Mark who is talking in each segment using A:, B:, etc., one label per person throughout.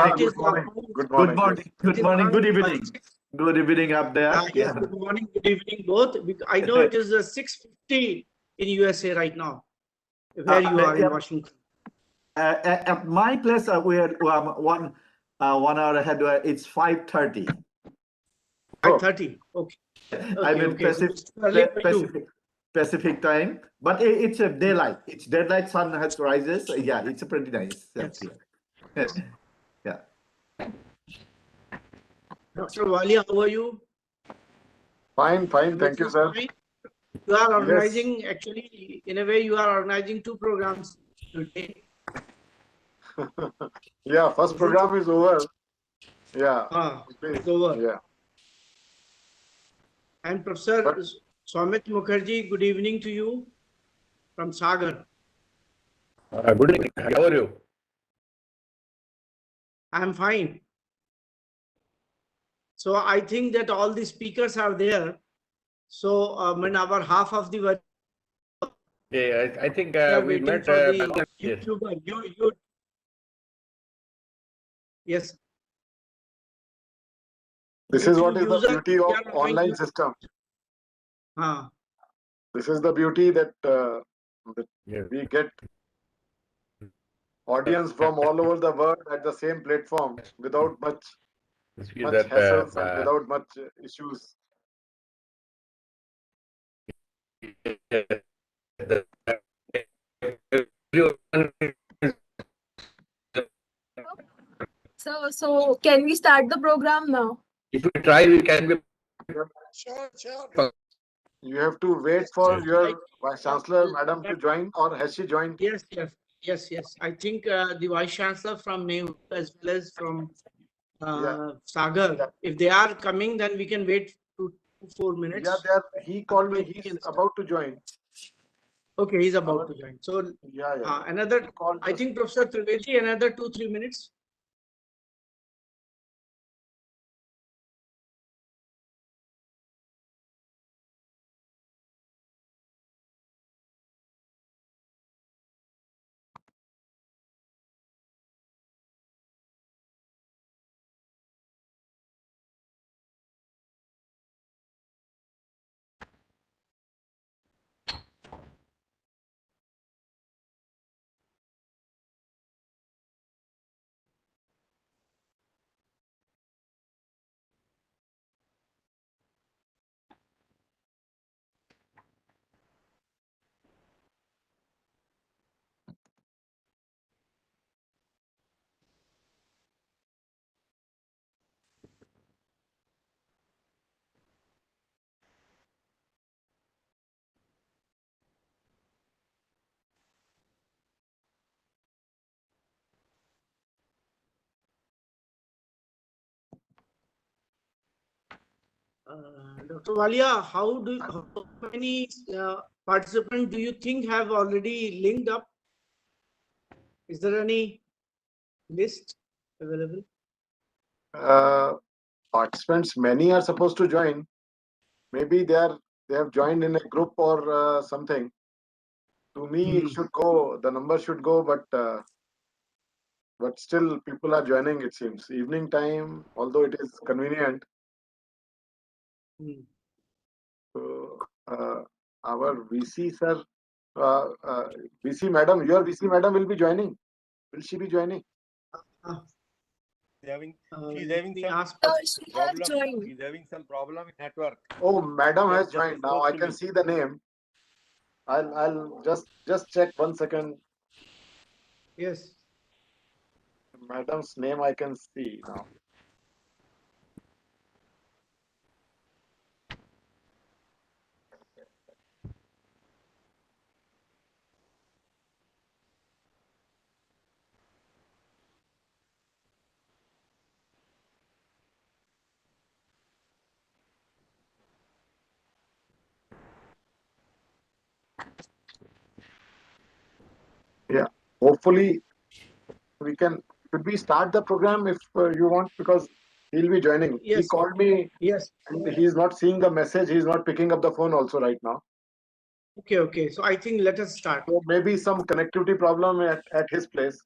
A: morning.
B: Good
A: morning.
B: Good morning.
A: Good morning. Good evening. Good evening up there.
B: Yes, good morning. Good evening, both. I know it is 6:50 in USA right now, where you are in Washington.
A: At my place, we are 1 hour ahead. It's 5:30.
B: 5:30. Okay.
A: I mean Pacific time, but it's a daylight. It's daylight. Sun has rises. Yeah, it's pretty nice.
B: Yes.
A: Yeah.
B: Dr. Walia, how are you?
C: Fine. Thank you, sir.
B: Fine. You are organizing, actually, in a way, you are organizing 2 programs today.
C: Yeah, first program is over. Yeah.
B: It's over.
C: Yeah.
B: And Professor Soumit Mukherjee, good evening to you from Sagar.
D: Good evening. How are you?
B: I am fine. So I think that all the speakers are there. So our half of the
D: Yeah, I think we
B: waiting
D: met.
B: for the YouTuber. You. Yes.
C: This is what is the beauty of online system. This is the beauty that we get audience from all over the world at the same platform without much hassles and without much issues.
E: So can we start the program now?
D: If we try, we can be.
C: Sure. You have to wait for your Vice Chancellor, Madam, to join, or has she joined?
B: Yes. I think the Vice Chancellor from NEU as well as from Sagar. If they are coming, then we can wait 2 to 4 minutes.
C: Yeah, he called me. He's about to join.
B: Okay, he's about to join. So another, I think Professor Trivedi, another 2-3 minutes. Dr. Walia, how many participants do you think have already linked up? Is there any list available?
C: Participants, many are supposed to join. Maybe they have joined in a group or something. To me, it should go. The number should go, but still people are joining. It seems evening time, although it is convenient. So our VC sir, VC madam, your VC madam will be joining. Will she be joining?
E: She's having some
D: problem in network.
C: Oh, madam has joined. Now I can see the name. I'll just check 1 second.
B: Yes.
C: Madam's name I can see now. Yeah, hopefully we can. Should we start the program if you want, because he'll be joining.
B: Yes.
C: He called me.
B: Yes.
C: And he's not seeing the message. He's not picking up the phone also right now.
B: Okay. So I think let us start.
C: So maybe some connectivity problem at his place.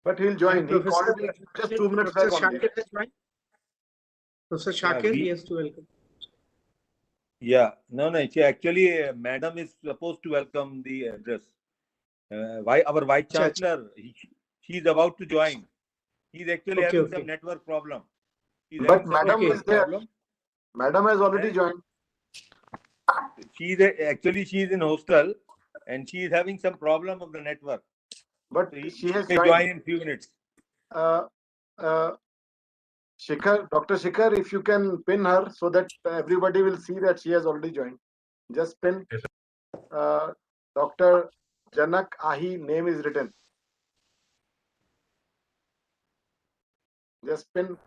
C: But he'll join. He
B: Professor,
C: called me just 2 minutes back
B: Professor
C: only.
B: Shakir has joined. Professor Shakir,
D: we-
B: he has to welcome.
D: Yeah, no, actually, madam is supposed to welcome the address. Why our Vice
B: Acha, acha.
D: Chancellor, she is about to join. He is actually
B: Okay,
D: having
B: okay.
D: some network problem. He's
C: But
D: having some
C: madam
B: Okay.
C: is there.
D: problem.
C: Madam has already
D: Eh?
C: joined.
D: She is in hostel and she is having some problem of the network.
C: But
D: So
C: she has
D: may
C: joined.
D: join in few minutes.
C: Shikhar, Dr. Shikhar, if you can pin her so that everybody will see that she has already joined. Just pin. Dr. Janak Ahi name is written. Just pin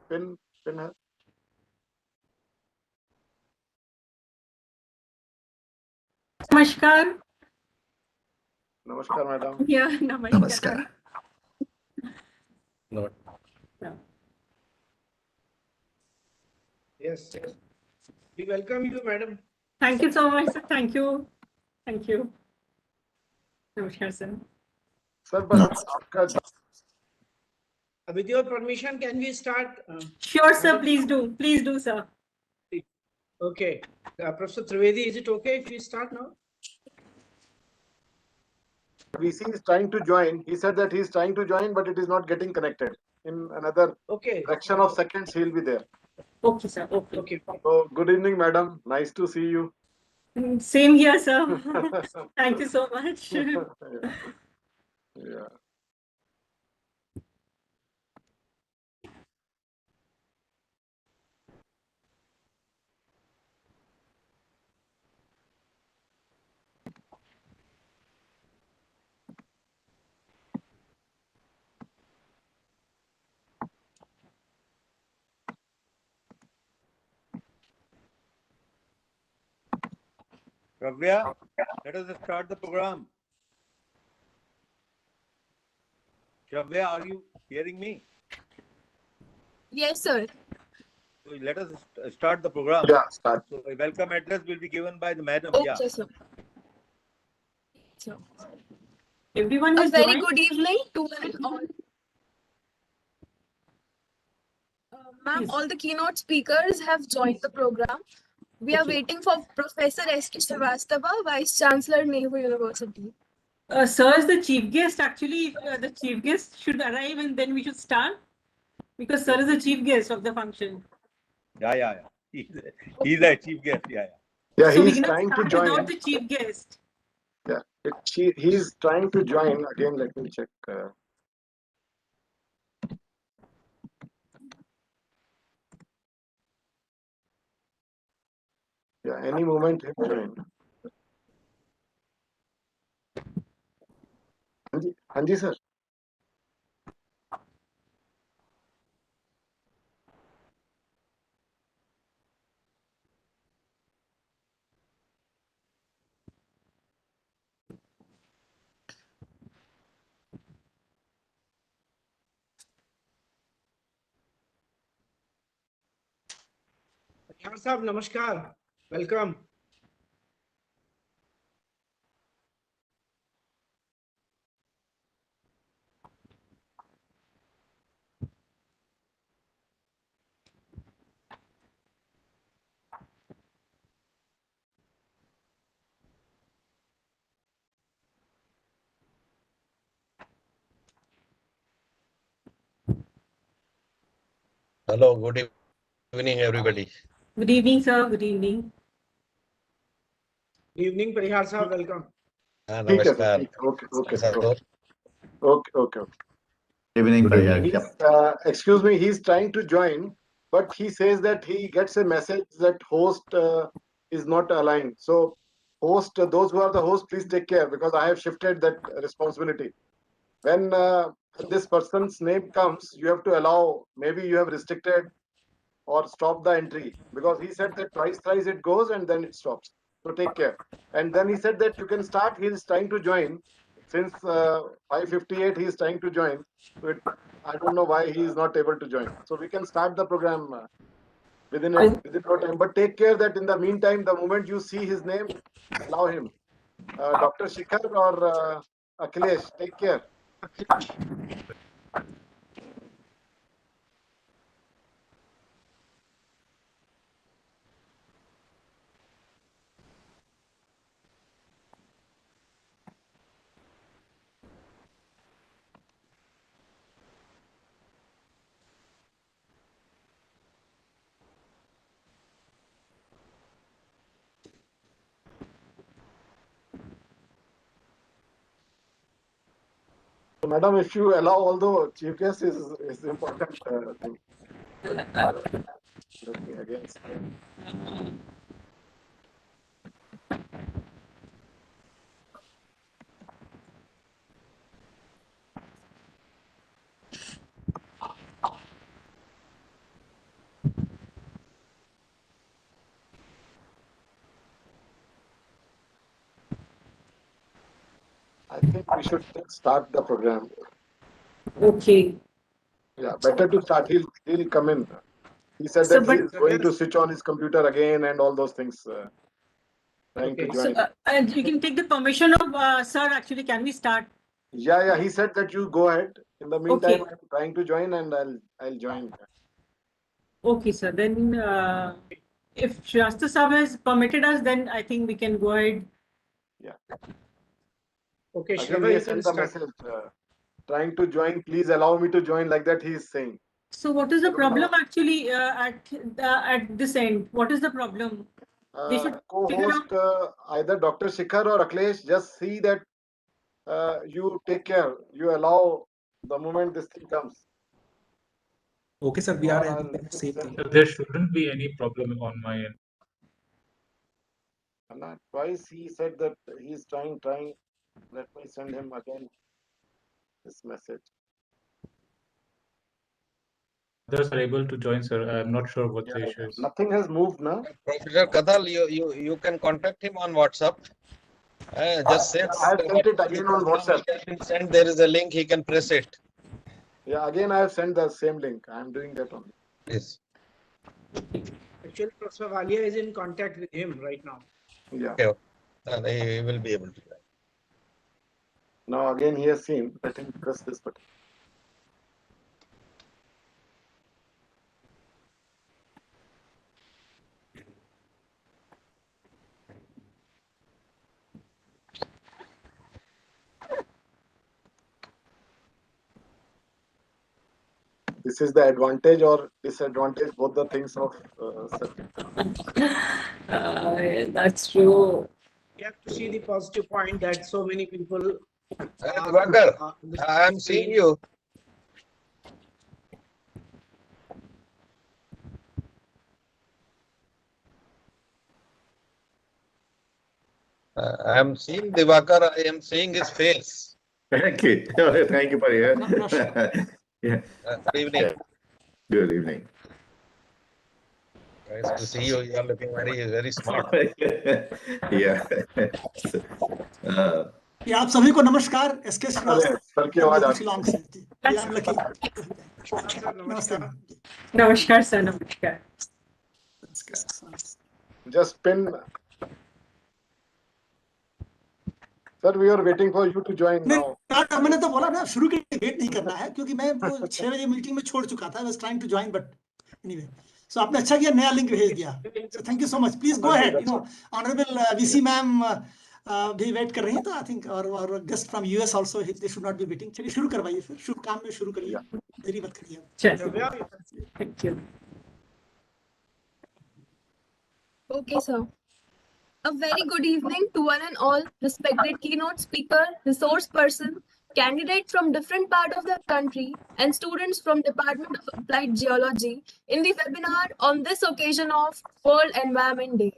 C: her.
F: Namaskar.
C: Namaskar, madam.
F: Yeah, namaskar.
A: Namaskar.
D: No.
B: Yes. We welcome you, madam.
F: Thank you so much, sir. Thank you. Thank you. Namaskar, sir.
C: Sir, but आपका
B: With your permission, can we start?
F: Sure, sir.
B: madam?
F: Please do. Please do, sir.
B: Okay. Professor Trivedi, is it okay if we start now?
C: VC is trying to join. He said that he is trying to join, but it is not getting connected. In another
B: Okay.
C: fraction of seconds, he'll be there.
F: Okay, sir. Okay.
B: Okay.
C: So, good evening, madam. Nice to see you.
F: Same here, sir. Thank you so much.
C: Yeah.
D: Kavya, let us start the program. Kavya, are you hearing me?
E: Yes, sir.
D: So let us start the program.
C: Yeah, start.
D: So a welcome address will be given by the madam.
E: Okay,
D: Yeah.
E: sir. So,
F: Everyone
E: a
F: has
E: very
F: joined.
E: good evening to one and all. Ma'am,
F: Yes.
E: all the keynote speakers have joined the program. We are
F: Okay.
E: waiting for Professor S.K. Srivastava, Vice Chancellor, Nehru University.
F: Sir is the chief guest. Actually, the chief guest should arrive and then we should start. Because sir is the chief guest of the function.
D: Yeah. He's a chief guest. Yeah.
C: Yeah,
F: So we
C: he's
F: cannot
C: trying to
F: start
C: join.
F: without the chief guest.
C: Yeah, he's trying to join. Again, let me check. Yeah, any moment he'll join. Hanji, sir.
B: Yar Sahab, namaskar. Welcome.
G: Hello, good evening, everybody.
F: Good evening, sir. Good evening.
B: Good evening, Parihar Sahab. Welcome.
C: ठीक है, sir.
G: Namaskar.
C: Okay.
G: Sir.
C: Okay.
A: Evening,
G: Good
A: Bhaiya.
G: evening.
A: Yep.
C: Excuse me, he's trying to join, but he says that he gets a message that host is not aligned. So, host, those who are the host, please take care because I have shifted that responsibility. When this person's name comes, you have to allow, maybe you have restricted or stop the entry because he said that twice, thrice it goes and then it stops. So take care. And then he said that you can start. He is trying to join. Since 5:58, he is trying to join. So I don't know why he is not able to join. So we can start the program within no time. But take care that in the meantime, the moment you see his name, allow him. Dr. Shikhar or Akhilesh, take care. So, madam, if you allow, although chief guest is important thing. Let me again start. I think we should start the program.
F: Okay.
C: Yeah, better to start. He'll come in. He said
F: So,
C: that
F: but-
C: he's going to switch on his computer again and all those things. Trying to
B: Okay.
C: join.
F: So, you can take the permission of sir. Actually, can we start?
C: Yeah. He said that you go ahead. In the meantime,
F: Okay.
C: I'm trying to join and I'll join.
F: Okay, sir. Then, if Shasta Sahab has permitted us, then I think we can go ahead.
B: Okay,
C: Again,
B: Shravan,
C: he
B: you
C: sent
B: can
C: the
B: start.
C: message. Trying to join. Please allow me to join. Like that, he is saying.
F: So, what is
C: I
F: the
C: don't
F: problem
C: know.
F: actually at this end? What is the problem? They should figure
C: Co-host either Dr. Shikhar or Akhilesh. Just see that you take care. You allow the moment this thing comes.
H: Okay, sir, we
C: Or
H: are
C: I'll
H: having the same thing.
I: There shouldn't be any problem on my end.
C: And twice he said that he's trying. Let me send him again this message.
I: Others are able to join, sir. I'm not sure what the
C: Yeah,
I: issue is.
C: nothing has moved now.
G: Professor Kadal, you can contact him on WhatsApp. Just send.
C: I have sent it again on WhatsApp.
G: Send. There is a link. He can press it.
C: Yeah, again I have sent the same link. I am doing that only.
G: Yes.
B: Actually, Professor Valia is in contact with him right now.
C: Yeah.
G: Okay. And he will be able to.
C: Now again he has seen. Let him press this button. This is the advantage or disadvantage, both the things of
F: That's true.
B: You have to see the positive point that so many people.
G: Dibakar, I am seeing you. I am seeing Dibakar. I am seeing his face.
A: Thank you. Thank you for your. Yeah.
G: Good evening.
A: Good evening.
G: Nice to see you. You are looking very smart.
A: Yeah.
H: ये आप सभी को नमस्कार SK
C: अरे sir की आवाज आ
H: long से I am lucky नमस्ते
F: Namaskar, sir. Namaskar.
C: Just pin. Sir, we are waiting for you to join now.
H: मैंने तो बोला ना शुरू के लिए वेट नहीं करना है क्योंकि मैं वो 6 बजे मीटिंग में छोड़ चुका था I was trying to join but anyway so आपने अच्छा किया नया लिंक भेज दिया so thank you so much please go ahead you know honourable VC ma'am भी वेट कर रही हैं तो आई थिंक और guest from US also they should not be waiting चलिए शुरू करवाइए फिर शुभ काम में शुरू करिए देरी मत करिए
F: Thank you.
E: Okay, sir. A very good evening to one and all, respected keynote speaker, resource person, candidate from different part of the country, and students from Department of Applied Geology in the webinar on this occasion of World Environment Day.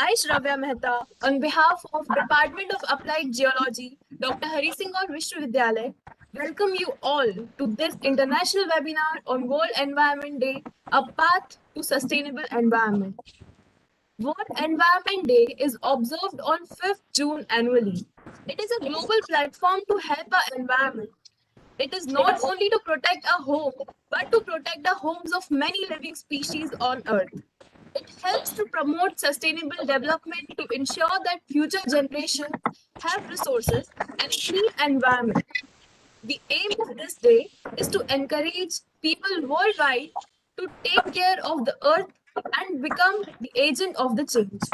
E: I, Shravya Mehta, on behalf of Department of Applied Geology, Dr. Harisingh Vishwavidyalaya, welcome you all to this international webinar on World Environment Day, a path to sustainable environment. World Environment Day is observed on 5th June annually. It is a global platform to help our environment. It is not only to protect our home, but to protect the homes of many living species on Earth. It helps to promote sustainable development to ensure that future generations have resources and clean environment. The aim of this day is to encourage people worldwide to take care of the earth and become the agent of the change.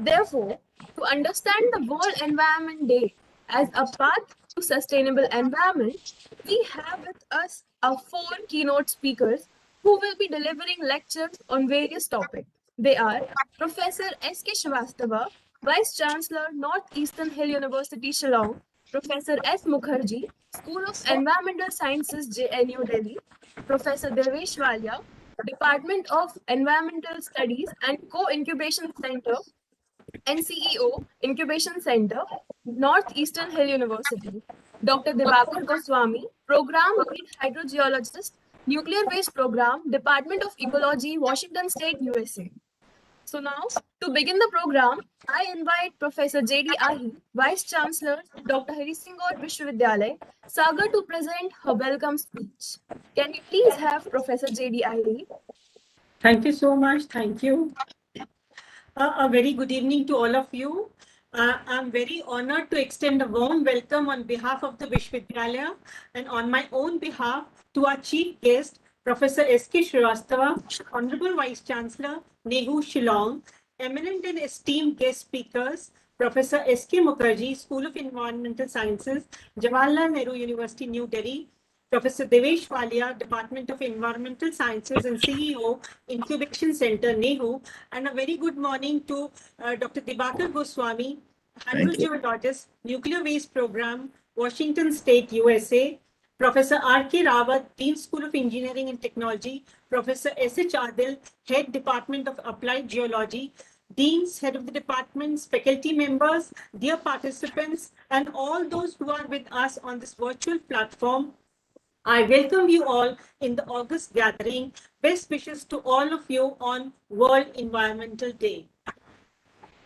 E: Therefore, to understand the World Environment Day as a path to sustainable environment, we have with us our 4 keynote speakers who will be delivering lectures on various topics. They are Professor S.K. Shrivastava, Vice Chancellor, Northeastern Hill University, Shillong, Professor S. Mukherjee, School of Environmental Sciences, JNU Delhi, Professor Vishwavidyalaya, Department of Environmental Studies and Co-Incubation Center, NCEO Incubation Center, Northeastern Hill University. Dr. Dibakar Goswami, Program Lead Hydrogeologist, Nuclear Waste Program, Department of Ecology, Washington State, USA. So now, to begin the program, I invite Professor J.D. Ahi, Vice Chancellor, Dr. Harisingh Vishwavidyalaya, Sagar to present her welcome speech. Can we please have Professor J.D. Ahi?
F: Thank you so much. Thank you. A very good evening to all of you. I'm very honored to extend a warm welcome on behalf of the Vishwavidyalaya and on my own behalf to our chief guest, Professor S.K. Shrivastava, Honorable Vice Chancellor, NEHU Shillong, eminent and esteemed guest speakers, Professor S.K. Mukherjee, School of Environmental Sciences, Jawaharlal Nehru University, New Delhi, Professor Devesh Walia, Department of Environmental Sciences and CEO, Incubation Center, NEHU, and a very good morning to Dr. Dibakar Goswami, Hydrogeologist, Nuclear Waste Program, Washington State, USA, Professor R.K. Rawat, Dean School of Engineering and Technology, Professor S.H. Adil, Head Department of Applied Geology, Deans, Head of the Departments, faculty members, dear participants, and all those who are with us on this virtual platform. I welcome you all in the August gathering. Best wishes to all of you on World Environmental Day.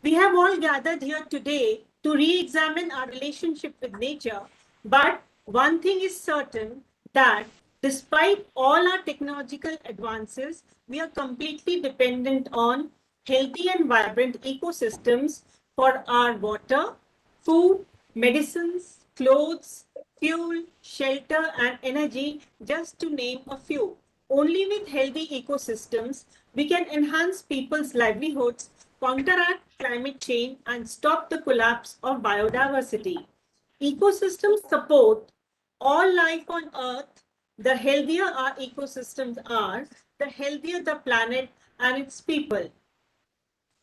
F: We have all gathered here today to re-examine our relationship with nature, but one thing is certain, that despite all our technological advances, we are completely dependent on healthy and vibrant ecosystems for our water, food, medicines, clothes, fuel, shelter, and energy, just to name a few. Only with healthy ecosystems, we can enhance people's livelihoods, counteract climate change, and stop the collapse of biodiversity. Ecosystems support all life on Earth. The healthier our ecosystems are, the healthier the planet and its people.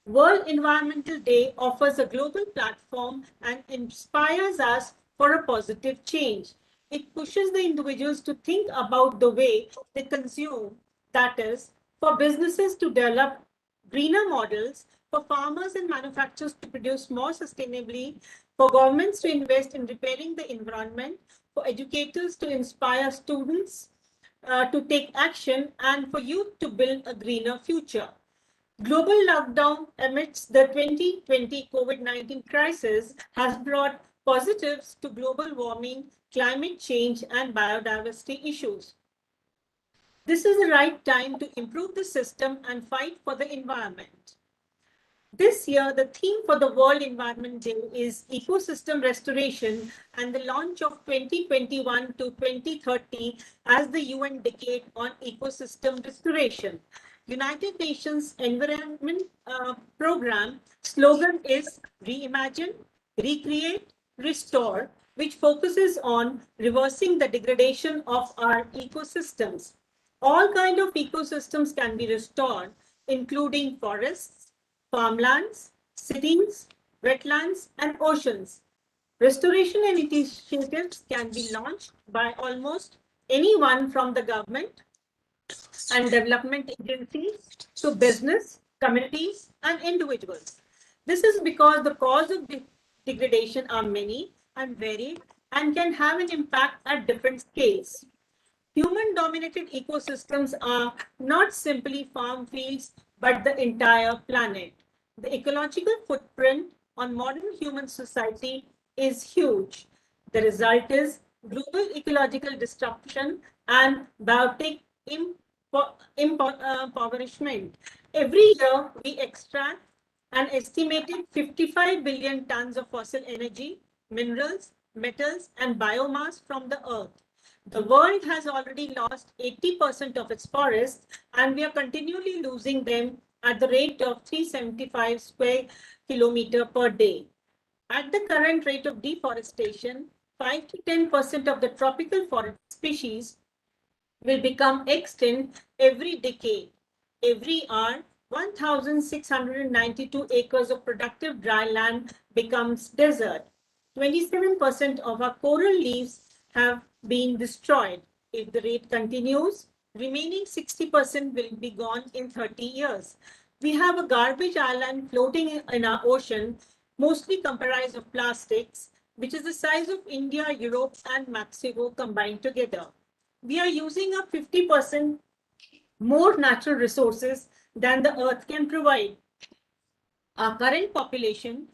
F: World Environmental Day offers a global platform and inspires us for a positive change. It pushes the individuals to think about the way they consume, that is, for businesses to develop greener models, for farmers and manufacturers to produce more sustainably, for governments to invest in repairing the environment, for educators to inspire students to take action, and for youth to build a greener future. Global lockdown amidst the 2020 COVID-19 crisis has brought positives to global warming, climate change, and biodiversity issues. This is the right time to improve the system and fight for the environment. This year, the theme for the World Environment Day is Ecosystem Restoration and the launch of 2021 to 2030 as the UN Decade on Ecosystem Restoration. United Nations Environment Program slogan is Reimagine, Recreate, Restore, which focuses on reversing the degradation of our ecosystems. All kinds of ecosystems can be restored, including forests, farmlands, cities, wetlands, and oceans. Restoration initiatives can be launched by almost anyone from the government and development agencies to business, communities, and individuals. This is because the causes of degradation are many and varied and can have an impact at different scales. Human-dominated ecosystems are not simply farm fields, but the entire planet. The ecological footprint on modern human society is huge. The result is global ecological disruption and biotic impoverishment. Every year, we extract an estimated 55 billion tons of fossil energy, minerals, metals, and biomass from the earth. The world has already lost 80% of its forests, and we are continually losing them at the rate of 375 square kilometer per day. At the current rate of deforestation, 5 to 10% of the tropical forest species will become extinct every decade. Every hour, 1,692 acres of productive dry land becomes desert. 27% of our coral reefs have been destroyed. If the rate continues, remaining 60% will be gone in 30 years. We have a garbage island floating in our ocean, mostly comprised of plastics, which is the size of India, Europe, and Mexico combined together. We are using up 50% more natural resources than the Earth can provide. Our current population,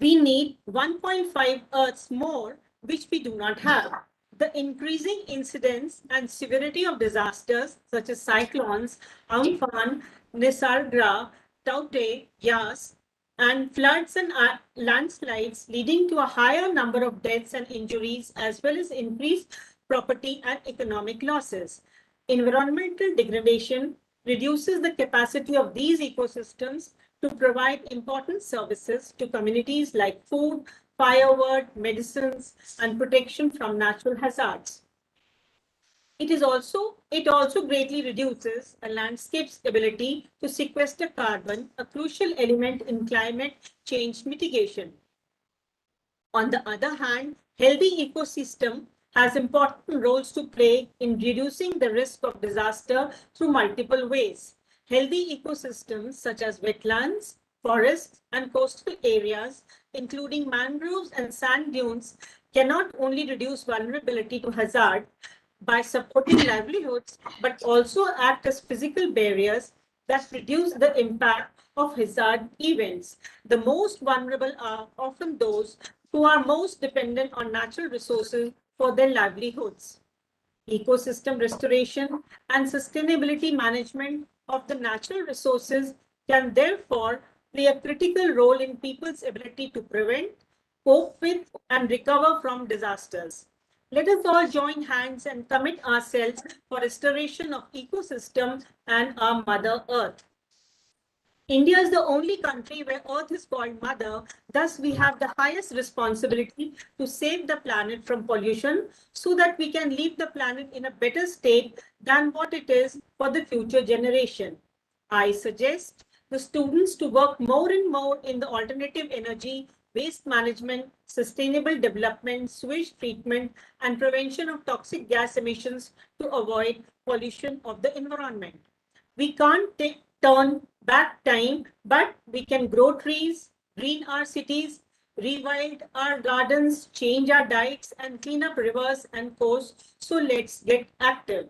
F: we need 1.5 Earths more, which we do not have. The increasing incidence and severity of disasters such as cyclones, Amphan, Nisarga, Taute, Yas, and floods and landslides leading to a higher number of deaths and injuries, as well as increased property and economic losses. Environmental degradation reduces the capacity of these ecosystems to provide important services to communities like food, firewood, medicines, and protection from natural hazards. It also greatly reduces a landscape's ability to sequester carbon, a crucial element in climate change mitigation. On the other hand, healthy ecosystem has important roles to play in reducing the risk of disaster through multiple ways. Healthy ecosystems such as wetlands, forests, and coastal areas, including mangroves and sand dunes, can not only reduce vulnerability to hazard by supporting livelihoods, but also act as physical barriers that reduce the impact of hazard events. The most vulnerable are often those who are most dependent on natural resources for their livelihoods. Ecosystem restoration and sustainability management of the natural resources can therefore play a critical role in people's ability to prevent, cope with, and recover from disasters. Let us all join hands and commit ourselves for restoration of ecosystem and our Mother Earth. India is the only country where Earth is called Mother. Thus, we have the highest responsibility to save the planet from pollution so that we can leave the planet in a better state than what it is for the future generation. I suggest the students to work more and more in the alternative energy, waste management, sustainable development, sewage treatment, and prevention of toxic gas emissions to avoid pollution of the environment. We can't turn back time, but we can grow trees, green our cities, rewild our gardens, change our diets, and clean up rivers and coasts. So let's get active.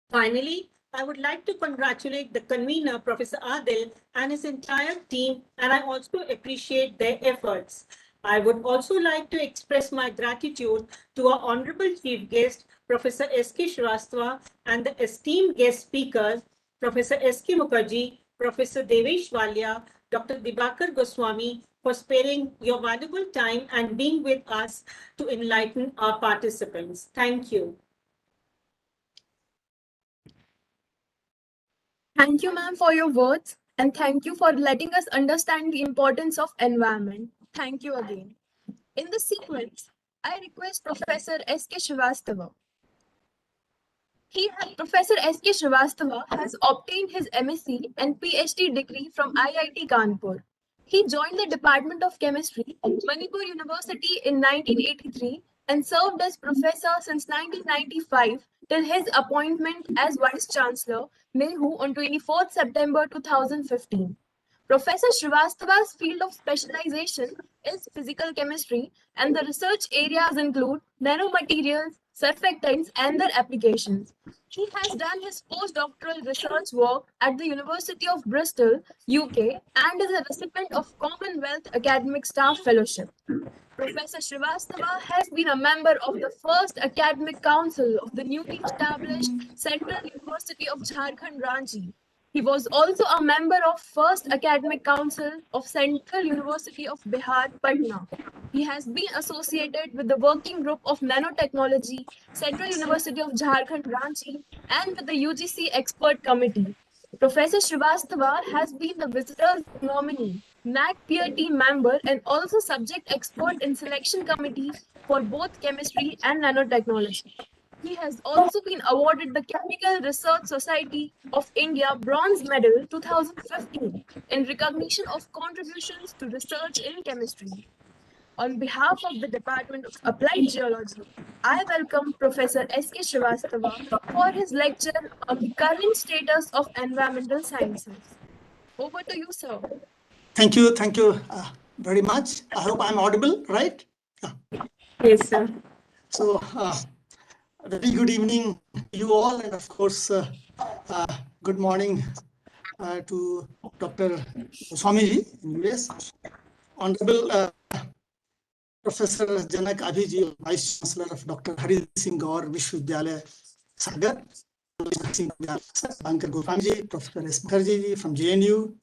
F: Finally, I would like to congratulate the convener, Professor Adil, and his entire team, and I also appreciate their efforts. I would also like to express my gratitude to our Honorable Chief Guest, Professor S.K. Shrivastava, and the esteemed guest speakers, Professor S.K. Mukherjee, Professor Vishwavidyalaya, Dr. Dibakar Goswami, for sparing your valuable time and being with us to enlighten our participants. Thank you.
E: Thank you, ma'am, for your words, and thank you for letting us understand the importance of environment. Thank you again. In the sequence, I request Professor S.K. Shrivastava. Professor S.K. Shrivastava has obtained his MSc and PhD degree from IIT Kanpur. He joined the Department of Chemistry at Manipur University in 1983 and served as professor since 1995 till his appointment as Vice Chancellor, Mehu, on 24th September 2015. Professor Shrivastava's field of specialization is physical chemistry, and the research areas include nanomaterials, surfactants, and their applications. He has done his postdoctoral research work at the University of Bristol, UK, and is a recipient of Commonwealth Academic Staff Fellowship. Professor Shrivastava has been a member of the first Academic Council of the newly established Central University of Jharkhand, Ranchi. He was also a member of First Academic Council of Central University of Bihar, Patna. He has been associated with the Working Group of Nanotechnology, Central University of Jharkhand, Ranchi, and with the UGC Expert Committee. Professor Shrivastava has been the Visitors Nominee, NAC Peer Team member, and also subject expert in selection committee for both chemistry and nanotechnology. He has also been awarded the Chemical Research Society of India Bronze Medal 2015 in recognition of contributions to research in chemistry. On behalf of the Department of Applied Geology, I welcome Professor S.K. Srivastava for his lecture on the current status of environmental sciences. Over to you, sir.
H: Thank you very much. I hope I'm audible, right?
F: Yes, sir.
H: So, very good evening to you all, and of course, good morning to Dr. Goswami in US, Honorable Professor Janak Abhiji, Vice Chancellor of Dr. Harisingh Gour, Vishwavidyalaya, Sagar, Dibakar Goswami, Professor S. Mukherjee from JNU,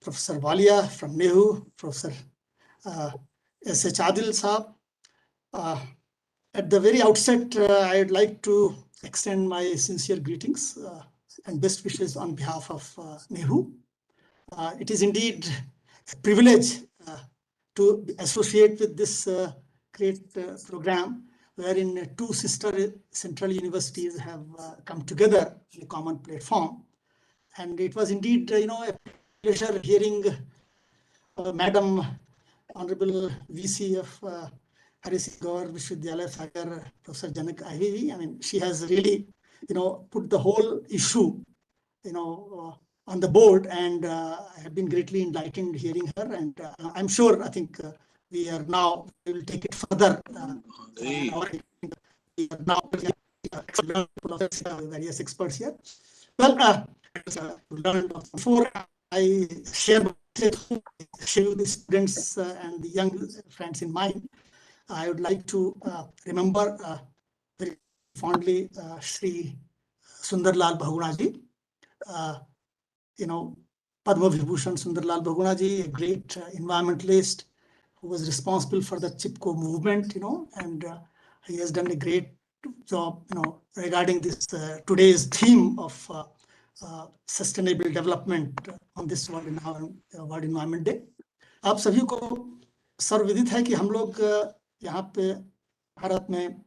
H: Professor Walia from Nehu, Professor S.H. Adil Saab. At the very outset, I would like to extend my sincere greetings and best wishes on behalf of Nehu. It is indeed a privilege to associate with this great program, wherein two sister central universities have come together in a common platform. And it was indeed, a pleasure hearing Madam Honorable VC of Harisingh Gour, Vishwavidyalaya, Sagar, Professor Janak Abhiji. I mean, she has really, put the whole issue, on the board, and I have been greatly enlightened hearing her. And I'm sure, I think we will take it further. We are now various experts here. Well, before I share the students and the young friends in mind, I would like to remember very fondly Sri Sundarlal Bahunaji, Padma Vibhushan Sundarlal Bahunaji, a great environmentalist who was responsible for the Chipko movement, and he has done a great job, regarding this today's theme of sustainable development on this World Environment Day. आप सभी को सर्वविदित है कि हम लोग यहाँ पे भारत में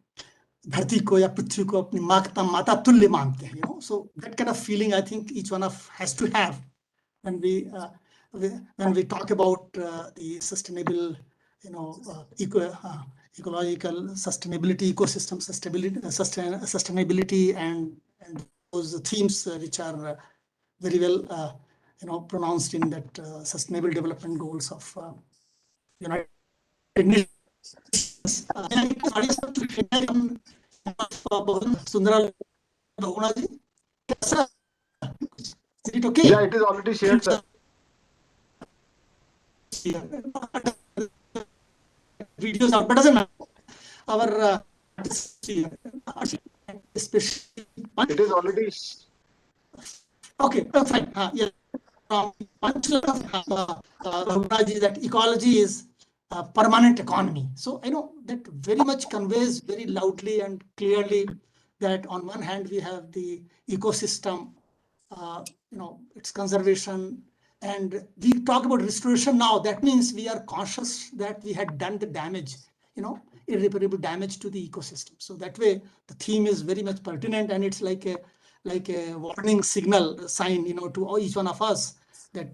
H: धरती को या पृथ्वी को अपनी माता तुल्य मानते हैं. So that kind of feeling I think each one of has to have when we talk about the sustainable, ecological sustainability, ecosystem sustainability, and those themes which are very well pronounced in that sustainable development goals of United Nations. Sundaral Bahunaji. Is it okay?
C: Yeah, it is already shared, sir.
H: Videos out, but doesn't matter. Our especially
C: It is already.
H: okay, fine. Yeah. From Bahunaji, that ecology is a permanent economy. So I know that very much conveys very loudly and clearly that on one hand we have the ecosystem, its conservation, and we talk about restoration now. That means we are conscious that we had done the damage, irreparable damage to the ecosystem. So that way the theme is very much pertinent, and it's like a warning signal sign, to each one of us that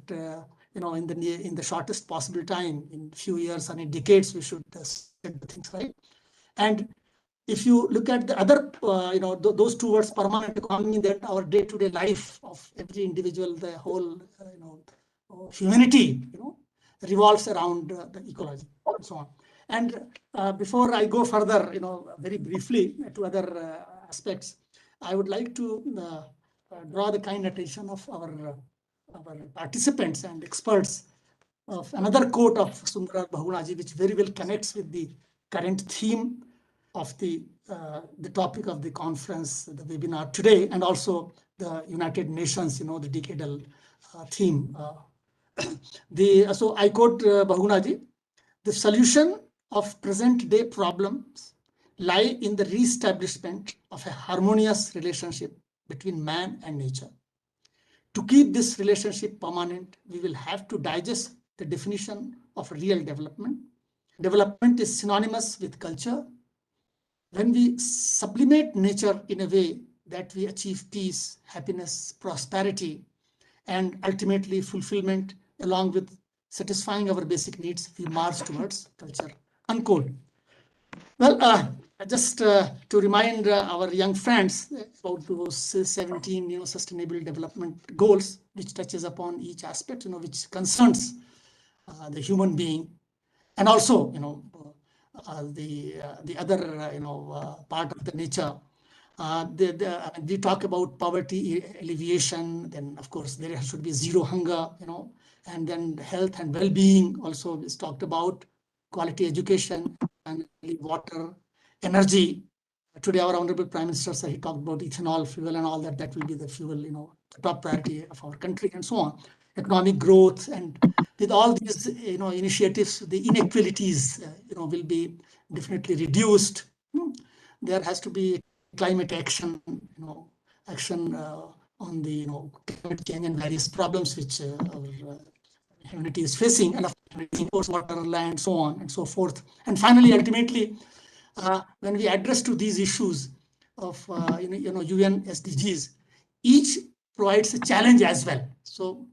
H: in the shortest possible time, in few years and in decades, we should set the things right. And if you look at the other, those two words, permanent economy, that our day-to-day life of every individual, the whole, humanity, revolves around the ecology and so on. And before I go further, very briefly to other aspects, I would like to draw the kind attention of our participants and experts of another quote of Sundaral Bahunaji, which very well connects with the current theme of the topic of the conference, the webinar today, and also the United Nations, the decadal theme. So I quote Bahunaji: "The solution of present-day problems lie in the re-establishment of a harmonious relationship between man and nature. To keep this relationship permanent, we will have to digest the definition of real development. Development is synonymous with culture. when we sublimate nature in a way that we achieve peace, happiness, prosperity, and ultimately fulfillment, along with satisfying our basic needs, we march towards culture. Unquote. Well, just to remind our young friends about those 17, sustainable development goals, which touches upon each aspect, which concerns the human being, and also, the other, part of the nature. We talk about poverty alleviation, then of course there should be zero hunger, and then health and well-being also is talked about, quality education, and water, energy. Today our Honorable Prime Minister said he talked about ethanol fuel and all that. That will be the fuel, the top priority of our country, and so on. Economic growth, and with all these, initiatives, the inequalities, will be definitely reduced. There has to be climate action, action on the, climate change and various problems which our humanity is facing, and of course water, land, so on and so forth. And finally, ultimately, when we address to these issues of UN SDGs, each provides a challenge as well. So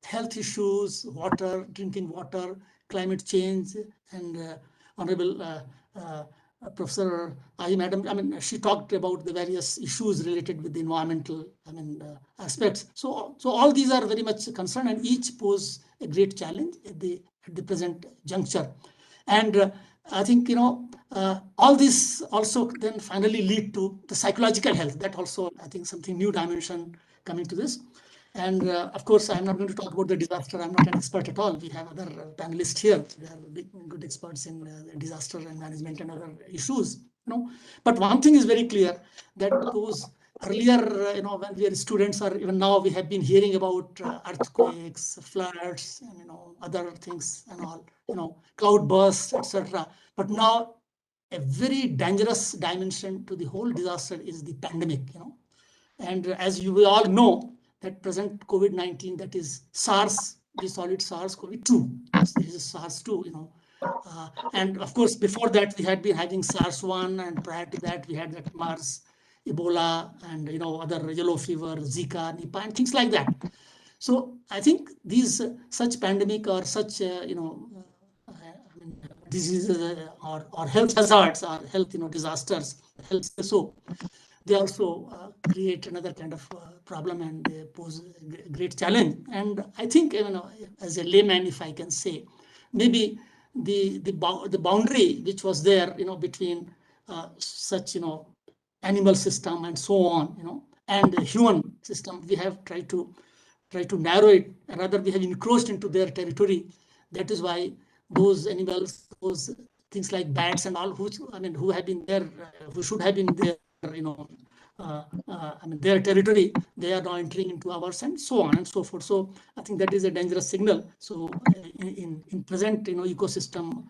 H: health issues, water, drinking water, climate change, and Honorable Professor Ahi Madam, she talked about the various issues related with the environmental, aspects. So all these are very much concerned, and each pose a great challenge at the present juncture. And I think, all this also then finally lead to the psychological health. That also, I think, something new dimension coming to this. And of course, I'm not going to talk about the disaster. I'm not an expert at all. We have other panelists here. We have good experts in disaster and management and other issues. But one thing is very clear, that those earlier, when we are students, or even now, we have been hearing about earthquakes, floods, and other things and all, cloud bursts, etc. But now, a very dangerous dimension to the whole disaster is the pandemic. And as you all know, that present COVID-19, that is SARS, we call it SARS-CoV-2. This is SARS-2, and of course, before that, we had been having SARS-1, and prior to that, we had that MERS, Ebola, and other yellow fever, Zika, Nipah, and things like that. So I think these such pandemic or such diseases or health hazards or health disasters, health so they also create another kind of problem, and they pose a great challenge. And I think, as a layman, if I can say, maybe the boundary which was there, between such, animal system and so on, and the human system, we have tried to narrow it, and rather we have encroached into their territory. That is why those animals, those things like bats and all, who have been there, who should have been there, their territory, they are now entering into ours, and so on and so forth. So I think that is a dangerous signal. So in present, ecosystem,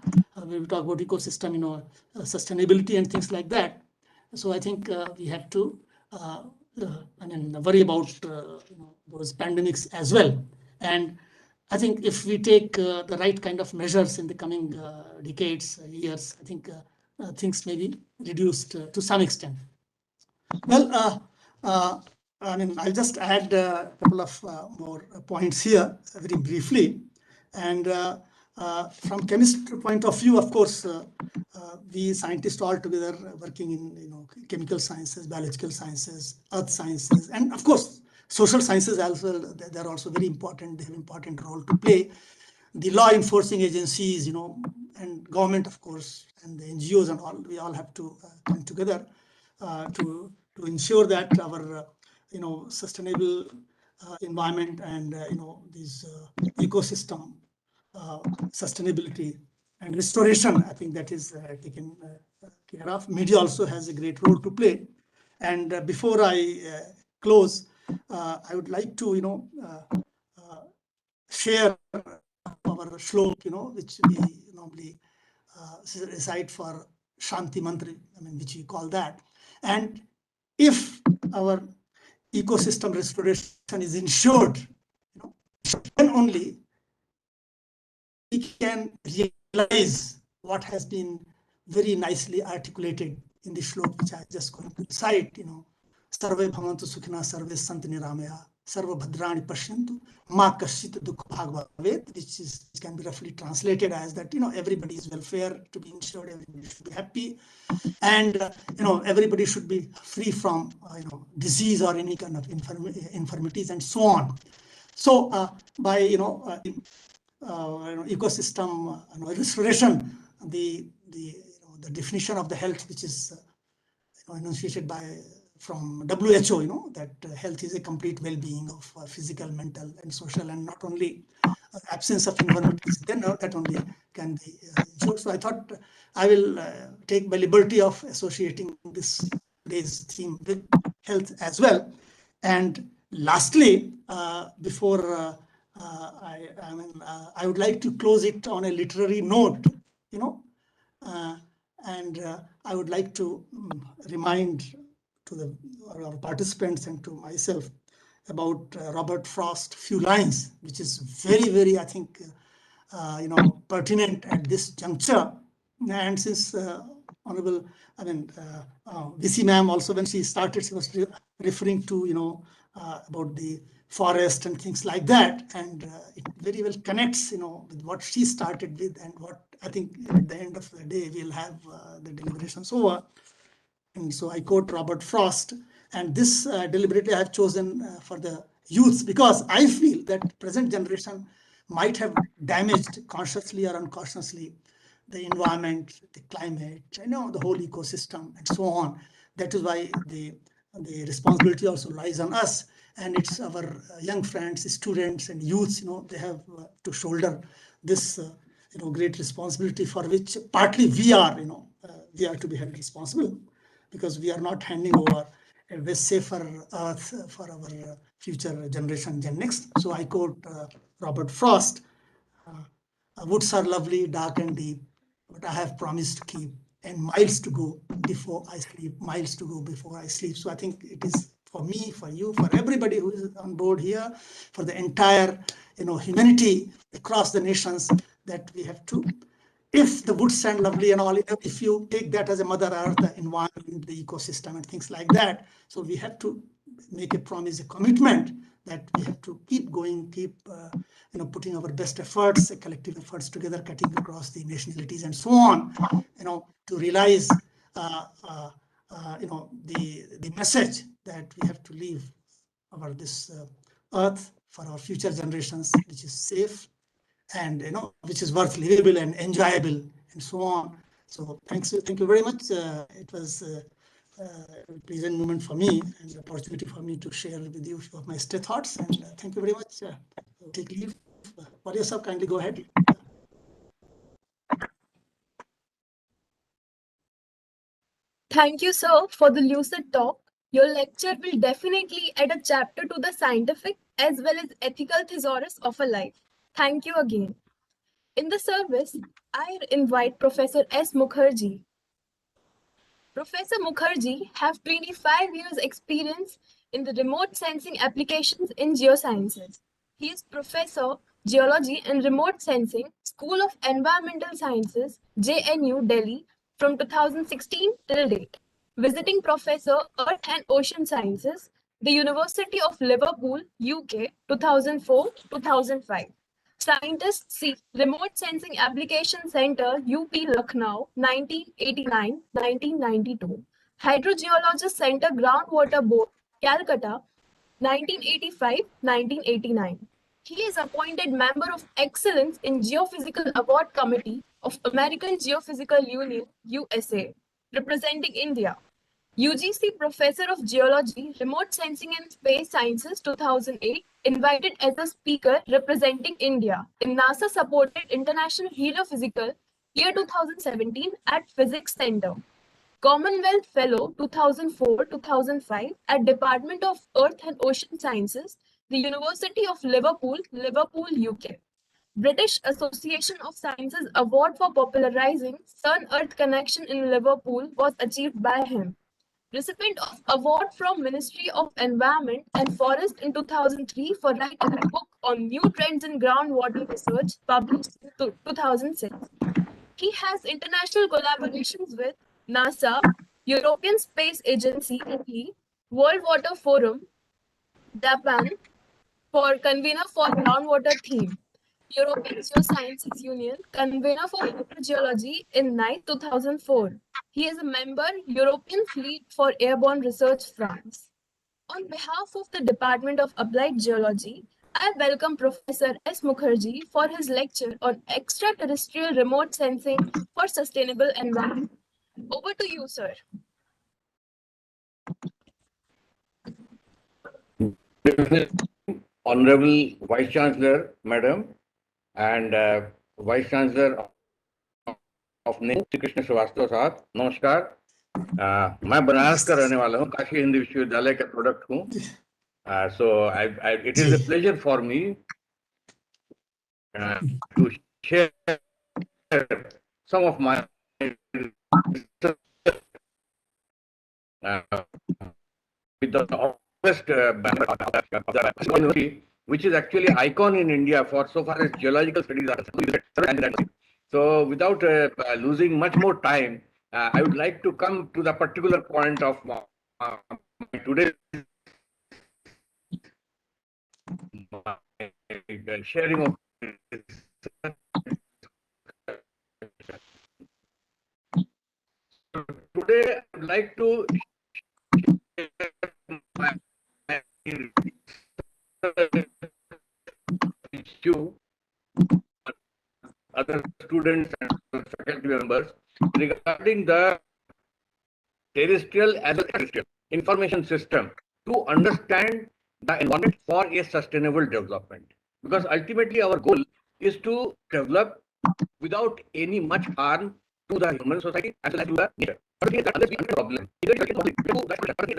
H: we will talk about ecosystem, sustainability and things like that. So I think we have to, worry about those pandemics as well. And I think if we take the right kind of measures in the coming decades, years, I think things may be reduced to some extent. Well, I'll just add a couple of more points here very briefly. And from chemistry point of view, of course, we scientists all together working in chemical sciences, biological sciences, earth sciences, and of course social sciences as well. They're also very important. They have an important role to play. The law enforcing agencies, and government, of course, and the NGOs and all. We all have to come together to ensure that our sustainable environment and these ecosystem sustainability and restoration, I think that is taken care of. Media also has a great role to play. And before I close, I would like to share our shlok, which we normally recite for Shanti Mantra, which we call that. And if our ecosystem restoration is ensured, then only we can realize what has been very nicely articulated in the shlok which I just going to recite, Sarve bhavantu sukhina sarve santu niramaya sarva bhadrani pashyantu ma kashit dukha bhag bhavet, which can be roughly translated as that, everybody's welfare to be ensured, everybody should be happy, and everybody should be free from disease or any kind of infirmities and so on. So by ecosystem restoration, the definition of the health, which is enunciated from WHO, that health is a complete well-being of physical, mental, and social, and not only absence of infirmities, then that only can be ensured. So I thought I will take my liberty of associating this today's theme with health as well. And lastly, before I would like to close it on a literary note, and I would like to remind to our participants and to myself about Robert Frost's few lines, which is very, very, I think, pertinent at this juncture. And since Honorable, VC ma'am also, when she started, she was referring to, about the forest and things like that. And it very well connects, with what she started with and what I think at the end of the day, we'll have the deliberations over. And so I quote Robert Frost, and this deliberately I have chosen for the youths, because I feel that present generation might have damaged consciously or unconsciously the environment, the climate, the whole ecosystem, and so on. That is why the responsibility also lies on us, and it's our young friends, students, and youths. They have to shoulder this great responsibility, for which partly we are to be held responsible, because we are not handing over a safer earth for our future generation, Gen Next. So I quote Robert Frost, woods are lovely, dark and deep, but I have promised to keep, and miles to go before I sleep, miles to go before I sleep. So I think it is for me, for you, for everybody who is on board here, for the entire humanity across the nations, that we have to, if the woods stand lovely and all, if you take that as a mother earth, the environment, the ecosystem, and things like that, so we have to make a promise, a commitment, that we have to keep going, keep putting our best efforts, collective efforts together, cutting across the nationalities and so on, to realize the message that we have to leave this earth for our future generations, which is safe and which is worth livable and enjoyable and so on. So thank you very much. It was a pleasant moment for me and an opportunity for me to share with you of my stay thoughts. And thank you very much. Take leave. For yourself, kindly go ahead.
E: Thank you, sir, for the lucid talk. Your lecture will definitely add a chapter to the scientific as well as ethical thesaurus of a life. Thank you again. In the service, I invite Professor S. Mukherjee. Professor Mukherjee have 25 years experience in the remote sensing applications in geosciences. He is Professor Geology and Remote Sensing, School of Environmental Sciences, JNU, Delhi, from 2016 till date. Visiting Professor Earth and Ocean Sciences, the University of Liverpool, UK, 2004-2005. Scientists see Remote Sensing Application Center, UP, Lucknow, 1989-1992. Hydrogeologist Center, Groundwater Board, Calcutta, 1985-1989. He is appointed Member of Excellence in Geophysical Award Committee of American Geophysical Union, USA, representing India. UGC Professor of Geology, Remote Sensing and Space Sciences 2008, invited as a speaker representing India in NASA-supported International Heliophysical Year 2017 at Physics Center. Commonwealth Fellow 2004-2005 at Department of Earth and Ocean Sciences, the University of Liverpool, Liverpool, UK. British Association of Sciences Award for popularizing Sun-Earth connection in Liverpool was achieved by him. Recipient of award from Ministry of Environment and Forest in 2003 for writing a book on new trends in groundwater research, published in 2006. He has international collaborations with NASA, European Space Agency, Italy, World Water Forum, Japan, for convener for groundwater theme. European Geosciences Union, convener for Geology in 9 2004. He is a member, European Fleet for Airborne Research, France. On behalf of the Department of Applied Geology, I welcome Professor S. Mukherjee for his lecture on extraterrestrial remote sensing for sustainable environment. Over to you, sir.
J: Honorable Vice Chancellor, Madam, and Vice Chancellor of NIM, Shri Krishna Srivastava साहब, नमस्कार। मैं बनारस का रहने वाला हूँ, काशी हिंदी विश्वविद्यालय का product हूँ। So it is a pleasure for me to share some of my with the best which is actually icon in India for so far as geological studies are concerned. So without losing much more time, I would like to come to the particular point of today's sharing of today. I would like to share my issue, other students and faculty members regarding the terrestrial as well as terrestrial information system to understand the environment for a sustainable development. Because ultimately our goal is to develop without any much harm to the human society as well as to the nature. But unless we understand the problem,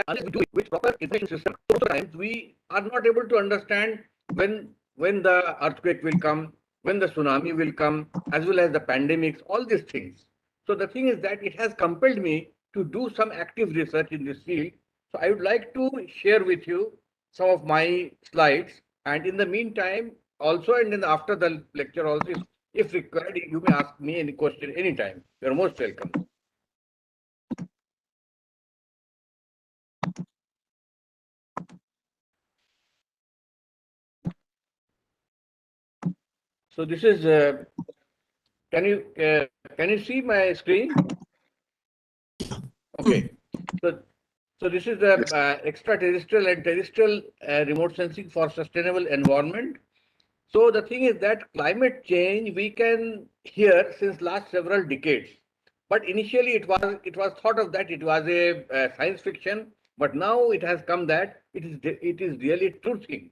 J: unless we do it with proper information system, sometimes we are not able to understand when the earthquake will come, when the tsunami will come, as well as the pandemics, all these things. So the thing is that it has compelled me to do some active research in this field. So I would like to share with you some of my slides, and in the meantime also, and then after the lecture also, if required, you may ask me any question anytime. You are most welcome. So this is, can you see my screen? Okay. So this is the extraterrestrial and terrestrial remote sensing for sustainable environment. So the thing is that climate change we can hear since last several decades, but initially it was thought of that it was a science fiction, but now it has come that it is really true thing.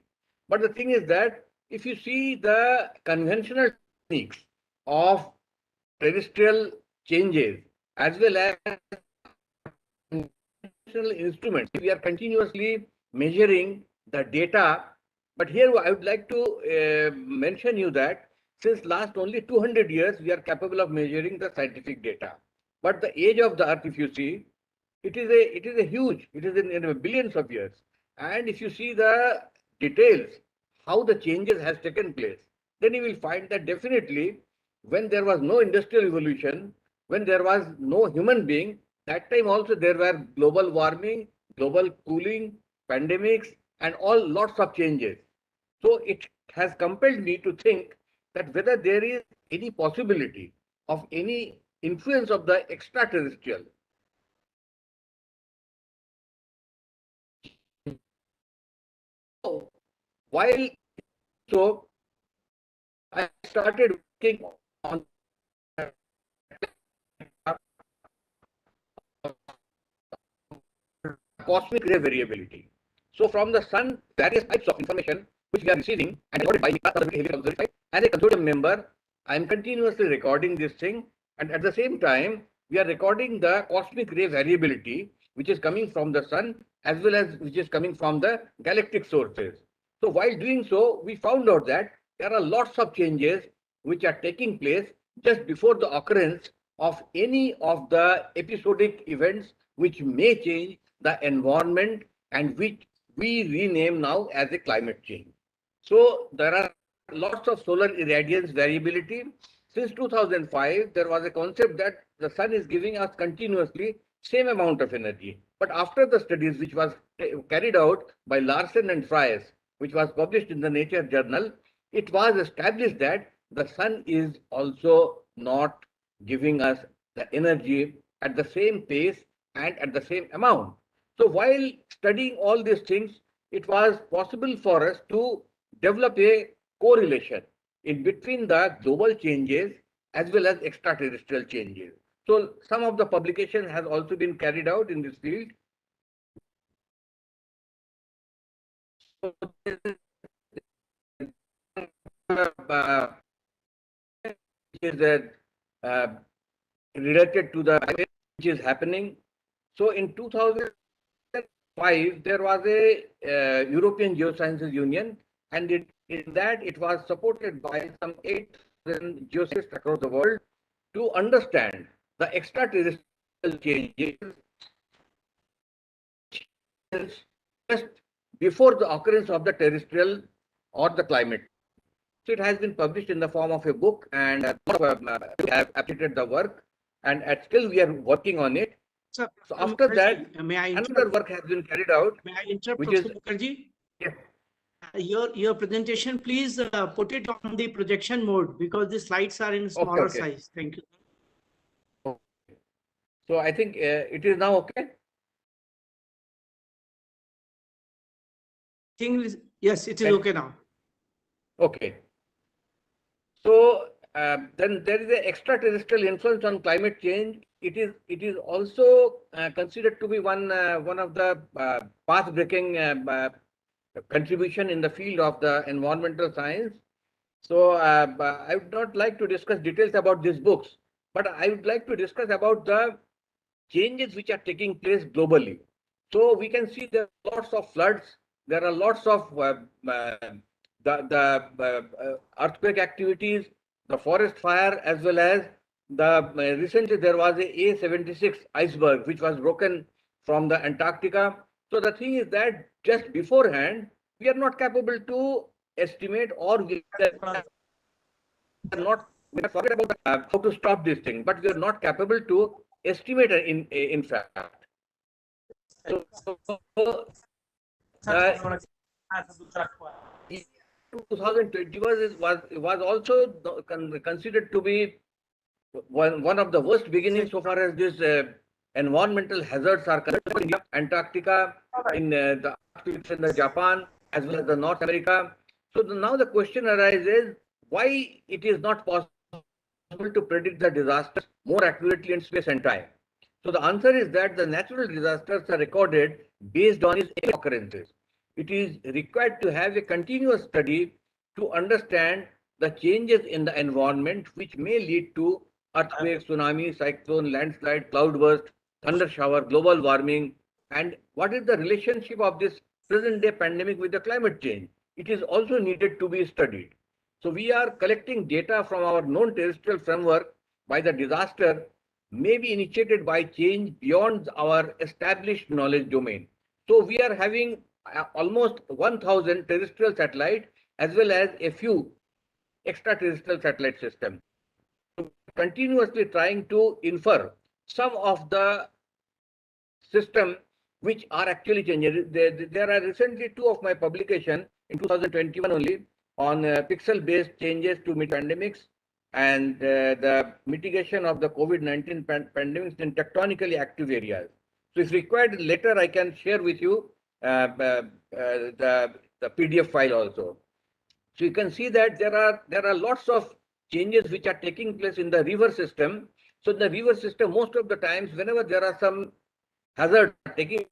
J: But the thing is that if you see the conventional techniques of terrestrial changes as well as instruments, we are continuously measuring the data. But here I would like to mention you that since last only 200 years, we are capable of measuring the scientific data. But the age of the earth, if you see, it is a huge, it is in billions of years. And if you see the details, how the changes has taken place, then you will find that definitely when there was no industrial evolution, when there was no human being, that time also there were global warming, global cooling, pandemics, and all lots of changes. So it has compelled me to think that whether there is any possibility of any influence of the extraterrestrial. So while so I started working on cosmic ray variability. So from the sun, various types of information which we are receiving and recorded by me as a consortium member, I am continuously recording this thing, and at the same time we are recording the cosmic ray variability which is coming from the sun as well as which is coming from the galactic sources. So while doing so, we found out that there are lots of changes which are taking place just before the occurrence of any of the episodic events which may change the environment and which we rename now as a climate change. So there are lots of solar irradiance variability. Since 2005, there was a concept that the sun is giving us continuously same amount of energy. But after the studies which was carried out by Larsen and Fries, which was published in the Nature journal, it was established that the sun is also not giving us the energy at the same pace and at the same amount. So while studying all these things, it was possible for us to develop a correlation in between the global changes as well as extraterrestrial changes. So some of the publication has also been carried out in this field. So this is which is related to the which is happening. So in 2005, there was a European Geosciences Union, and in that it was supported by some 8,000 geoscientists across the world to understand the extraterrestrial changes just before the occurrence of the terrestrial or the climate. So it has been published in the form of a book, and we have appreciated the work, and still we are working on it.
B: Sir,
J: So after that,
B: may I
J: another work has been carried out.
B: May I interrupt,
J: which
B: Professor
J: is
B: Mukherjee?
J: yes.
B: Your presentation, please put it on the projection mode because the slides are in smaller
J: Okay.
B: size. Thank you.
J: So I think it is now okay.
B: Yes, it is okay now.
J: Okay. So then there is an extraterrestrial influence on climate change. It is also considered to be one of the path-breaking contribution in the field of the environmental science. So I would not like to discuss details about these books, but I would like to discuss about the changes which are taking place globally. So we can see there are lots of floods, there are lots of earthquake activities, the forest fire, as well as the recently there was a A76 iceberg which was broken from the Antarctica. So the thing is that just beforehand, we are not capable to estimate, or we are not, we are forget about how to stop this thing, but we are not capable to estimate in fact. So, 2020 was also considered to be one of the worst beginnings so far as this environmental hazards are concerned. In Antarctica, in the Japan, as well as the North America. So now the question arises, why it is not possible to predict the disasters more accurately in space and time? So the answer is that the natural disasters are recorded based on its occurrences. It is required to have a continuous study to understand the changes in the environment which may lead to earthquake, tsunami, cyclone, landslide, cloudburst, thunder shower, global warming, and what is the relationship of this present day pandemic with the climate change. It is also needed to be studied. So we are collecting data from our known terrestrial framework by the disaster may be initiated by change beyond our established knowledge domain. So we are having almost 1,000 terrestrial satellites as well as a few extraterrestrial satellite systems. Continuously trying to infer some of the system which are actually changing. There are recently two of my publication in 2021 only on pixel-based changes to pandemics and the mitigation of the COVID-19 pandemics in tectonically active areas. So if required, later I can share with you the PDF file also. So you can see that there are lots of changes which are taking place in the river system. So in the river system, most of the times, whenever there are some hazards taking,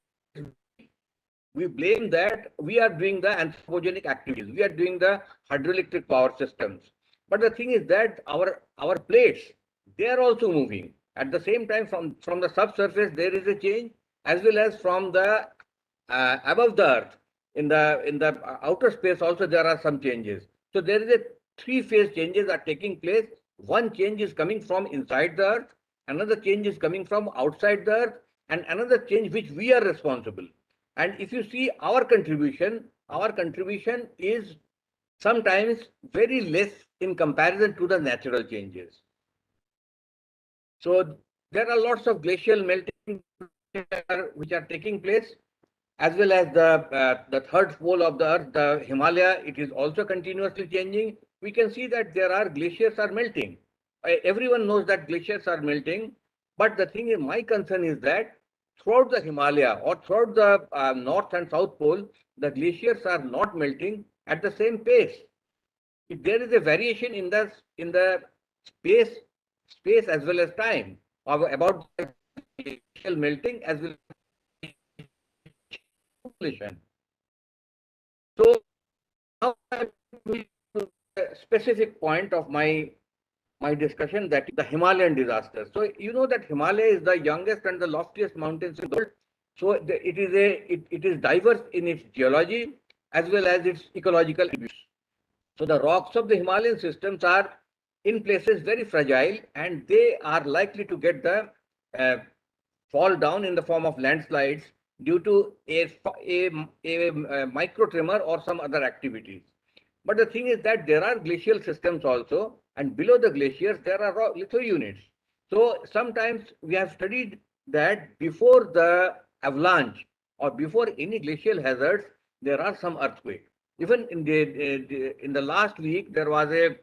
J: we blame that we are doing the anthropogenic activities. We are doing the hydroelectric power systems. But the thing is that our plates, they are also moving. At the same time, from the subsurface, there is a change, as well as from the above the earth. In the outer space also there are some changes. So there is a three-phase changes are taking place. One change is coming from inside the earth, another change is coming from outside the earth, and another change which we are responsible. And if you see our contribution is sometimes very less in comparison to the natural changes. So there are lots of glacial melting which are taking place, as well as the third pole of the earth, the Himalaya, it is also continuously changing. We can see that there are glaciers are melting. Everyone knows that glaciers are melting, but the thing is, my concern is that throughout the Himalaya or throughout the north and south pole, the glaciers are not melting at the same pace. If there is a variation in the space as well as time about the glacial melting as well as population. So now I will to the specific point of my discussion, that is the Himalayan disaster. So you know that Himalaya is the youngest and the loftiest mountains in the world. So it is diverse in its geology as well as its ecological attributes. So the rocks of the Himalayan systems are in places very fragile, and they are likely to get the fall down in the form of landslides due to a micro tremor or some other activities. But the thing is that there are glacial systems also, and below the glaciers there are little units. So sometimes we have studied that before the avalanche or before any glacial hazards, there are some earthquakes. Even in the last week, there was a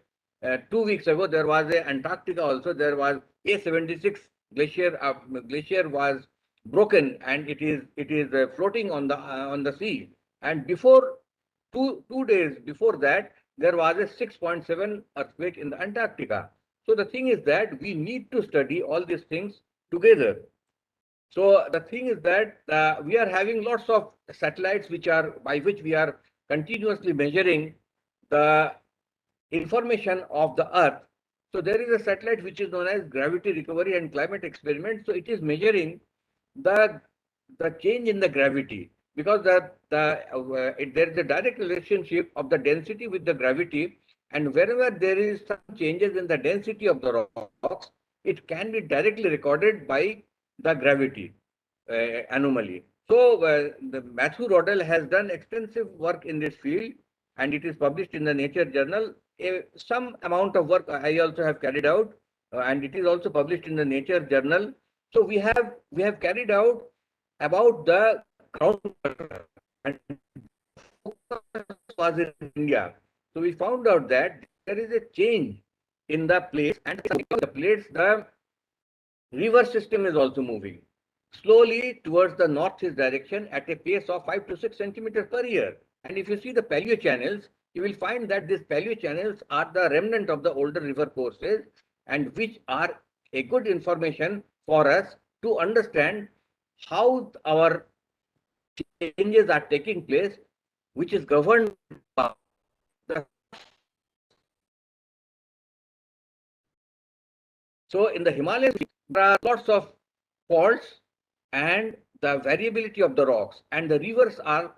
J: 2 weeks ago, there was a Antarctica also. There was A76 glacier was broken, and it is floating on the sea. And before two days before that, there was a 6.7 earthquake in the Antarctica. So the thing is that we need to study all these things together. So the thing is that we are having lots of satellites by which we are continuously measuring the information of the Earth. So there is a satellite which is known as Gravity Recovery and Climate Experiment. So it is measuring the change in the gravity, because there is a direct relationship of the density with the gravity, and wherever there is some changes in the density of the rocks, it can be directly recorded by the gravity anomaly. So the Matthew Rodell has done extensive work in this field, and it is published in the Nature journal. Some amount of work I also have carried out, and it is also published in the Nature journal. So we have carried out about the ground water, and was in India. So we found out that there is a change in the plates, and the river system is also moving slowly towards the northeast direction at a pace of 5 to 6 centimeters per year. And if you see the paleo channels, you will find that these paleo channels are the remnant of the older river courses, and which are a good information for us to understand how our changes are taking place, which is governed by the. So in the Himalayas, there are lots of faults and the variability of the rocks, and the rivers are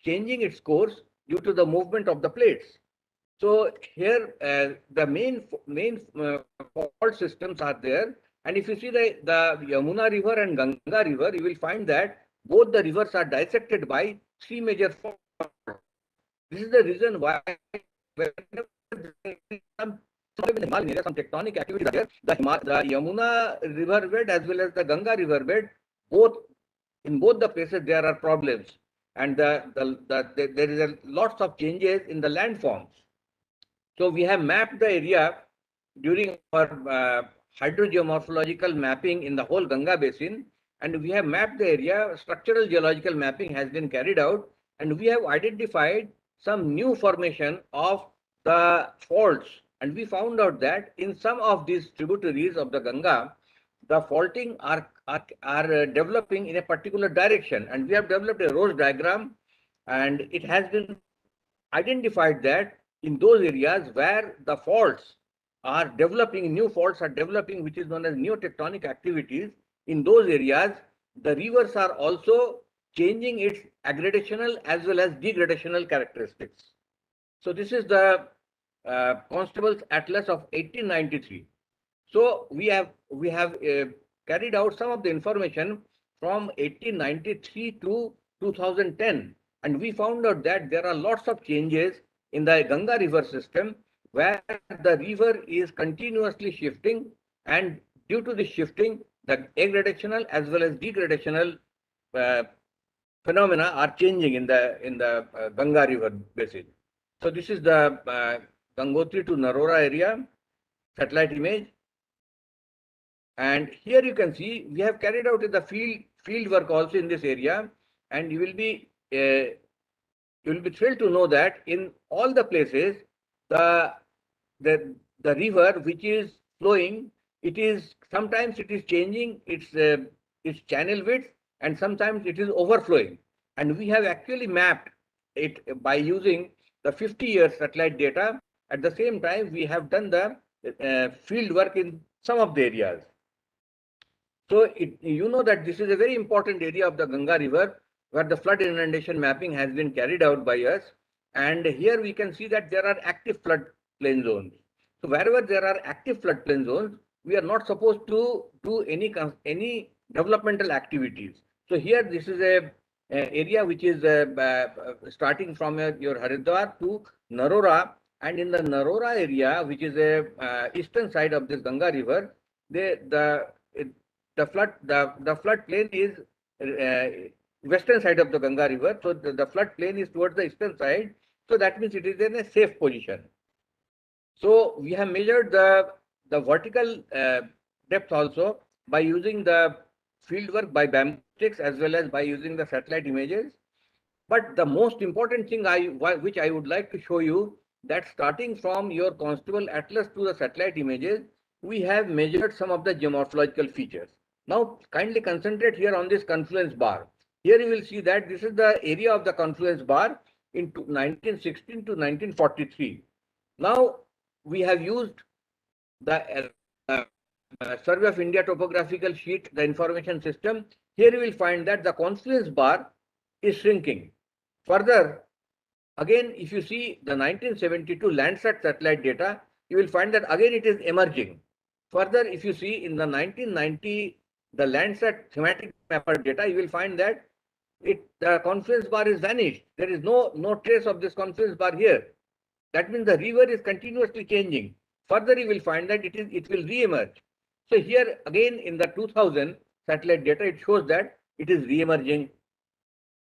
J: changing its course due to the movement of the plates. So here the main fault systems are there, and if you see the Yamuna River and Ganga River, you will find that both the rivers are dissected by three major faults. This is the reason why some tectonic activity are there. The Yamuna river bed as well as the Ganga river bed, in both the places there are problems, and there is lots of changes in the landforms. So we have mapped the area during our hydrogeomorphological mapping in the whole Ganga basin, and we have mapped the area. Structural geological mapping has been carried out, and we have identified some new formation of the faults, and we found out that in some of these tributaries of the Ganga, the faulting are developing in a particular direction, and we have developed a rose diagram, and it has been identified that in those areas where the faults are developing, new faults are developing, which is known as neotectonic activities, in those areas, the rivers are also changing its aggradational as well as degradational characteristics. So this is the Constable's Atlas of 1893. So we have carried out some of the information from 1893 to 2010, and we found out that there are lots of changes in the Ganga river system, where the river is continuously shifting, and due to the shifting, the aggradational as well as degradational phenomena are changing in the Ganga river basin. So this is the Gangotri to Narora area satellite image, and here you can see we have carried out the field work also in this area, and you will be thrilled to know that in all the places the river which is flowing, sometimes it is changing its channel width, and sometimes it is overflowing. And we have actually mapped it by using the 50-year satellite data. At the same time, we have done the field work in some of the areas. So you know that this is a very important area of the Ganga river where the flood inundation mapping has been carried out by us. And here we can see that there are active floodplain zones. So wherever there are active floodplain zones, we are not supposed to do any developmental activities. So here this is a area which is starting from your Haridwar to Narora, and in the Narora area, which is a eastern side of this Ganga river, the floodplain is western side of the Ganga river. So the floodplain is towards the eastern side. So that means it is in a safe position. So we have measured the vertical depth also by using the field work by bamboo sticks as well as by using the satellite images. But the most important thing which I would like to show you, that starting from your Constable Atlas to the satellite images, we have measured some of the geomorphological features. Now kindly concentrate here on this confluence bar. Here you will see that this is the area of the confluence bar in 1916 to 1943. Now we have used the Survey of India topographical sheet, the information system. Here you will find that the confluence bar is shrinking. Further, again, if you see the 1972 Landsat satellite data, you will find that again it is emerging. Further, if you see in the 1990 the Landsat thematic mapper data, you will find that the confluence bar is vanished. There is no trace of this confluence bar here. That means the river is continuously changing. Further, you will find that it will re-emerge. So here again in the 2000 satellite data, it shows that it is re-emerging.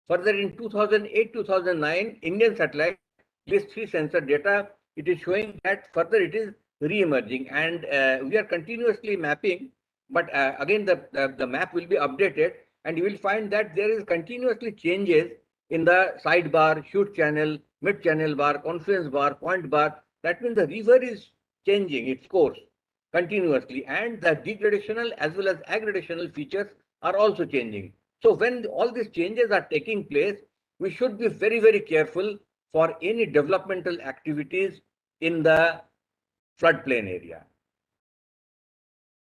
J: Further, in 2008-2009 Indian satellite list 3 sensor data, it is showing that further it is re-emerging, and we are continuously mapping. But again, the map will be updated, and you will find that there is continuously changes in the sidebar, shoot channel, mid channel bar, confluence bar, point bar. That means the river is changing its course continuously, and the degradational as well as aggradational features are also changing. So when all these changes are taking place, we should be very, very careful for any developmental activities in the floodplain area.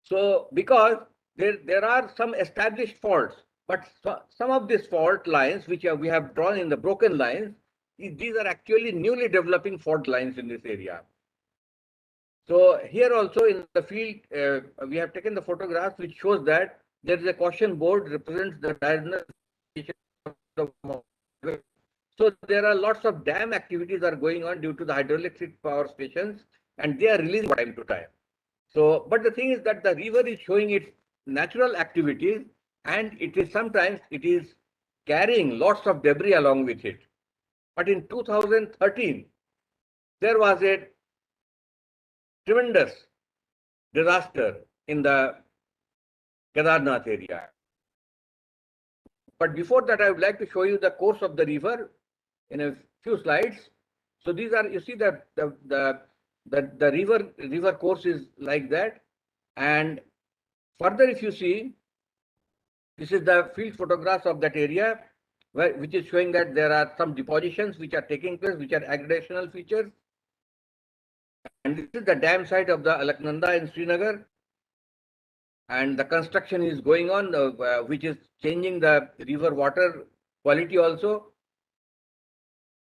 J: So because there are some established faults, but some of these fault lines which we have drawn in the broken lines, these are actually newly developing fault lines in this area. So here also in the field, we have taken the photographs which shows that there is a caution board represents the diurnal. So there are lots of dam activities are going on due to the hydroelectric power stations, and they are releasing from time to time. So, but the thing is that the river is showing its natural activities, and sometimes it is carrying lots of debris along with it. But in 2013, there was a tremendous disaster in the Kedarnath area. But before that, I would like to show you the course of the river in a few slides. So these are, you see that the river course is like that. And further, if you see, this is the field photographs of that area, which is showing that there are some depositions which are taking place, which are aggradational features. And this is the dam site of the Alaknanda in Srinagar. And the construction is going on, which is changing the river water quality also.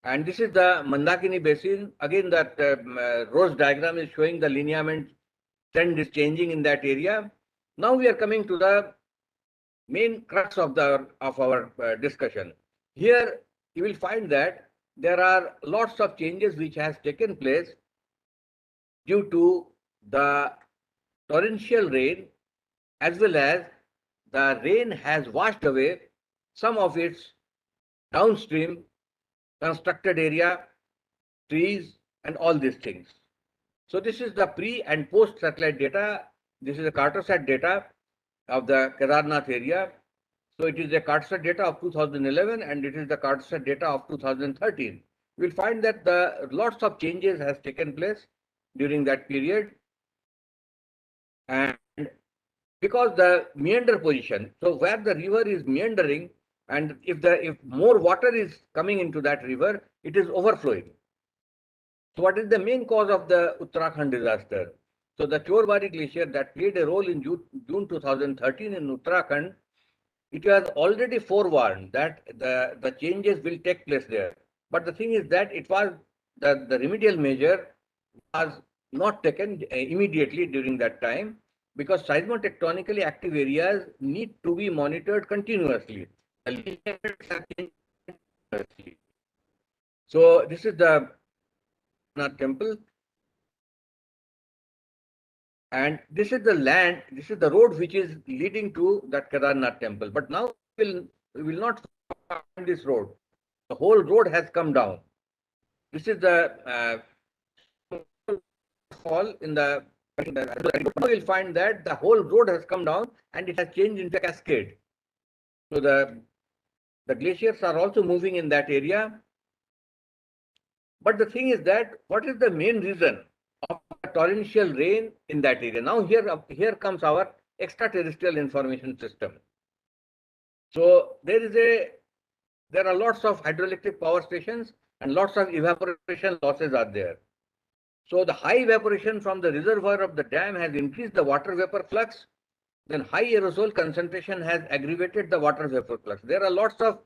J: And this is the Mandakini basin. Again, that rose diagram is showing the lineament trend is changing in that area. Now we are coming to the main crux of our discussion. Here you will find that there are lots of changes which has taken place due to the torrential rain as well as the rain has washed away some of its downstream constructed area, trees, and all these things. So this is the pre and post satellite data. This is the Cartosat data of the Kedarnath area. So it is the Cartosat data of 2011 and it is the Cartosat data of 2013. You will find that the lots of changes has taken place during that period. And because the meander position, so where the river is meandering, and if more water is coming into that river, it is overflowing. So what is the main cause of the Uttarakhand disaster? So the Chorbari glacier that played a role in June 2013 in Uttarakhand, it was already forewarned that the changes will take place there. But the thing is that it was the remedial measure was not taken immediately during that time, because seismotectonically active areas need to be monitored continuously. So this is the temple, and this is the land, this is the road which is leading to that Kedarnath temple. But now we will not find this road. The whole road has come down. This is the fall in the. You will find that the whole road has come down and it has changed into a cascade. So the glaciers are also moving in that area. But the thing is that what is the main reason of torrential rain in that area? Now here comes our extraterrestrial information system. So there are lots of hydroelectric power stations and lots of evaporation losses are there. So the high evaporation from the reservoir of the dam has increased the water vapor flux. Then high aerosol concentration has aggravated the water vapor flux. There are lots of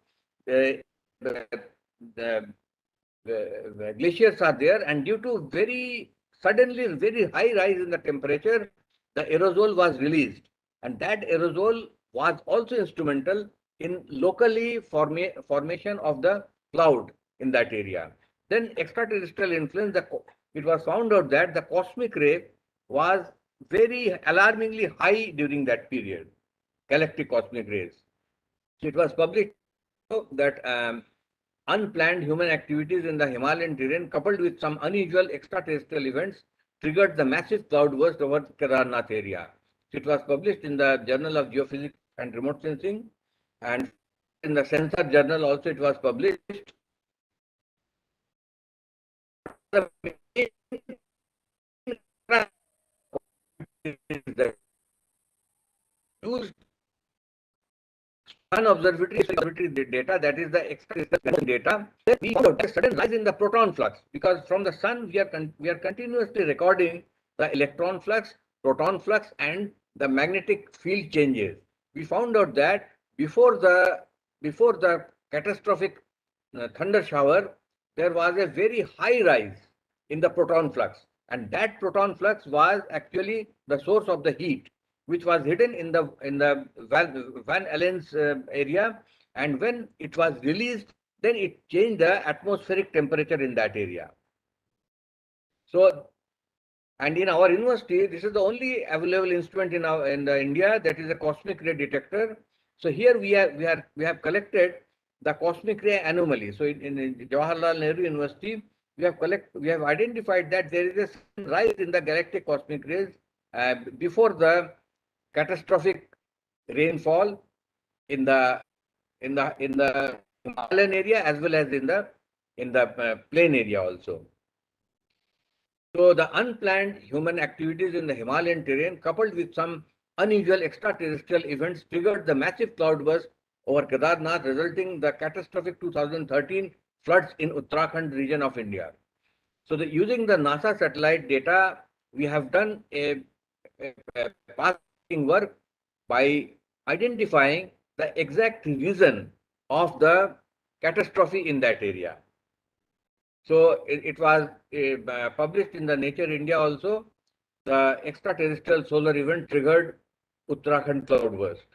J: glaciers are there, and due to very high rise in the temperature, the aerosol was released, and that aerosol was also instrumental in locally formation of the cloud in that area. Then extraterrestrial influence, it was found out that the cosmic ray was very alarmingly high during that period, galactic cosmic rays. So it was published that unplanned human activities in the Himalayan terrain coupled with some unusual extraterrestrial events triggered the massive cloudburst over the Kedarnath area. It was published in the Journal of Geophysics and Remote Sensing, and in the Sensor Journal also it was published. Used unobservatory data, that is the extraterrestrial data, we found a sudden rise in the proton flux, because from the sun we are continuously recording the electron flux, proton flux, and the magnetic field changes. We found out that before the catastrophic thunder shower, there was a very high rise in the proton flux, and that proton flux was actually the source of the heat, which was hidden in the Van Allen's area, and when it was released, then it changed the atmospheric temperature in that area. So, and in our university, this is the only available instrument in India, that is a cosmic ray detector. So here we have collected the cosmic ray anomaly. So in Jawaharlal Nehru University, we have identified that there is a rise in the galactic cosmic rays before the catastrophic rainfall in the Himalayan area as well as in the plain area also. So the unplanned human activities in the Himalayan terrain coupled with some unusual extraterrestrial events triggered the massive cloudburst over Kedarnath, resulting in the catastrophic 2013 floods in Uttarakhand region of India. So using the NASA satellite data, we have done a passing work by identifying the exact reason of the catastrophe in that area. So it was published in the Nature India also. The extraterrestrial solar event triggered Uttarakhand cloudburst.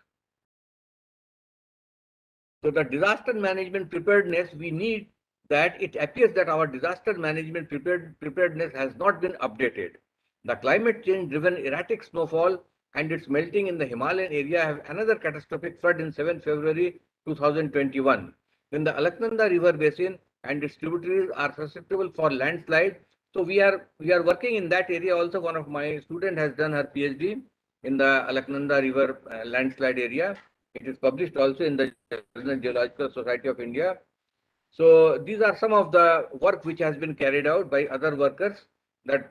J: So the disaster management preparedness, we need that. It appears that our disaster management preparedness has not been updated. The climate change driven erratic snowfall and its melting in the Himalayan area have another catastrophic flood in 7 February 2021. Then the Alaknanda River Basin and its tributaries are susceptible for landslide. So we are working in that area also. One of my students has done her PhD in the Alaknanda River landslide area. It is published also in the Geological Society of India. So these are some of the work which has been carried out by other workers, that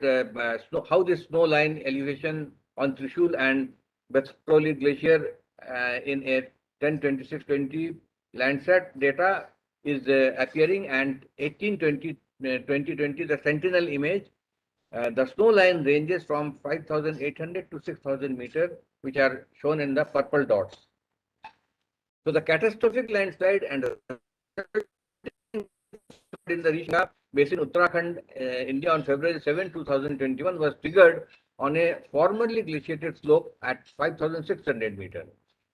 J: how the snow line elevation on Trishul and Bethproli Glacier in a 1026-20 Landsat data is appearing, and 2020 the Sentinel image. The snow line ranges from 5,800 to 6,000 meters, which are shown in the purple dots. So the catastrophic landslide and in the Harisingh Basin, Uttarakhand, India on February 7, 2021 was triggered on a formerly glaciated slope at 5,600 meters.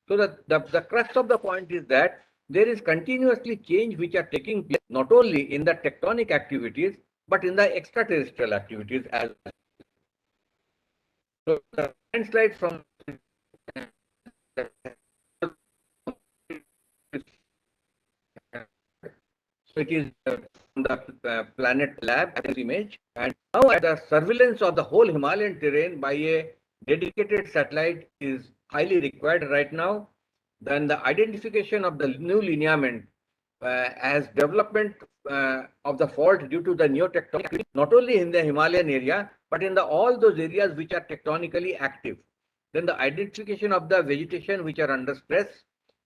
J: So the crux of the point is that there is continuously change which are taking place not only in the tectonic activities but in the extraterrestrial activities as well. So the landslide from so it is from the Planet Lab image, and now the surveillance of the whole Himalayan terrain by a dedicated satellite is highly required right now. Then the identification of the new lineament as development of the fault due to the neotectonic, not only in the Himalayan area, but in all those areas which are tectonically active. Then the identification of the vegetation which are under stress.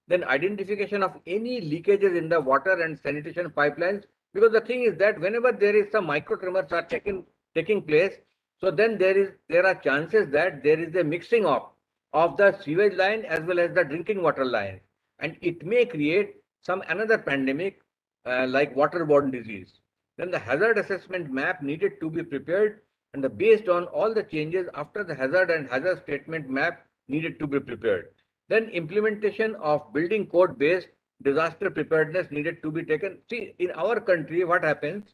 J: Then identification of any leakages in the water and sanitation pipelines. Because the thing is that whenever there is some micro tremors are taking place, so then there are chances that there is a mixing of the sewage line as well as the drinking water line, and it may create some another pandemic like waterborne disease. Then the hazard assessment map needed to be prepared, and based on all the changes after the hazard and hazard statement map needed to be prepared. Then implementation of building code based disaster preparedness needed to be taken. See, in our country, what happens?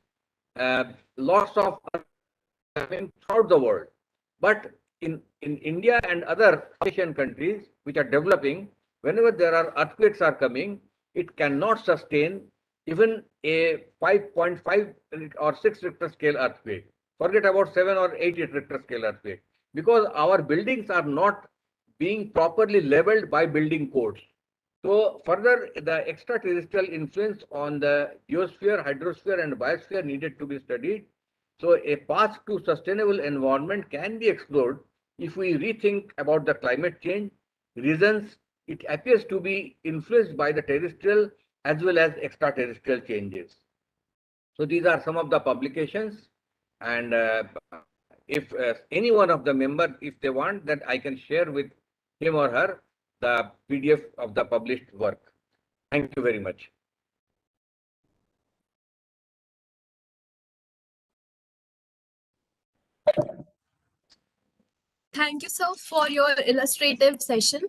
J: Lots of happening throughout the world, but in India and other Asian countries which are developing, whenever there are earthquakes are coming, it cannot sustain even a 5.5 or 6 Richter scale earthquake. Forget about 7 or 8 Richter scale earthquake, because our buildings are not being properly leveled by building codes. So further, the extraterrestrial influence on the geosphere, hydrosphere and biosphere needed to be studied. So a path to sustainable environment can be explored if we rethink about the climate change reasons. It appears to be influenced by the terrestrial as well as extraterrestrial changes. So these are some of the publications, and if any one of the members, if they want, that I can share with him or her the PDF of the published work. Thank you very much.
E: Thank you, sir, for your illustrative session.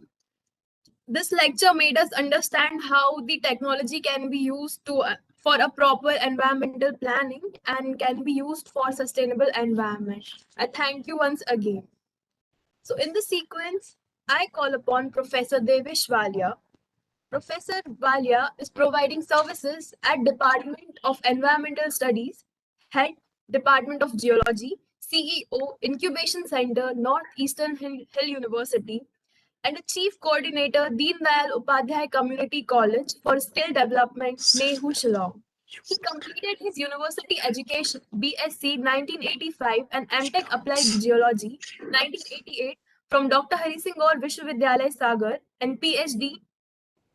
E: This lecture made us understand how the technology can be used for a proper environmental planning and can be used for sustainable environment. I thank you once again. So in the sequence, I call upon Professor Devesh Walia. Professor Walia is providing services at Department of Environmental Studies, Head, Department of Geology, CEO, Incubation Center, Northeastern Hill University, and a Chief Coordinator, Deen Dayal Upadhyay Community College for Skill Development, Nehu, Shillong. He completed his university education, BSc 1985 and MTech Applied Geology 1988 from Dr. Harisingh Gour Vishwavidyalaya, Sagar, and PhD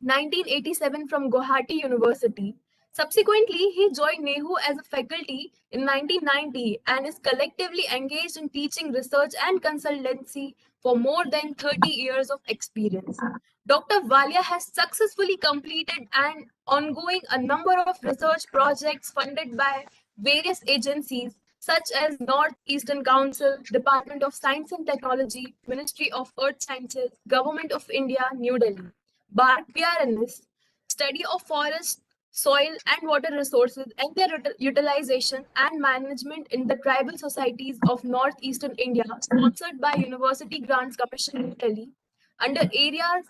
E: 1987 from Guwahati University. Subsequently, he joined NEHU as a faculty in 1990 and is collectively engaged in teaching, research and consultancy for more than 30 years of experience. Dr. Walia has successfully completed and ongoing a number of research projects funded by various agencies such as Northeastern Council, Department of Science and Technology, Ministry of Earth Sciences, Government of India, New Delhi. Preparedness, study of forest soil and water resources and their utilization and management in the tribal societies of northeastern India, sponsored by University Grants Commission New Delhi, under area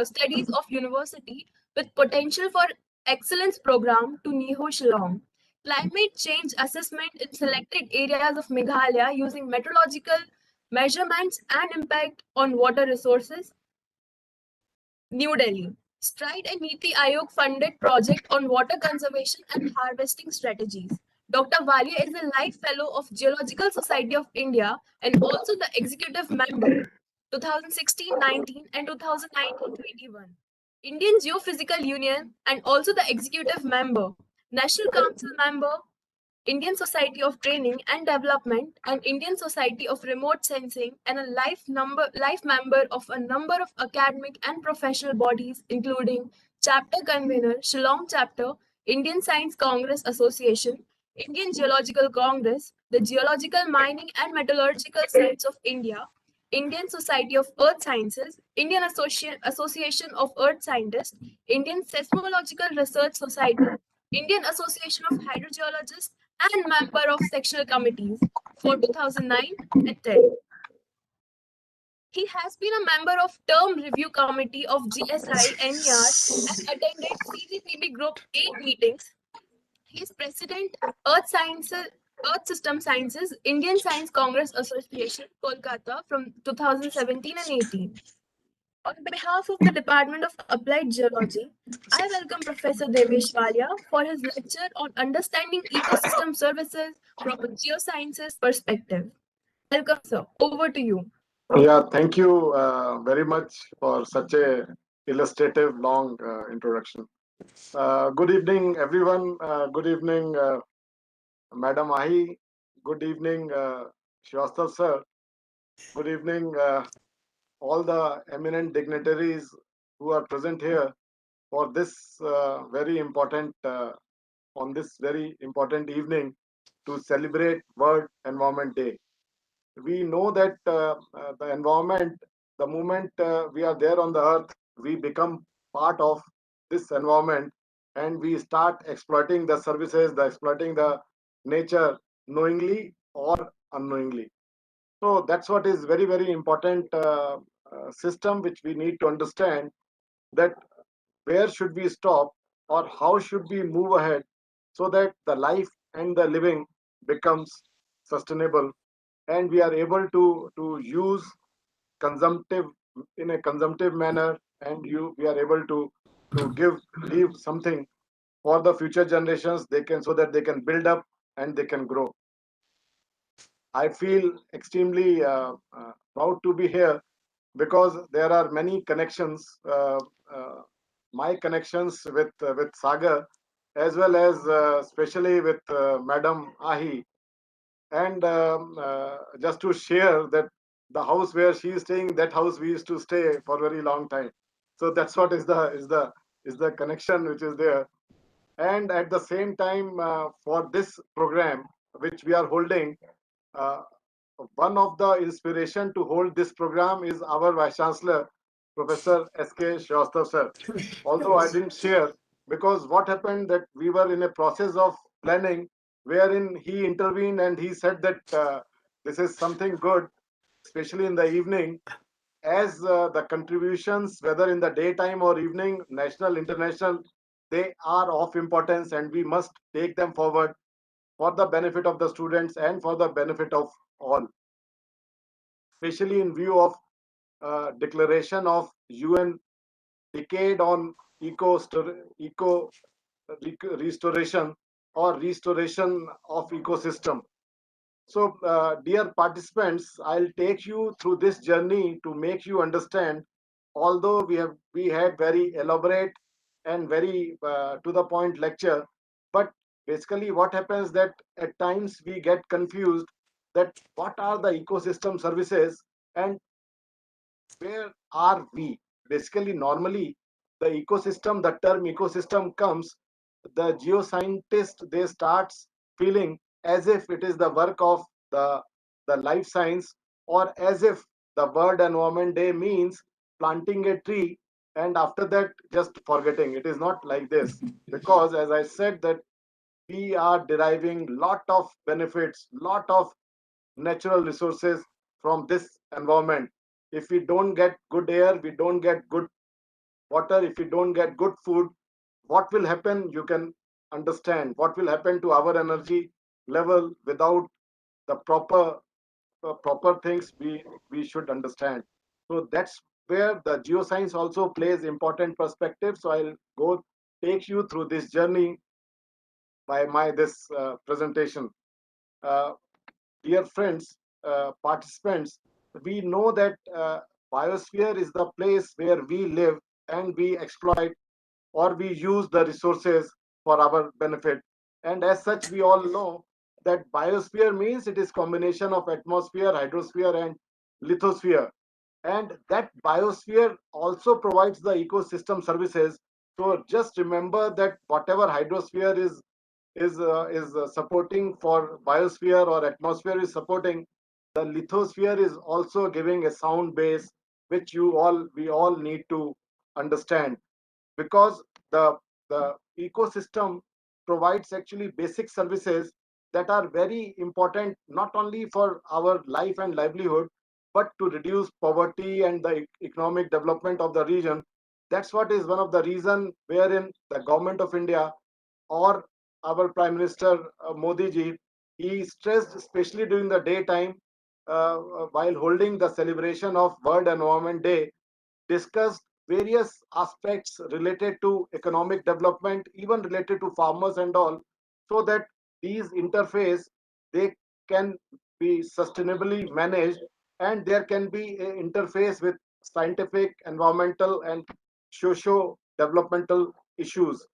E: studies of university with potential for excellence program to Niho Shillong. Climate change assessment in selected areas of Meghalaya using meteorological measurements and impact on water resources, New Delhi. Stride and Niti Aayog funded project on water conservation and harvesting strategies. Dr. Walia is a life fellow of Geological Society of India and also the executive member 2016-19 and 2019-21. Indian Geophysical Union and also the executive member, National Council member, Indian Society of Training and Development, and Indian Society of Remote Sensing, and a life member of a number of academic and professional bodies, including Chapter Convener, Shillong Chapter, Indian Science Congress Association, Indian Geological Congress, the Geological Mining and Metallurgical Science of India, Indian Society of Earth Sciences, Indian Association of Earth Scientists, Indian Seismological Research Society, Indian Association of Hydrogeologists, and member of sectional committees for 2009 and 10. He has been a member of Term Review Committee of GSI NER and attended CGPB Group 8 meetings. He is President, Earth System Sciences, Indian Science Congress Association, Kolkata from 2017 and 18. On behalf of the Department of Applied Geology, I welcome Professor Devesh Walia for his lecture on understanding ecosystem services from a geosciences perspective. Welcome, sir. Over to you.
C: Yeah, thank you very much for such a illustrative, long introduction. Good evening, everyone. Good evening, Madam Ahi. Good evening, Srivastav sir. Good evening, all the eminent dignitaries who are present here for this very important, on this very important evening to celebrate World Environment Day. We know that the environment, the moment we are there on the earth, we become part of this environment and we start exploiting the services, exploiting the nature knowingly or unknowingly. So that's what is very, very important system which we need to understand, that where should we stop or how should we move ahead so that the life and the living becomes sustainable and we are able to use consumptive in a consumptive manner, and we are able to leave something for the future generations, they can, so that they can build up and they can grow. I feel extremely proud to be here because there are many connections, my connections with Sagar, as well as especially with Madam Ahi. And just to share that the house where she is staying, that house we used to stay for a very long time. So that's what is the connection which is there. And at the same time, for this program which we are holding, one of the inspiration to hold this program is our Vice Chancellor, Professor S.K. Srivastav sir. Although I didn't share, because what happened that we were in a process of planning wherein he intervened and he said that this is something good, especially in the evening, as the contributions, whether in the daytime or evening, national, international, they are of importance and we must take them forward for the benefit of the students and for the benefit of all, especially in view of declaration of UN decade on eco restoration or restoration of ecosystem. So, dear participants, I'll take you through this journey to make you understand. Although we had very elaborate and very to the point lecture, but basically what happens that at times we get confused that what are the ecosystem services and where are we? Basically, normally the ecosystem, the term ecosystem comes, the geoscientist, they starts feeling as if it is the work of the life science, or as if the World Environment Day means planting a tree and after that just forgetting. It is not like this, because as I said that we are deriving lot of benefits, lot of natural resources from this environment. If we don't get good air, we don't get good water, if we don't get good food, what will happen? You can understand what will happen to our energy level without the proper things we should understand. So that's where the geoscience also plays important perspective. So I'll go take you through this journey by my this presentation. Uh, Dear friends, participants, we know that biosphere is the place where we live and we exploit or we use the resources for our benefit. And as such, we all know that biosphere means it is combination of atmosphere, hydrosphere, and lithosphere. And that biosphere also provides the ecosystem services. So just remember that whatever hydrosphere is supporting for biosphere or atmosphere is supporting, the lithosphere is also giving a sound base, which we all need to understand, because the ecosystem provides actually basic services that are very important not only for our life and livelihood, but to reduce poverty and the economic development of the region. That's what is one of the reason wherein the government of India or our Prime Minister Modi ji, he stressed, especially during the daytime, while holding the celebration of World Environment Day, discussed various aspects related to economic development, even related to farmers and all, so that these interface they can be sustainably managed, and there can be an interface with scientific, environmental, and socio developmental issues.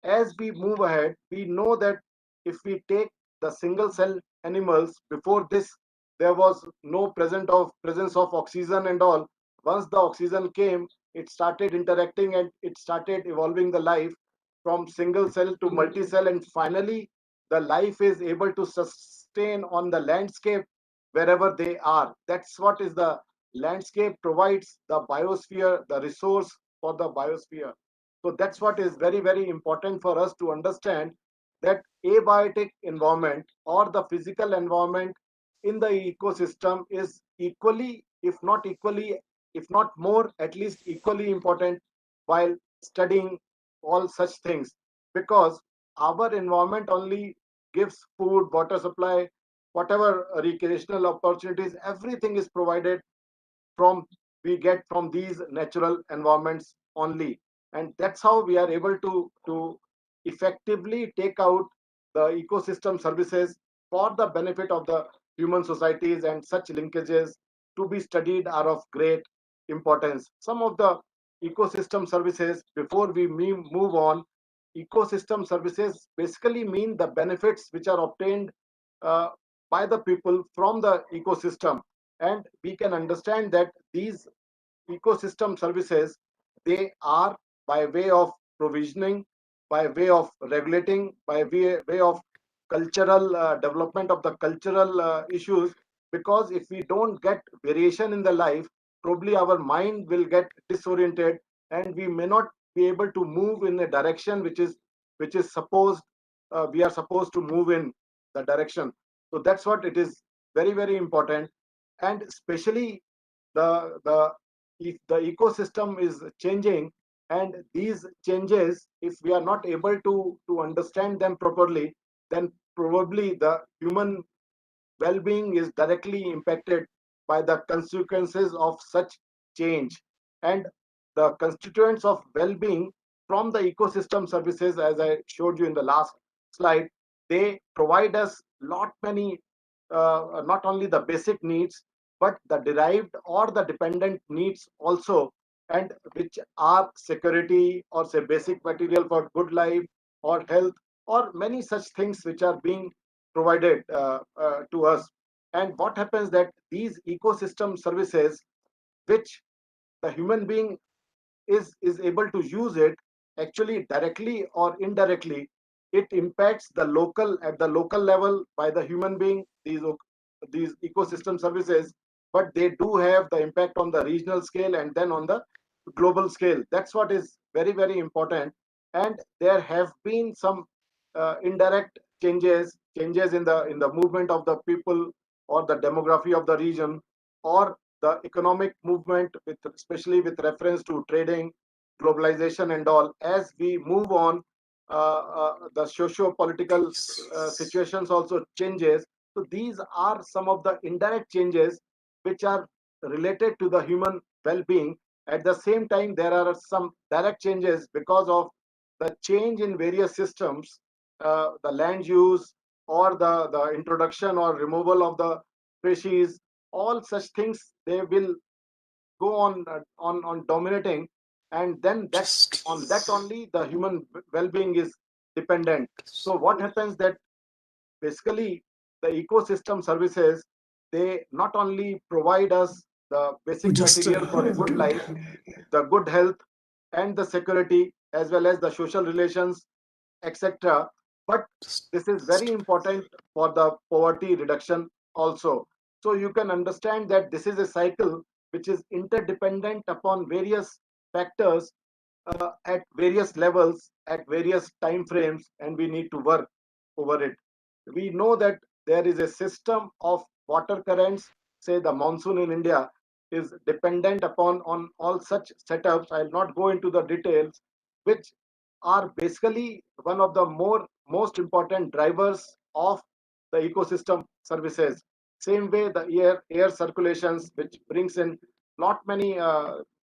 C: As we move ahead, we know that if we take the single cell animals, before this there was no presence of oxygen and all. Once the oxygen came, it started interacting and it started evolving the life from single cell to multi cell, and finally the life is able to sustain on the landscape wherever they are. That's what is the landscape provides the biosphere, the resource for the biosphere. So that's what is very, very important for us to understand, that abiotic environment or the physical environment in the ecosystem is equally, if not more, at least equally important while studying all such things, because our environment only gives food, water supply, whatever recreational opportunities, everything is provided from we get from these natural environments only. And that's how we are able to effectively take out the ecosystem services for the benefit of the human societies, and such linkages to be studied are of great importance. Some of the ecosystem services, before we move on, ecosystem services basically mean the benefits which are obtained uh, by the people from the ecosystem. And we can understand that these ecosystem services, they are by way of provisioning, by way of regulating, by way of cultural development of the cultural issues. Because if we don't get variation in the life, probably our mind will get disoriented, and we may not be able to move in a direction which is supposed we are supposed to move in the direction. So that's what it is, very, very important. And especially the if the ecosystem is changing, and these changes, if we are not able to understand them properly, then probably the human well-being is directly impacted by the consequences of such change. And the constituents of well-being from the ecosystem services, as I showed you in the last slide, they provide us lot many, not only the basic needs, but the derived or the dependent needs also, and which are security, or say basic material for good life or health, or many such things which are being provided to us. And what happens that these ecosystem services, which the human being is able to use it, actually directly or indirectly, it impacts the local, at the local level by the human being, these ecosystem services, but they do have the impact on the regional scale and then on the global scale. That's what is very, very important. And there have been some indirect changes in the movement of the people, or the demography of the region, or the economic movement, with especially with reference to trading, globalization and all. As we move on, the socio-political situations also changes. So these are some of the indirect changes which are related to the human well-being. At the same time, there are some direct changes because of the change in various systems, the land use, or the introduction or removal of the species. All such things, they will go on dominating, and then that only the human well-being is dependent. So what happens that basically the ecosystem services, they not only provide us the basic material for a good life, the good health, and the security, as well as the social relations, etc. But this is very important for the poverty reduction also. So you can understand that this is a cycle which is interdependent upon various factors, at various levels, at various time frames, and we need to work over it. We know that there is a system of water currents. Say the monsoon in India is dependent upon on all such setups. I'll not go into the details, which are basically one of the most important drivers of the ecosystem services. Same way, the air circulations, which brings in not many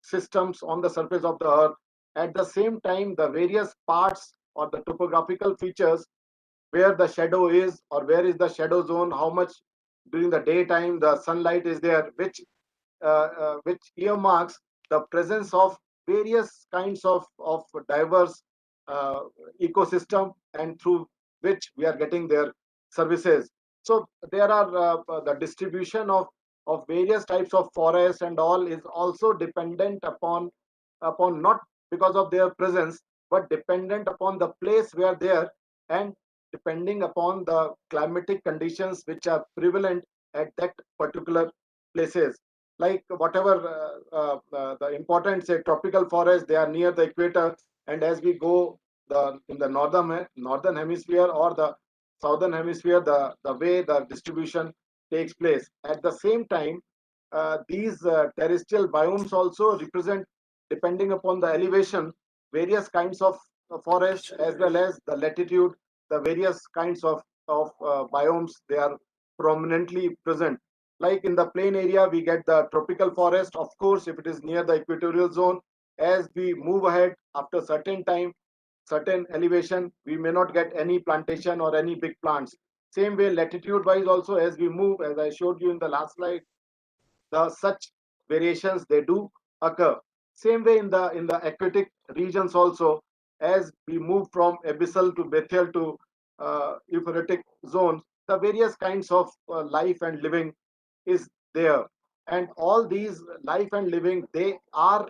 C: systems on the surface of the earth. At the same time, the various parts or the topographical features, where the shadow is, or where is the shadow zone, how much during the daytime the sunlight is there, which earmarks the presence of various kinds of diverse uh, ecosystem, and through which we are getting their services. So there are the distribution of various types of forest and all is also dependent upon not because of their presence, but dependent upon the place where they are, and depending upon the climatic conditions which are prevalent at that particular places. Like whatever the important, say, tropical forests, they are near the equator, and as we go in the northern hemisphere or the southern hemisphere, the way the distribution takes place. At the same time, these terrestrial biomes also represent, depending upon the elevation, various kinds of forest, as well as the latitude, the various kinds of biomes, they are prominently present. Like in the plain area, we get the tropical forest. Of course, if it is near the equatorial zone, as we move ahead after certain time, certain elevation, we may not get any plantation or any big plants. Same way, latitude wise also, as we move, as I showed you in the last slide, the such variations, they do occur. Same way in the aquatic regions also, as we move from abyssal to bathyal to euphratic zones, the various kinds of life and living is there. And all these life and living, they are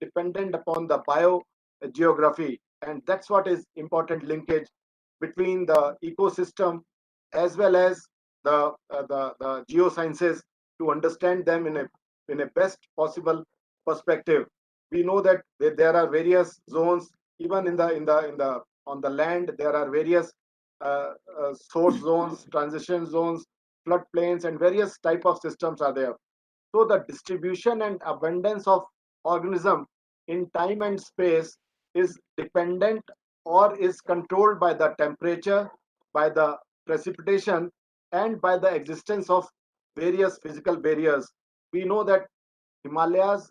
C: dependent upon the biogeography, and that's what is important linkage between the ecosystem as well as the geosciences, to understand them in a best possible perspective. We know that there are various zones, even in the on the land. There are various source zones, transition zones, floodplains, and various type of systems are there. So the distribution and abundance of organism in time and space is dependent or is controlled by the temperature, by the precipitation, and by the existence of various physical barriers. We know that Himalayas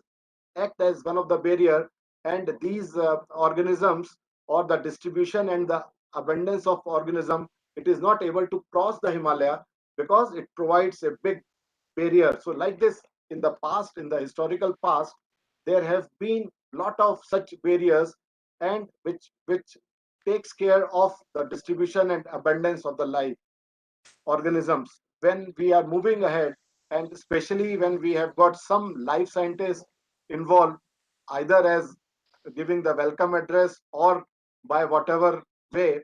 C: act as one of the barrier, and these organisms, or the distribution and the abundance of organism, it is not able to cross the Himalaya because it provides a big barrier. So like this, in the past, in the historical past, there have been lot of such barriers, and which takes care of the distribution and abundance of the life organisms. When we are moving ahead, and especially when we have got some life scientists involved, either as giving the welcome address or by whatever way,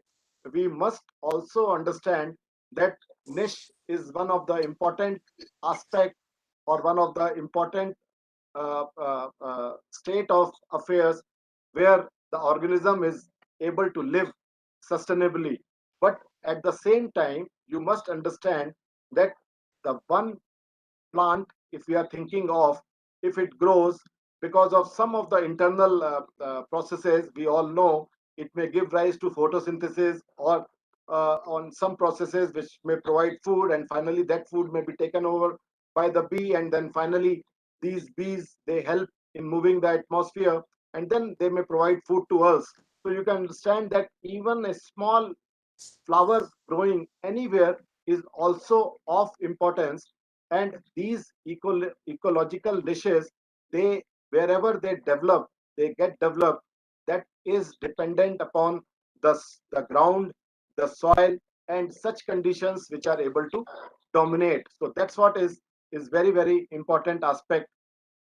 C: we must also understand that niche is one of the important aspect, or one of the important state of affairs where the organism is able to live sustainably. But at the same time, you must understand that the one plant, if we are thinking of, if it grows because of some of the internal processes, we all know it may give rise to photosynthesis or on some processes which may provide food, and finally that food may be taken over by the bee, and then finally these bees, they help in moving the atmosphere, and then they may provide food to us. So you can understand that even a small flower growing anywhere is also of importance, and these ecological niches, they, wherever they develop, they get developed, that is dependent upon the ground, the soil, and such conditions which are able to dominate. So that's what is very, very important aspect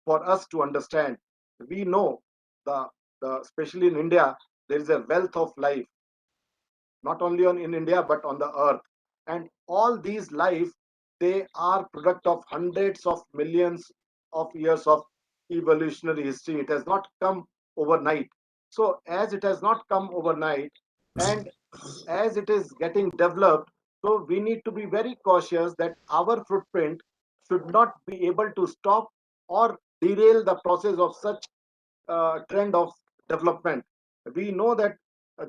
C: for us to understand. We know the especially in India, there is a wealth of life, not only in India but on the earth. And all these life, they are product of hundreds of millions of years of evolutionary history. It has not come overnight. So as it has not come overnight, and as it is getting developed, so we need to be very cautious that our footprint should not be able to stop or derail the process of such trend of development. We know that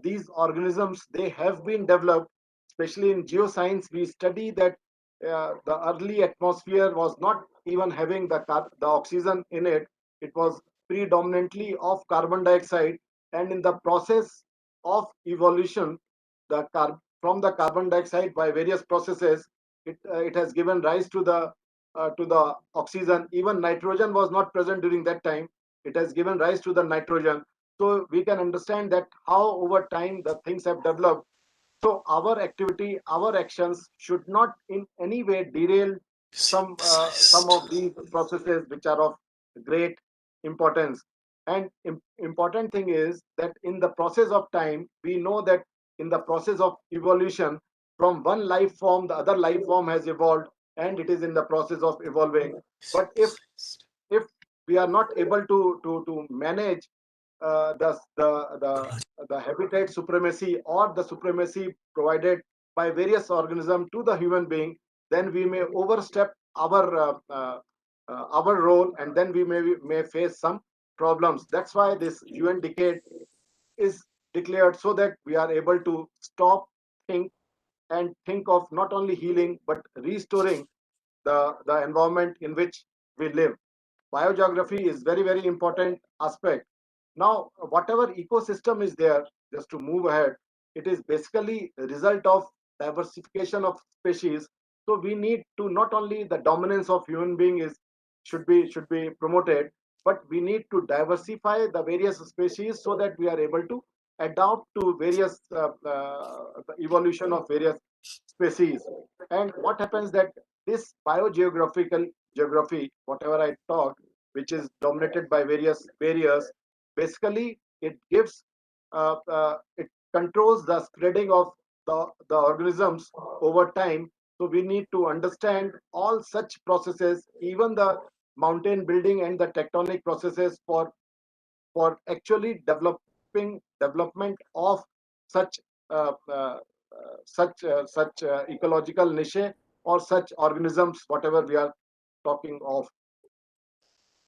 C: these organisms, they have been developed, especially in geoscience. We study that the early atmosphere was not even having the oxygen in it. It was predominantly of carbon dioxide, and in the process of evolution, from the carbon dioxide, by various processes, it has given rise to the oxygen. Even nitrogen was not present during that time. It has given rise to the nitrogen. So we can understand that how over time the things have developed. So our activity, our actions should not in any way derail some of these processes which are of great importance. And important thing is that in the process of time, we know that in the process of evolution, from one life form, the other life form has evolved, and it is in the process of evolving. But if we are not able to manage uh, the, the the habitat supremacy or the supremacy provided by various organisms to the human being, then we may overstep our role, and then we may face some problems. That's why this UN decade is declared, so that we are able to stop, think, and think of not only healing but restoring the environment in which we live. Biogeography is very, very important aspect. Now, whatever ecosystem is there, just to move ahead, it is basically a result of diversification of species. So we need to, not only the dominance of human being is should be promoted, but we need to diversify the various species so that we are able to adapt to various the evolution of various species. And what happens that this biogeographical geography, whatever I talk, which is dominated by various barriers, basically it gives, it controls the spreading of the organisms over time. So we need to understand all such processes, even the mountain building and the tectonic processes, for actually development of such uh, uh, ecological niche or such organisms, whatever we are talking of.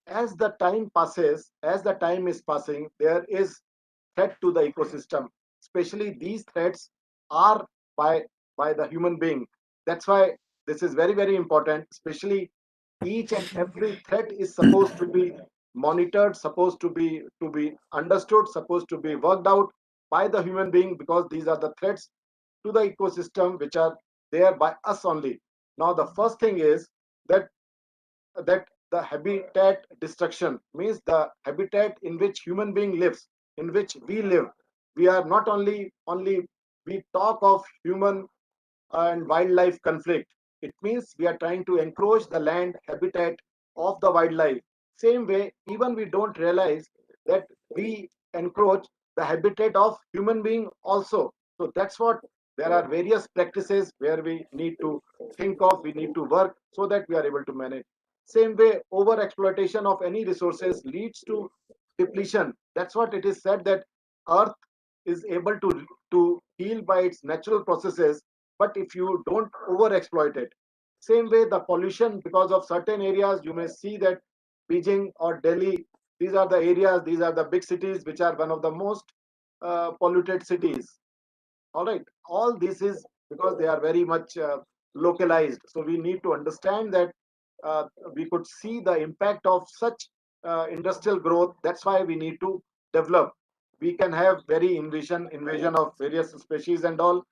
C: As the time passes, as the time is passing, there is threat to the ecosystem. Especially these threats are by the human being. That's why this is very, very important. Especially each and every threat is supposed to be monitored, supposed to be understood, supposed to be worked out by the human being, because these are the threats to the ecosystem which are there by us only. Now the first thing is that the habitat destruction means the habitat in which human being lives, in which we live. We are not only we talk of human and wildlife conflict. It means we are trying to encroach the land habitat of the wildlife. Same way, even we don't realize that we encroach the habitat of human being also. So that's what, there are various practices where we need to think of, we need to work so that we are able to manage. Same way, over exploitation of any resources leads to depletion. That's what it is said, that Earth is able to heal by its natural processes, but if you don't over exploit it. Same way, the pollution, because of certain areas, you may see that Beijing or Delhi, these are the areas, these are the big cities which are one of the most polluted cities. All right, all this is because they are very much localized. So we need to understand that uh, we could see the impact of such industrial growth. That's why we need to develop. We can have very invasion of various species and all,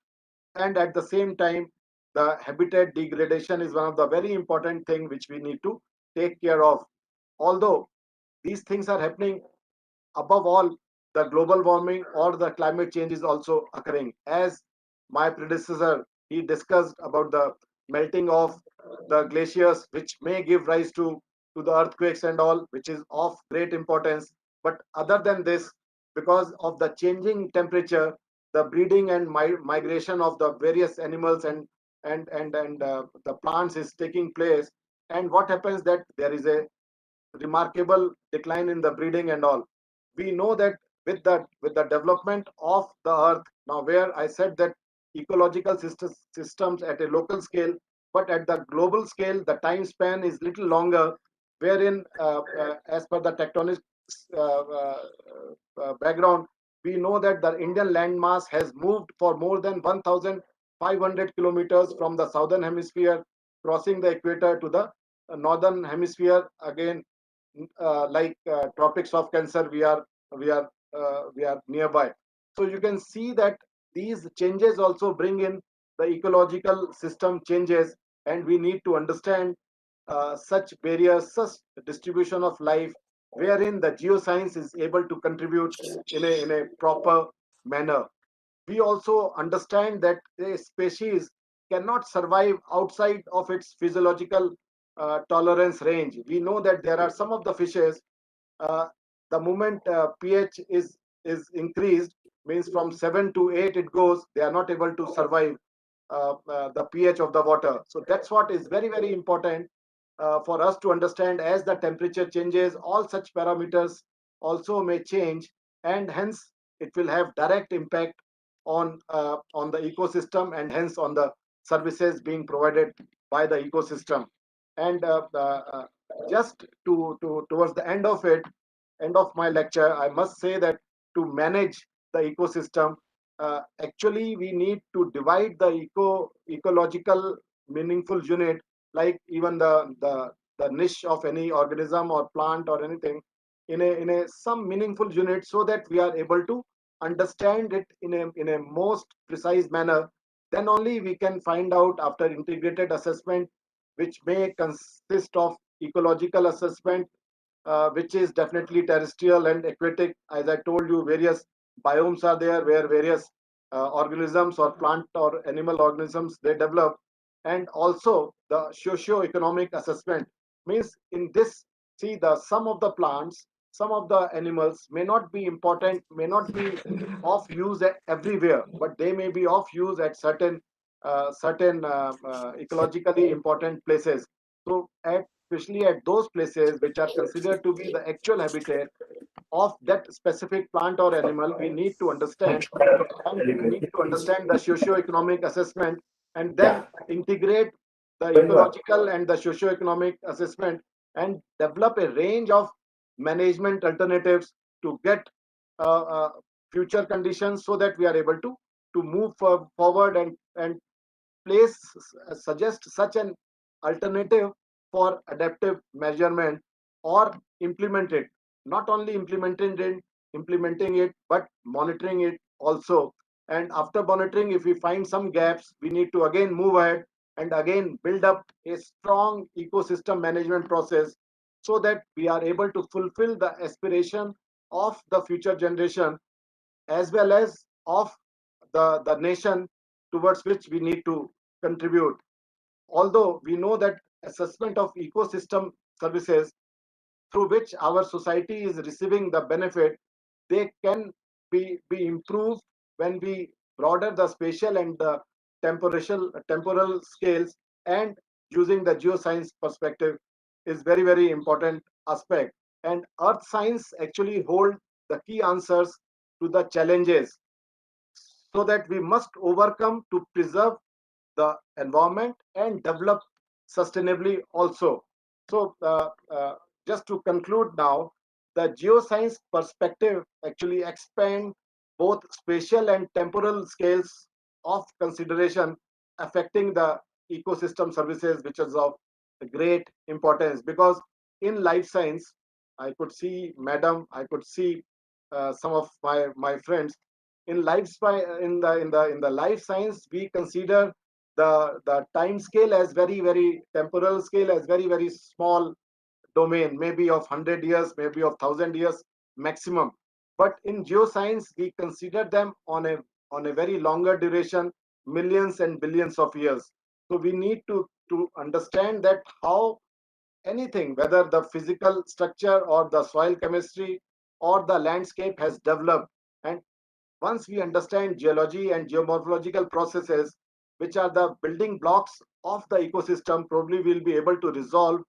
C: and at the same time, the habitat degradation is one of the very important thing which we need to take care of. Although these things are happening, above all, the global warming or the climate change is also occurring. As my predecessor, he discussed about the melting of the glaciers, which may give rise to the earthquakes and all, which is of great importance. But other than this, because of the changing temperature, the breeding and migration of the various animals and the plants is taking place. And what happens that there is a remarkable decline in the breeding and all. We know that with the development of the earth, now where I said that ecological systems at a local scale, but at the global scale the time span is little longer, wherein as per the tectonic background, we know that the Indian landmass has moved for more than 1500 kilometers from the southern hemisphere, crossing the equator to the northern hemisphere. Again, like tropics of Cancer, we are nearby. So you can see that these changes also bring in the ecological system changes, and we need to understand such barriers, such distribution of life, wherein the geoscience is able to contribute in a proper manner. We also understand that a species cannot survive outside of its physiological tolerance range. We know that there are some of the fishes, uh, the moment pH is increased, means from 7 to 8 it goes, they are not able to survive the pH of the water. So that's what is very, very important for us to understand. As the temperature changes, all such parameters also may change, and hence it will have direct impact on the ecosystem, and hence on the services being provided by the ecosystem. And just towards the end of my lecture, I must say that to manage the ecosystem, actually we need to divide the ecological meaningful unit, like even the niche of any organism or plant or anything, in a some meaningful unit, so that we are able to understand it in a most precise manner. Then only we can find out, after integrated assessment, which may consist of ecological assessment, which is definitely terrestrial and aquatic. As I told you, various biomes are there where various organisms or plant or animal organisms they develop, and also the socio-economic assessment, means in this, see, the some of the plants, some of the animals may not be important, may not be of use everywhere, but they may be of use at certain ecologically important places. So especially at those places which are considered to be the actual habitat of that specific plant or animal, we need to understand, and we need to understand the socio-economic assessment, and then integrate the ecological and the socio-economic assessment, and develop a range of management alternatives to get uh, uh, future conditions, so that we are able to move forward, and place suggest such an alternative for adaptive measurement, or implement it, not only implementing it, but monitoring it also. And after monitoring, if we find some gaps, we need to again move ahead and again build up a strong ecosystem management process, so that we are able to fulfill the aspiration of the future generation, as well as of the nation towards which we need to contribute. Although we know that assessment of ecosystem services through which our society is receiving the benefit, they can be improved when we broaden the spatial and the temporal scales, and using the geoscience perspective. is very, very important aspect. And earth science actually hold the key answers to the challenges so that we must overcome to preserve the environment and develop sustainably also. So just to conclude now, the geoscience perspective actually expand both spatial and temporal scales of consideration affecting the ecosystem services, which is of great importance. Because in life science, I could see Madam, I could see some of my friends in in the life science. We consider the time scale as very temporal scale as very small domain, maybe of 100 years, maybe of 1,000 years maximum. But in geoscience, we consider them on a very longer duration, millions and billions of years. So we need to understand that how anything, whether the physical structure or the soil chemistry or the landscape has developed. And once we understand geology and geomorphological processes, which are the building blocks of the ecosystem, probably we'll be able to resolve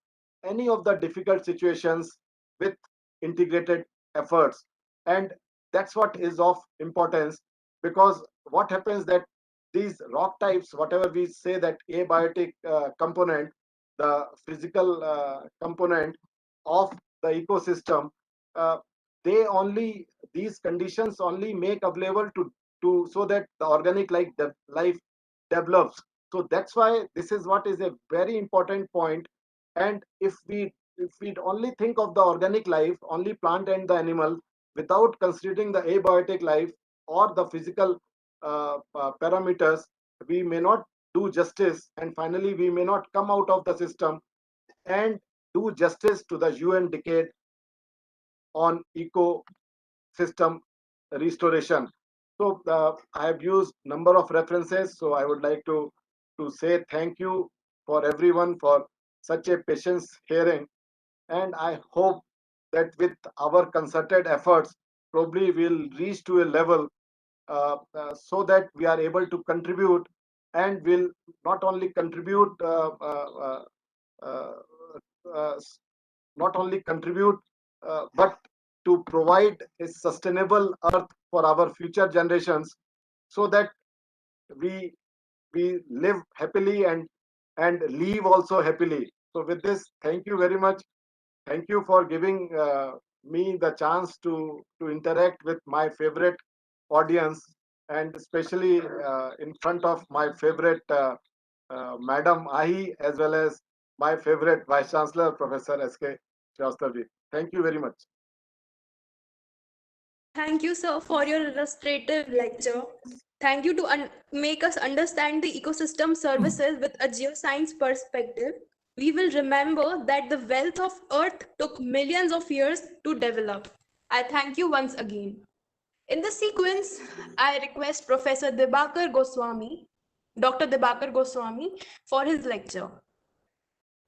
C: any of the difficult situations with integrated efforts. And that's what is of importance, because what happens that these rock types, whatever we say that abiotic component, the physical component of the ecosystem, uh, they only, these conditions only make available to so that the organic life develops. So that's why this is what is a very important point. And if we only think of the organic life, only plant and the animal, without considering the abiotic life or the physical parameters, we may not do justice, and finally we may not come out of the system and do justice to the UN decade on ecosystem restoration. So I have used number of references. So I would like to say thank you for everyone for such a patience hearing, and I hope that with our concerted efforts, probably we'll reach to a level so that we are able to contribute, and will not only contribute uh, uh, not only contribute, but to provide a sustainable earth for our future generations, so that we we live happily and leave also happily. So with this, thank you very much. Thank you for giving me the chance to interact with my favorite audience, and especially in front of my favorite Madam Ahi, as well as my favorite Vice Chancellor, Professor S.K. Srivastav. Thank you very much.
E: Thank you, sir, for your illustrative lecture. Thank you to make us understand the ecosystem services with a geoscience perspective. We will remember that the wealth of Earth took millions of years to develop. I thank you once again. In the sequence, I request Professor Dibakar Goswami, Dr. Dibakar Goswami, for his lecture.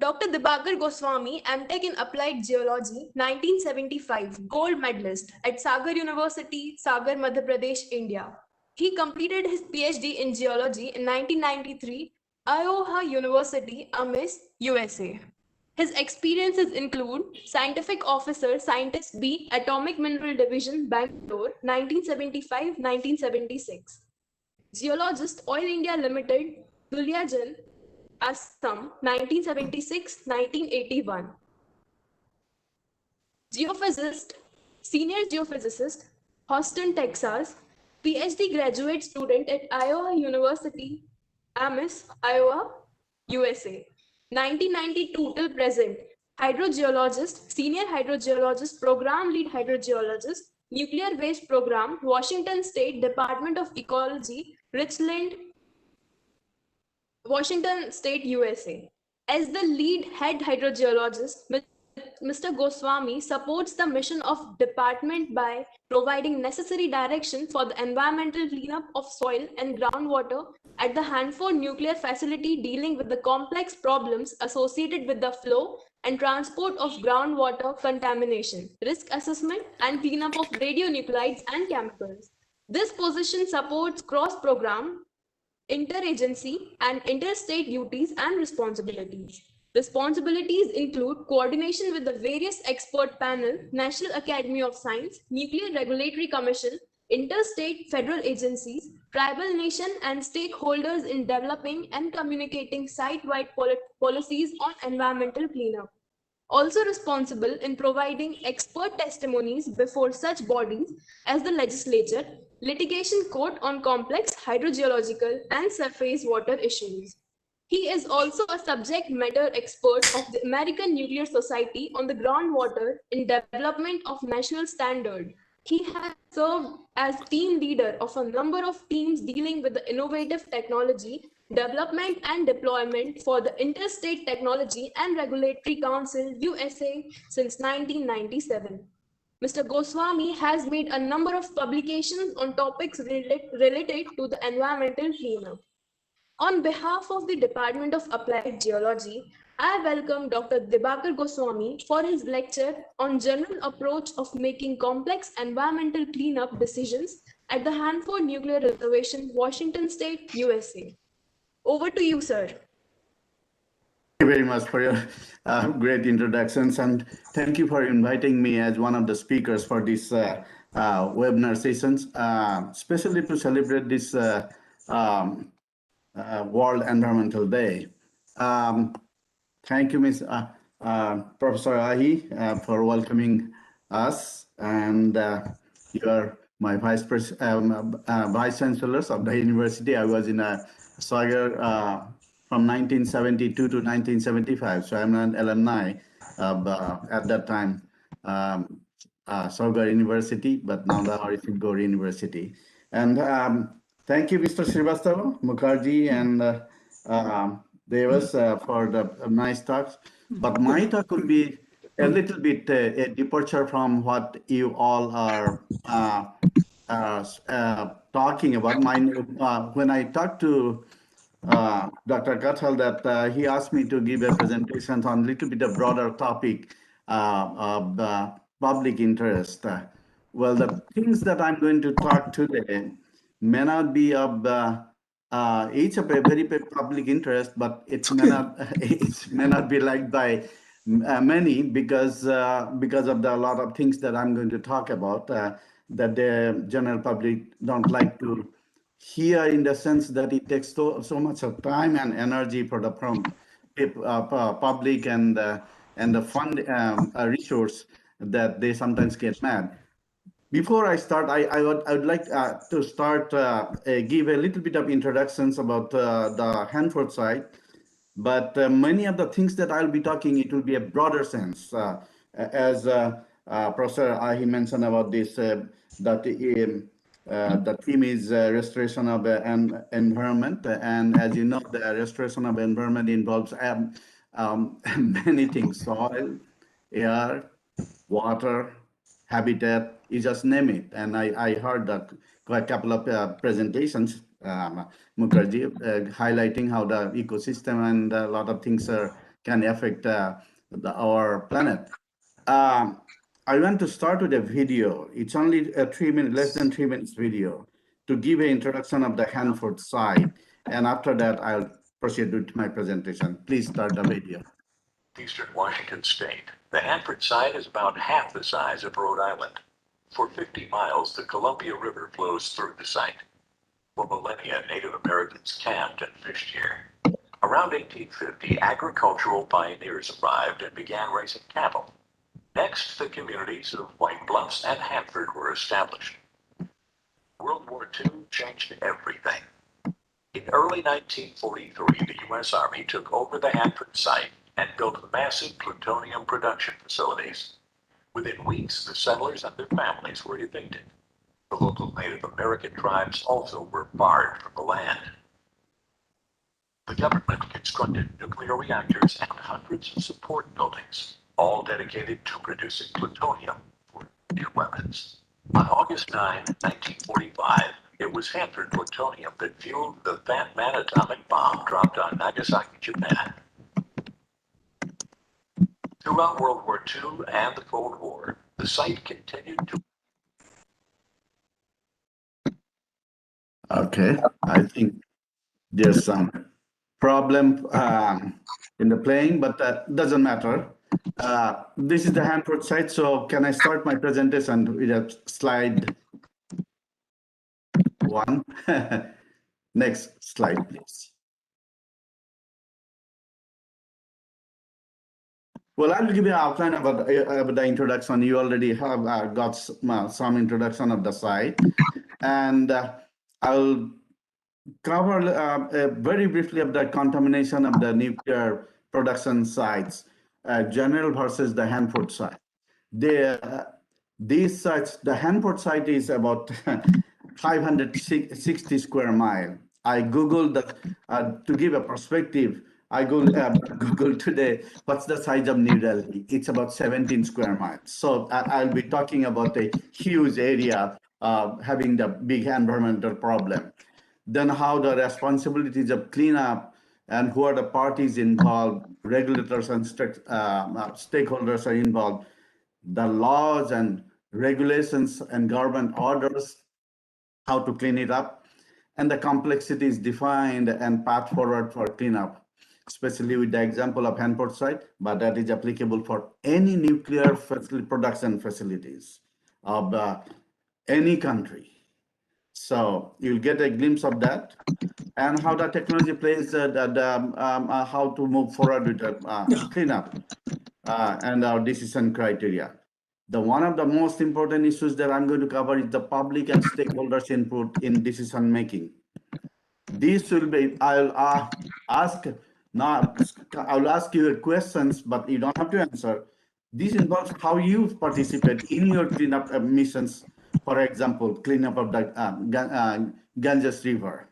E: Dr. Dibakar Goswami, MTech in Applied Geology, 1975, gold medalist at Sagar University, Sagar, Madhya Pradesh, India. He completed his PhD in geology in 1993, Iowa University, Ames, USA. His experiences include Scientific Officer, Scientist B, Atomic Mineral Division, Bangalore, 1975-1976. Geologist, Oil India Limited, Duliajan, Assam, 1976-1981. Geophysicist, Senior Geophysicist, Houston, Texas, PhD graduate student at Iowa University, Ames, Iowa, USA. 1992 till present, hydrogeologist, Senior Hydrogeologist, Program Lead Hydrogeologist, Nuclear Waste Program, Washington State Department of Ecology, Richland, Washington State, USA. As the lead head hydrogeologist, Mr. Goswami supports the mission of department by providing necessary direction for the environmental cleanup of soil and groundwater at the Hanford nuclear facility, dealing with the complex problems associated with the flow and transport of groundwater contamination, risk assessment, and cleanup of radionuclides and chemicals. This position supports cross-program, interagency, and interstate duties and responsibilities. Responsibilities include coordination with the various expert panel, National Academy of Science, Nuclear Regulatory Commission, interstate federal agencies, tribal nation and stakeholders in developing and communicating site-wide policies on environmental cleanup. Also responsible in providing expert testimonies before such bodies as the legislature, litigation court on complex hydrogeological and surface water issues. He is also a subject matter expert of the American Nuclear Society on the groundwater in development of national standard. He has served as team leader of a number of teams dealing with the innovative technology development and deployment for the Interstate Technology and Regulatory Council USA since 1997. Mr. Goswami has made a number of publications on topics related to the environmental cleanup. On behalf of the Department of Applied Geology, I welcome Dr. Dibakar Goswami for his lecture on general approach of making complex environmental cleanup decisions at the Hanford Nuclear Reservation, Washington State, USA. Over to you, sir.
A: Thank you very much for your great introductions, and thank you for inviting me as one of the speakers for this webinar sessions, especially to celebrate this World Environmental Day. Thank you, Professor Ahi, for welcoming us, and you are my vice chancellors of the university. I was in Sagar from 1972 to 1975, so I'm an alumni of at that time Sagar University, but now the Harisingh Gour University. And thank you, Mr. Srivastava, Mukherjee, and Devas for the nice talks. But my talk will be a little bit a departure from what you all are talking about. When I talked to Dr. Kathal, that he asked me to give a presentation on a little bit of broader topic of public interest. Well, the things that I'm going to talk today may not be of each of a very public interest, but it may not be liked by many because of a lot of things that I'm going to talk about that the general public don't like to hear, in the sense that it takes so much of time and energy for the public and the fund resource that they sometimes get mad. Before I start, I would like to start give a little bit of introductions about the Hanford site, but many of the things that I'll be talking, it will be a broader sense. As Professor Ahi mentioned about this, that the theme is restoration of an environment, and as you know, the restoration of environment involves many things: soil, air, water, habitat, you just name it. And I heard that quite a couple of presentations, Mukherjee, highlighting how the ecosystem and a lot of things can affect our planet. I want to start with a video. It's only a less than 3 minutes video to give an introduction of the Hanford site. And after that, I'll proceed with my presentation. Please start the video.
K: Eastern Washington State. The Hanford site is about half the size of Rhode Island. For 50 miles, the Columbia River flows through the site. For millennia, Native Americans camped and fished here. Around 1850, agricultural pioneers arrived and began raising cattle. Next, the communities of White Bluffs and Hanford were established. World War II changed everything. In early 1943, the U.S. Army took over the Hanford site and built massive plutonium production facilities. Within weeks, the settlers and their families were evicted. The local Native American tribes also were barred from the land. The government constructed nuclear reactors and hundreds of support buildings, all dedicated to producing plutonium for nuclear weapons. On August 9, 1945, it was Hanford plutonium that fueled the Fat Man atomic bomb dropped on Nagasaki, Japan. Throughout World War II and the Cold War, the site continued to...
A: Okay, I think there's some problem in the playing, but that doesn't matter. This is the Hanford site, so can I start my presentation with a slide 1? Next slide, please. Well, I'll give you an outline about the introduction. You already have got some introduction of the site, and I'll cover very briefly of the contamination of the nuclear production sites, general versus the Hanford site. These sites, the Hanford site is about 560 square mile. I Googled that to give a perspective. I Googled today, what's the size of New Delhi? It's about 17 square miles. So I'll be talking about a huge area having the big environmental problem. Then how the responsibilities of cleanup and who are the parties involved, regulators and stakeholders are involved, the laws and regulations and government orders, how to clean it up, and the complexities defined and path forward for cleanup, especially with the example of Hanford site, but that is applicable for any nuclear production facilities of any country. So you'll get a glimpse of that and how the technology plays, how to move forward with the cleanup and our decision criteria. One of the most important issues that I'm going to cover is the public and stakeholders' input in decision making. This will be, I'll ask you questions, but you don't have to answer. This involves how you participate in your cleanup missions. For example, cleanup of the Ganges River.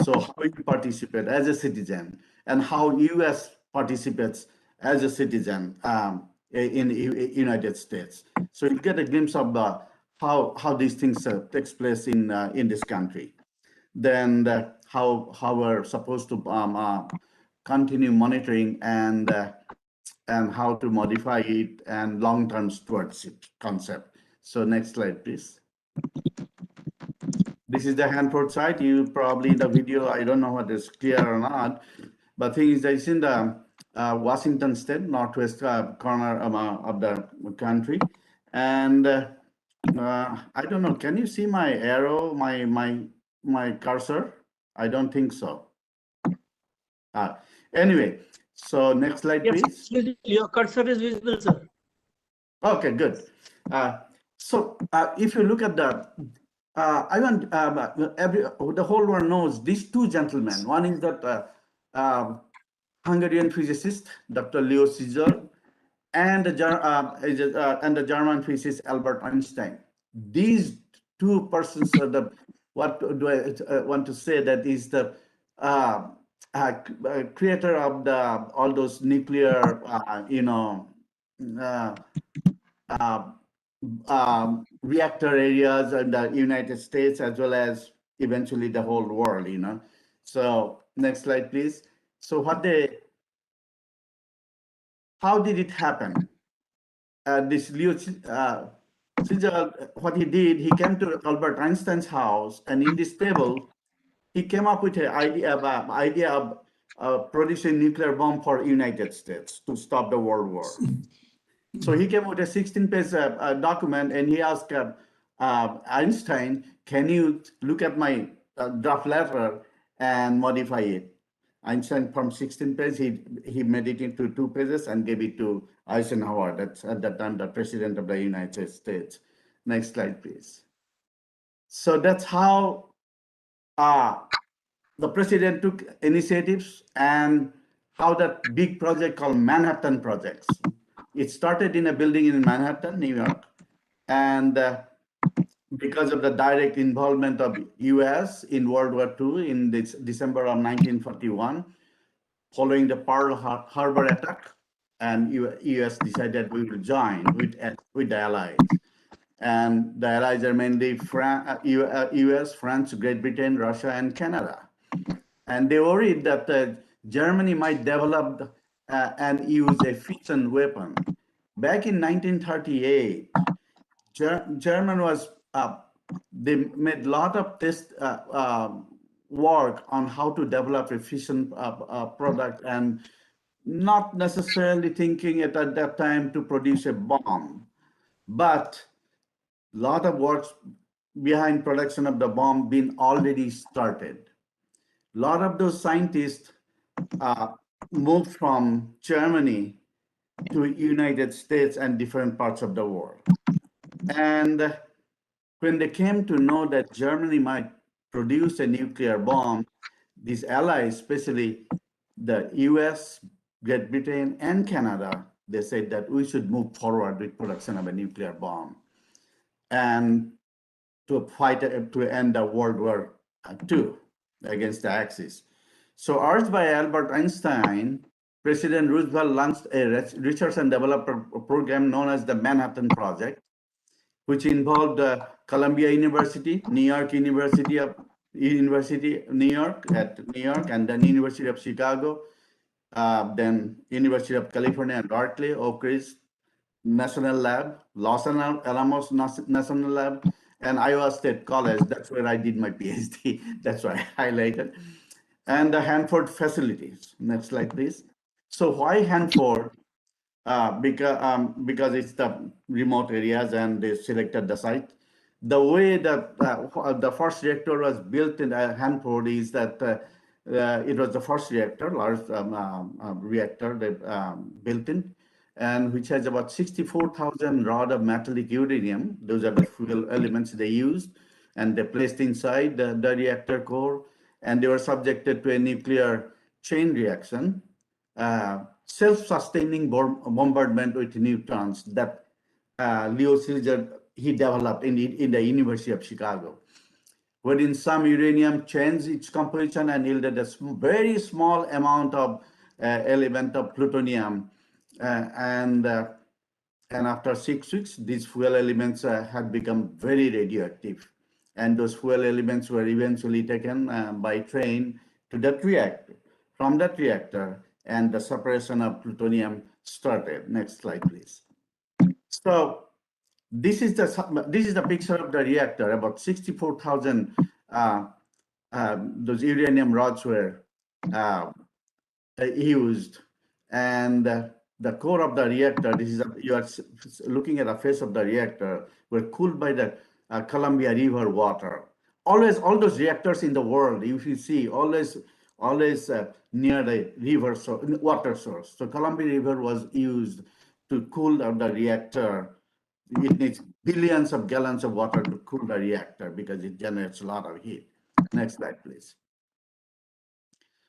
A: So how you participate as a citizen and how US participates as a citizen in the United States. So you get a glimpse of how these things takes place in this country. Then how we're supposed to continue monitoring and how to modify it and long-term stewardship concept. So next slide, please. This is the Hanford site. You probably in the video, I don't know whether it's clear or not, but thing is that it's in the Washington state, northwest corner of the country. And I don't know, can you see my arrow, my cursor? I don't think so. Anyway, so next slide, please.
B: Yes, your cursor is visible, sir.
A: Okay, good. So if you look at the, I want the whole world knows these two gentlemen. One is that Hungarian physicist, Dr. Leo Szilard, and the German physicist Albert Einstein. These two persons are the, what do I want to say, that is the creator of all those nuclear, reactor areas in the United States, as well as eventually the whole world, So next slide, please. So how did it happen? This Leo Szilard, what he did, he came to Albert Einstein's house, and in this table, he came up with an idea of producing nuclear bomb for United States to stop the World War. So he came with a 16-page document, and he asked Einstein, can you look at my draft letter and modify it? Einstein, from 16 pages, he made it into 2 pages and gave it to Eisenhower, that's at that time the president of the United States. Next slide, please. So that's how the president took initiatives and how that big project called Manhattan Projects. It started in a building in Manhattan, New York, and because of the direct involvement of US in World War II in December of 1941, following the Pearl Harbor attack, and US decided we will join with the Allies. And the Allies are mainly US, France, Great Britain, Russia, and Canada. And they worried that Germany might develop and use a fission weapon. Back in 1938, German was, they made a lot of tests work on how to develop efficient product, and not necessarily thinking it at that time to produce a bomb, but a lot of work behind production of the bomb been already started. A lot of those scientists moved from Germany to United States and different parts of the world. And when they came to know that Germany might produce a nuclear bomb, these allies, especially the US, Great Britain, and Canada, they said that we should move forward with production of a nuclear bomb and to fight to end the World War II against the Axis. So urged by Albert Einstein, President Roosevelt launched a research and development program known as the Manhattan Project, which involved Columbia University, New York, University of New York, and then University of Chicago, then University of California at Berkeley, Oak Ridge National Lab, Los Alamos National Lab, and Iowa State College. That's where I did my PhD. That's why I highlighted. And the Hanford facilities. Next slide, please. So why Hanford? Because it's the remote areas and they selected the site. The way that the first reactor was built in Hanford is that it was the first reactor, large reactor that built in, and which has about 64,000 rod of metallic uranium. Those are the fuel elements they used, and they placed inside the reactor core, and they were subjected to a nuclear chain reaction, self-sustaining bombardment with neutrons that Leo Szilard, he developed in the University of Chicago, wherein some uranium changed its composition and yielded a very small amount of element of plutonium. And after 6 weeks, these fuel elements had become very radioactive. And those fuel elements were eventually taken by train to that reactor. From that reactor, and the separation of plutonium started. Next slide, please. So this is the picture of the reactor. About 64,000 those uranium rods were used, and the core of the reactor. You are looking at the face of the reactor. Were cooled by the Columbia River water. Always, all those reactors in the world, if you see, always near the river water source. So Columbia River was used to cool down the reactor. It needs billions of gallons of water to cool the reactor because it generates a lot of heat. Next slide, please.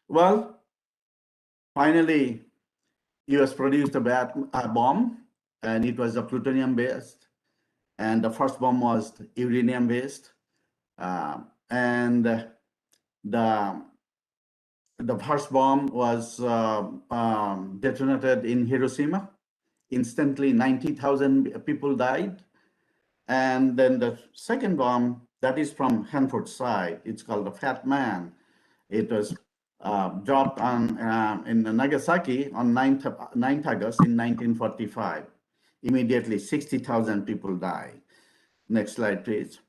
A: Well, finally, US produced a bomb, and it was a plutonium-based, and the first bomb was uranium-based, and the first bomb was detonated in Hiroshima. Instantly, 90,000 people died. And then the second bomb, that is from Hanford side, it's called the Fat Man. It was dropped in Nagasaki on 9th August in 1945. Immediately, 60,000 people died. Next slide, please.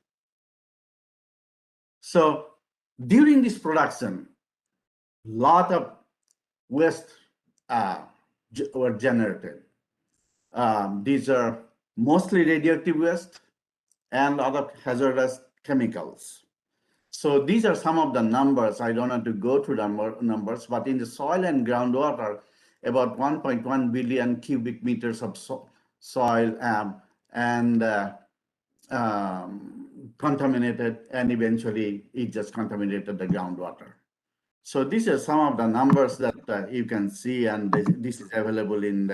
A: So during this production, lot of waste were generated. These are mostly radioactive waste and other hazardous chemicals. So these are some of the numbers. I don't want to go through the numbers, but in the soil and groundwater, about 1.1 billion cubic meters of soil contaminated, and eventually it just contaminated the groundwater. So these are some of the numbers that you can see, and this is available in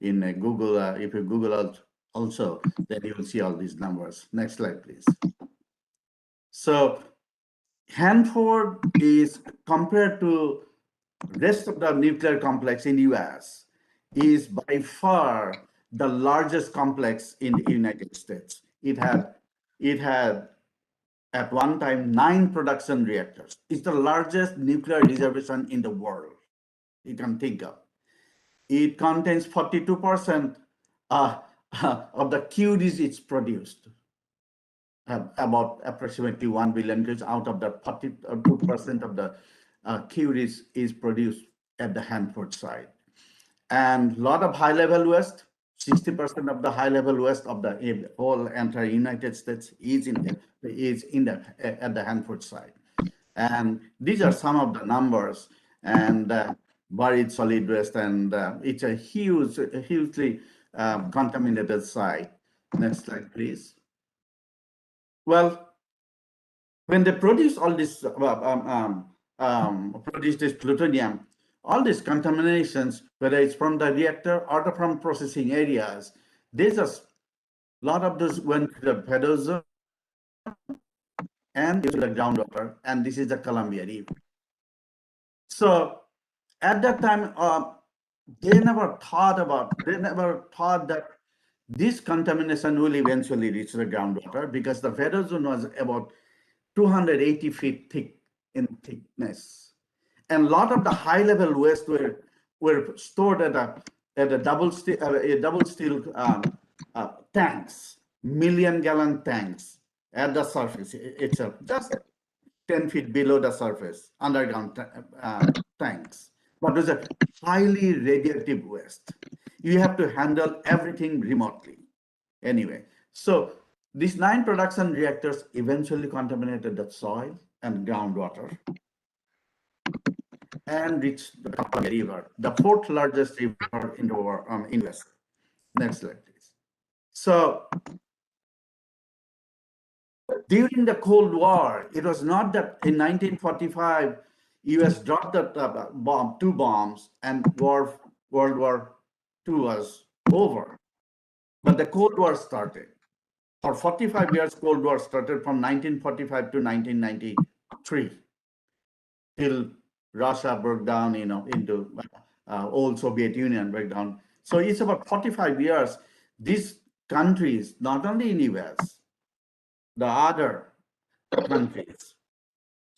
A: Google. If you Google also, then you will see all these numbers. Next slide, please. So Hanford is, compared to rest of the nuclear complex in US, is by far the largest complex in the United States. It had at one time 9 production reactors. It's the largest nuclear reservation in the world you can think of. It contains 42% of the QDs it's produced. about approximately 1 billion because out of the 42% of the cure is produced at the Hanford site. And a lot of high-level waste, 60% of the high-level waste of the whole entire United States is at the Hanford site. And these are some of the numbers, and buried solid waste, and it's a hugely contaminated site. Next slide, please. Well, when they produce all this, produce this plutonium, all these contaminations, whether it's from the reactor or from processing areas, there's a lot of those went to the federal zone and to the groundwater, and this is the Columbia River. So at that time, they never thought that this contamination will eventually reach the groundwater because the federal zone was about 280 feet thick in thickness. And a lot of the high-level waste were stored at a double steel tanks, million-gallon tanks at the surface itself, just 10 feet below the surface, underground tanks. But those are highly radioactive waste. You have to handle everything remotely. Anyway, so these 9 production reactors eventually contaminated the soil and groundwater and reached the Columbia River, the 4th largest river in the world, in US. Next slide, please. So during the Cold War, it was not that in 1945, US dropped the 2 bombs and World War II was over. But the Cold War started. For 45 years, Cold War started from 1945 to 1993 till Russia broke down, into old Soviet Union broke down. So it's about 45 years. These countries, not only in US, the other countries,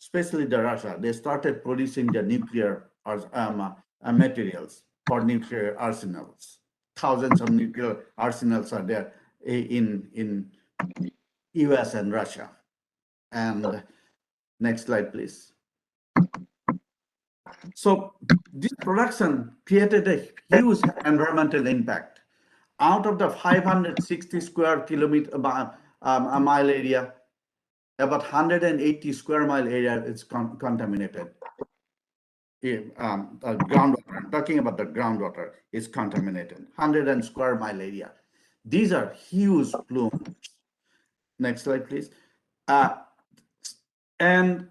A: especially the Russia, they started producing the nuclear materials for nuclear arsenals. Thousands of nuclear arsenals are there in US and Russia. And next slide, please. So this production created a huge environmental impact. Out of the 560 square kilometer mile area, about 180 square mile area is contaminated. Groundwater, I'm talking about the groundwater, is contaminated. 100 square mile area. These are huge plumes. Next slide, please. And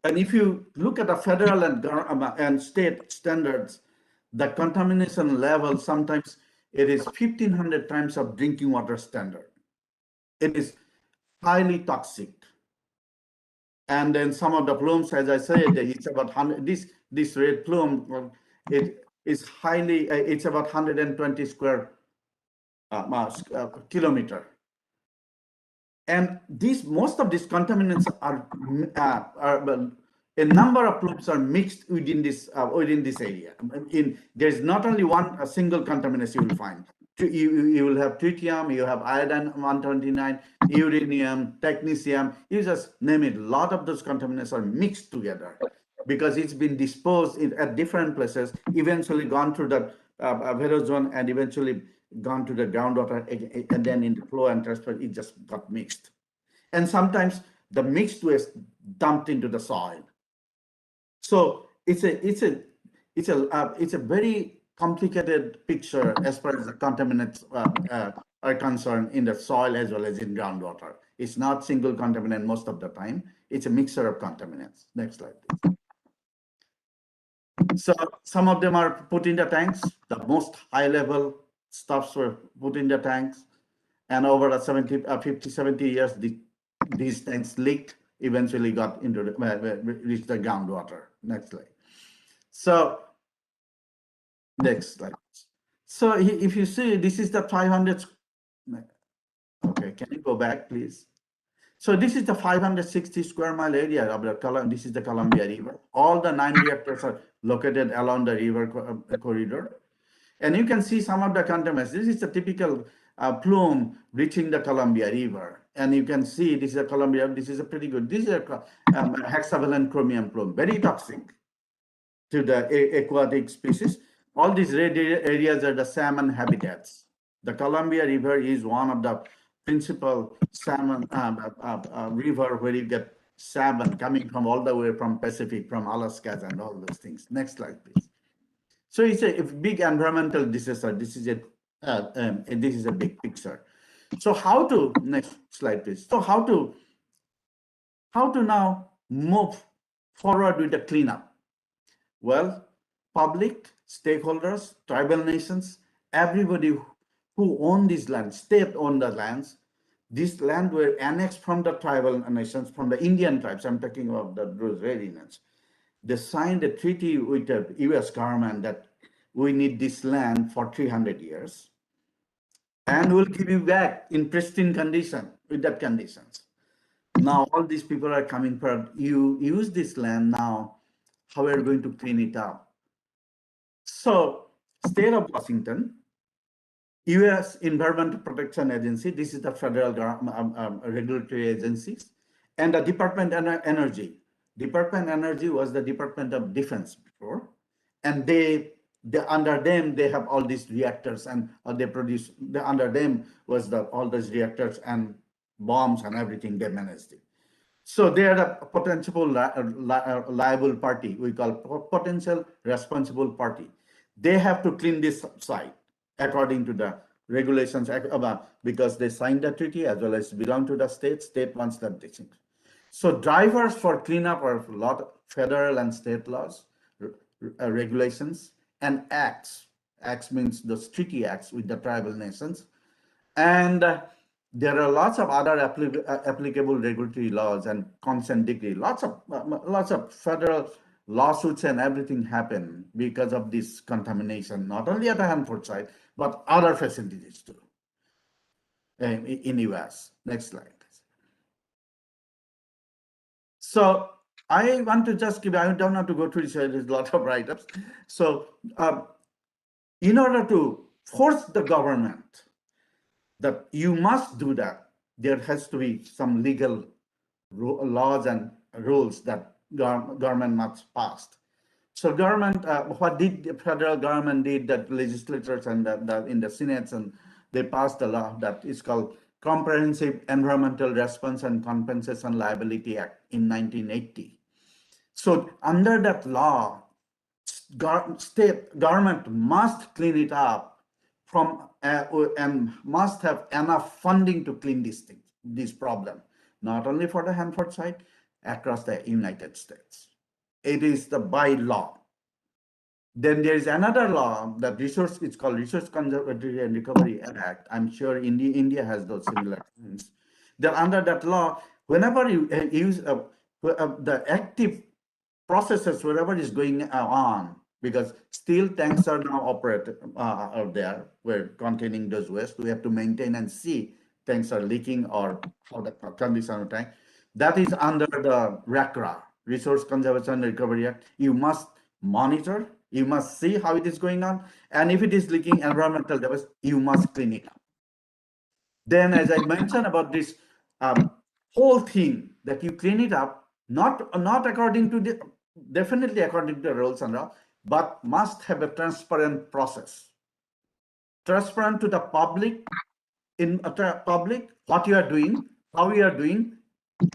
A: if you look at the federal and state standards, the contamination level, sometimes it is 1,500 times of drinking water standard. It is highly toxic. And then some of the plumes, as I said, it's about 100, this red plume, it is highly, it's about 120 square kilometer. And most of these contaminants are a number of plumes are mixed within this area. There's not only a single contaminant you will find. You will have tritium, you have iodine 129, uranium, technetium. You just name it. A lot of those contaminants are mixed together because it's been disposed at different places, eventually gone through the vero zone and eventually gone to the groundwater, and then in the flow and transfer, it just got mixed. And sometimes the mixed waste dumped into the soil. So it's a very complicated picture as far as the contaminants are concerned in the soil as well as in groundwater. It's not single contaminant most of the time. It's a mixture of contaminants. Next slide, please. So some of them are put in the tanks. The most high-level stuffs were put in the tanks, and over the 50, 70 years, these tanks leaked, eventually got into reached the groundwater. Next slide. So next slide. So if you see, this is the 500. Okay, can you go back, please? So this is the 560 square mile area of this is the Columbia River. All the 9 reactors are located along the river corridor. And you can see some of the contaminants. This is the typical plume reaching the Columbia River. And you can see this is a Columbia. This is a pretty good. This is a hexavalent chromium plume, very toxic to the aquatic species. All these red areas are the salmon habitats. The Columbia River is one of the principal salmon river where you get salmon coming from all the way from Pacific, from Alaska and all those things. Next slide, please. So it's a big environmental disaster. This is a big picture. So how to, next slide, please. So how to now move forward with the cleanup? Well, public, stakeholders, tribal nations, everybody who own these lands, state own the lands. These land were annexed from the tribal nations, from the Indian tribes. I'm talking about those Ray Indians. They signed a treaty with the US government that we need this land for 300 years and we'll give you back in pristine condition with that conditions. Now all these people are coming for you use this land now, how are you going to clean it up? So state of Washington, US Environmental Protection Agency, this is the federal regulatory agencies, and the Department of Energy. Department of Energy was the Department of Defense before, and they under them they have all these reactors and they produce. Under them was all those reactors and bombs and everything they managed it. So they are a potential liable party. We call potential responsible party. They have to clean this site according to the regulations because they signed the treaty as well as belong to the state. State wants that thing. So drivers for cleanup are a lot of federal and state laws, regulations, and acts. Acts means those treaty acts with the tribal nations. And there are lots of other applicable regulatory laws and consent decree. Lots of federal lawsuits and everything happen because of this contamination, not only at the Hanford site, but other facilities too in US. Next slide. So I want to just give, I don't have to go through this, there's a lot of write-ups. So in order to force the government that you must do that, there has to be some legal laws and rules that government must pass. So government, what did the federal government did, that legislators and in the senates, and they passed a law that is called Comprehensive Environmental Response and Compensation Liability Act in 1980. So under that law, state government must clean it up from and must have enough funding to clean this problem, not only for the Hanford site, across the United States. It is the by law. Then there is another law that it's called Resource Conservation and Recovery Act. I'm sure India has those similar things. Then under that law, whenever you use the active processes, whatever is going on, because still tanks are now operated out there, we're containing those waste. We have to maintain and see tanks are leaking or how the condition of tank. That is under the RCRA, Resource Conservation and Recovery Act. You must monitor, you must see how it is going on, and if it is leaking environmental device, you must clean it up. Then, as I mentioned about this whole thing, that you clean it up, not according to the, definitely according to the rules and law, but must have a transparent process. Transparent to the public, what you are doing, how you are doing,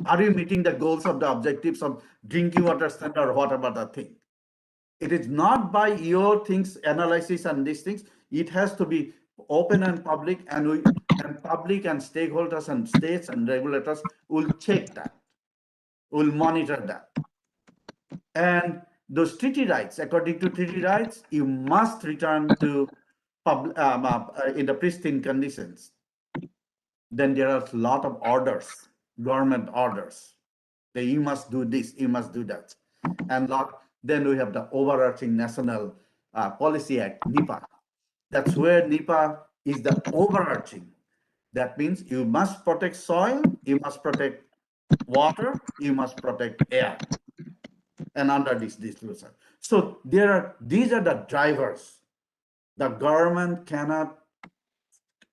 A: are you meeting the goals of the objectives of drinking water standard or whatever the thing. It is not by your things, analysis and these things. It has to be open and public, and public and stakeholders and states and regulators will check that, will monitor that. And those treaty rights, according to treaty rights, you must return to in the pristine conditions. Then there are a lot of orders, government orders, that you must do this, you must do that. And then we have the overarching National Policy Act, NEPA. That's where NEPA is the overarching. That means you must protect soil, you must protect water, you must protect air. And under this solution. So these are the drivers. The government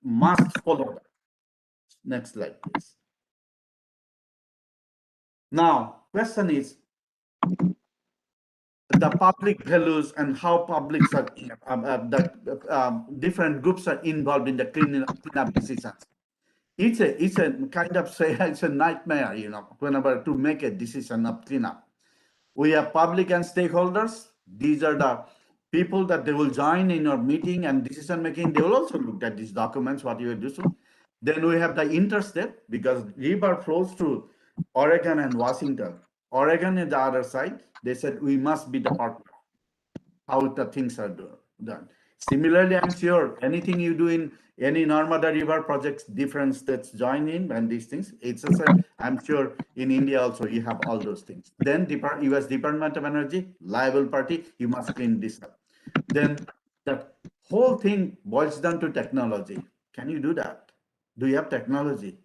A: must follow that. Next slide, please. Now, question is the public values and how publics are, different groups are involved in the cleanup decisions. It's a kind of say it's a nightmare, whenever to make a decision of cleanup. We have public and stakeholders. These are the people that they will join in your meeting and decision making. They will also look at these documents, what you are doing. Then we have the interstate, because river flows through Oregon and Washington. Oregon is the other side. They said we must be the partner. How the things are done. Similarly, I'm sure anything you do in any Narmada River projects, different states join in and these things. It's also, I'm sure in India also you have all those things. Then US Department of Energy, liable party, you must clean this up. Then the whole thing boils down to technology. Can you do that? Do you have technology?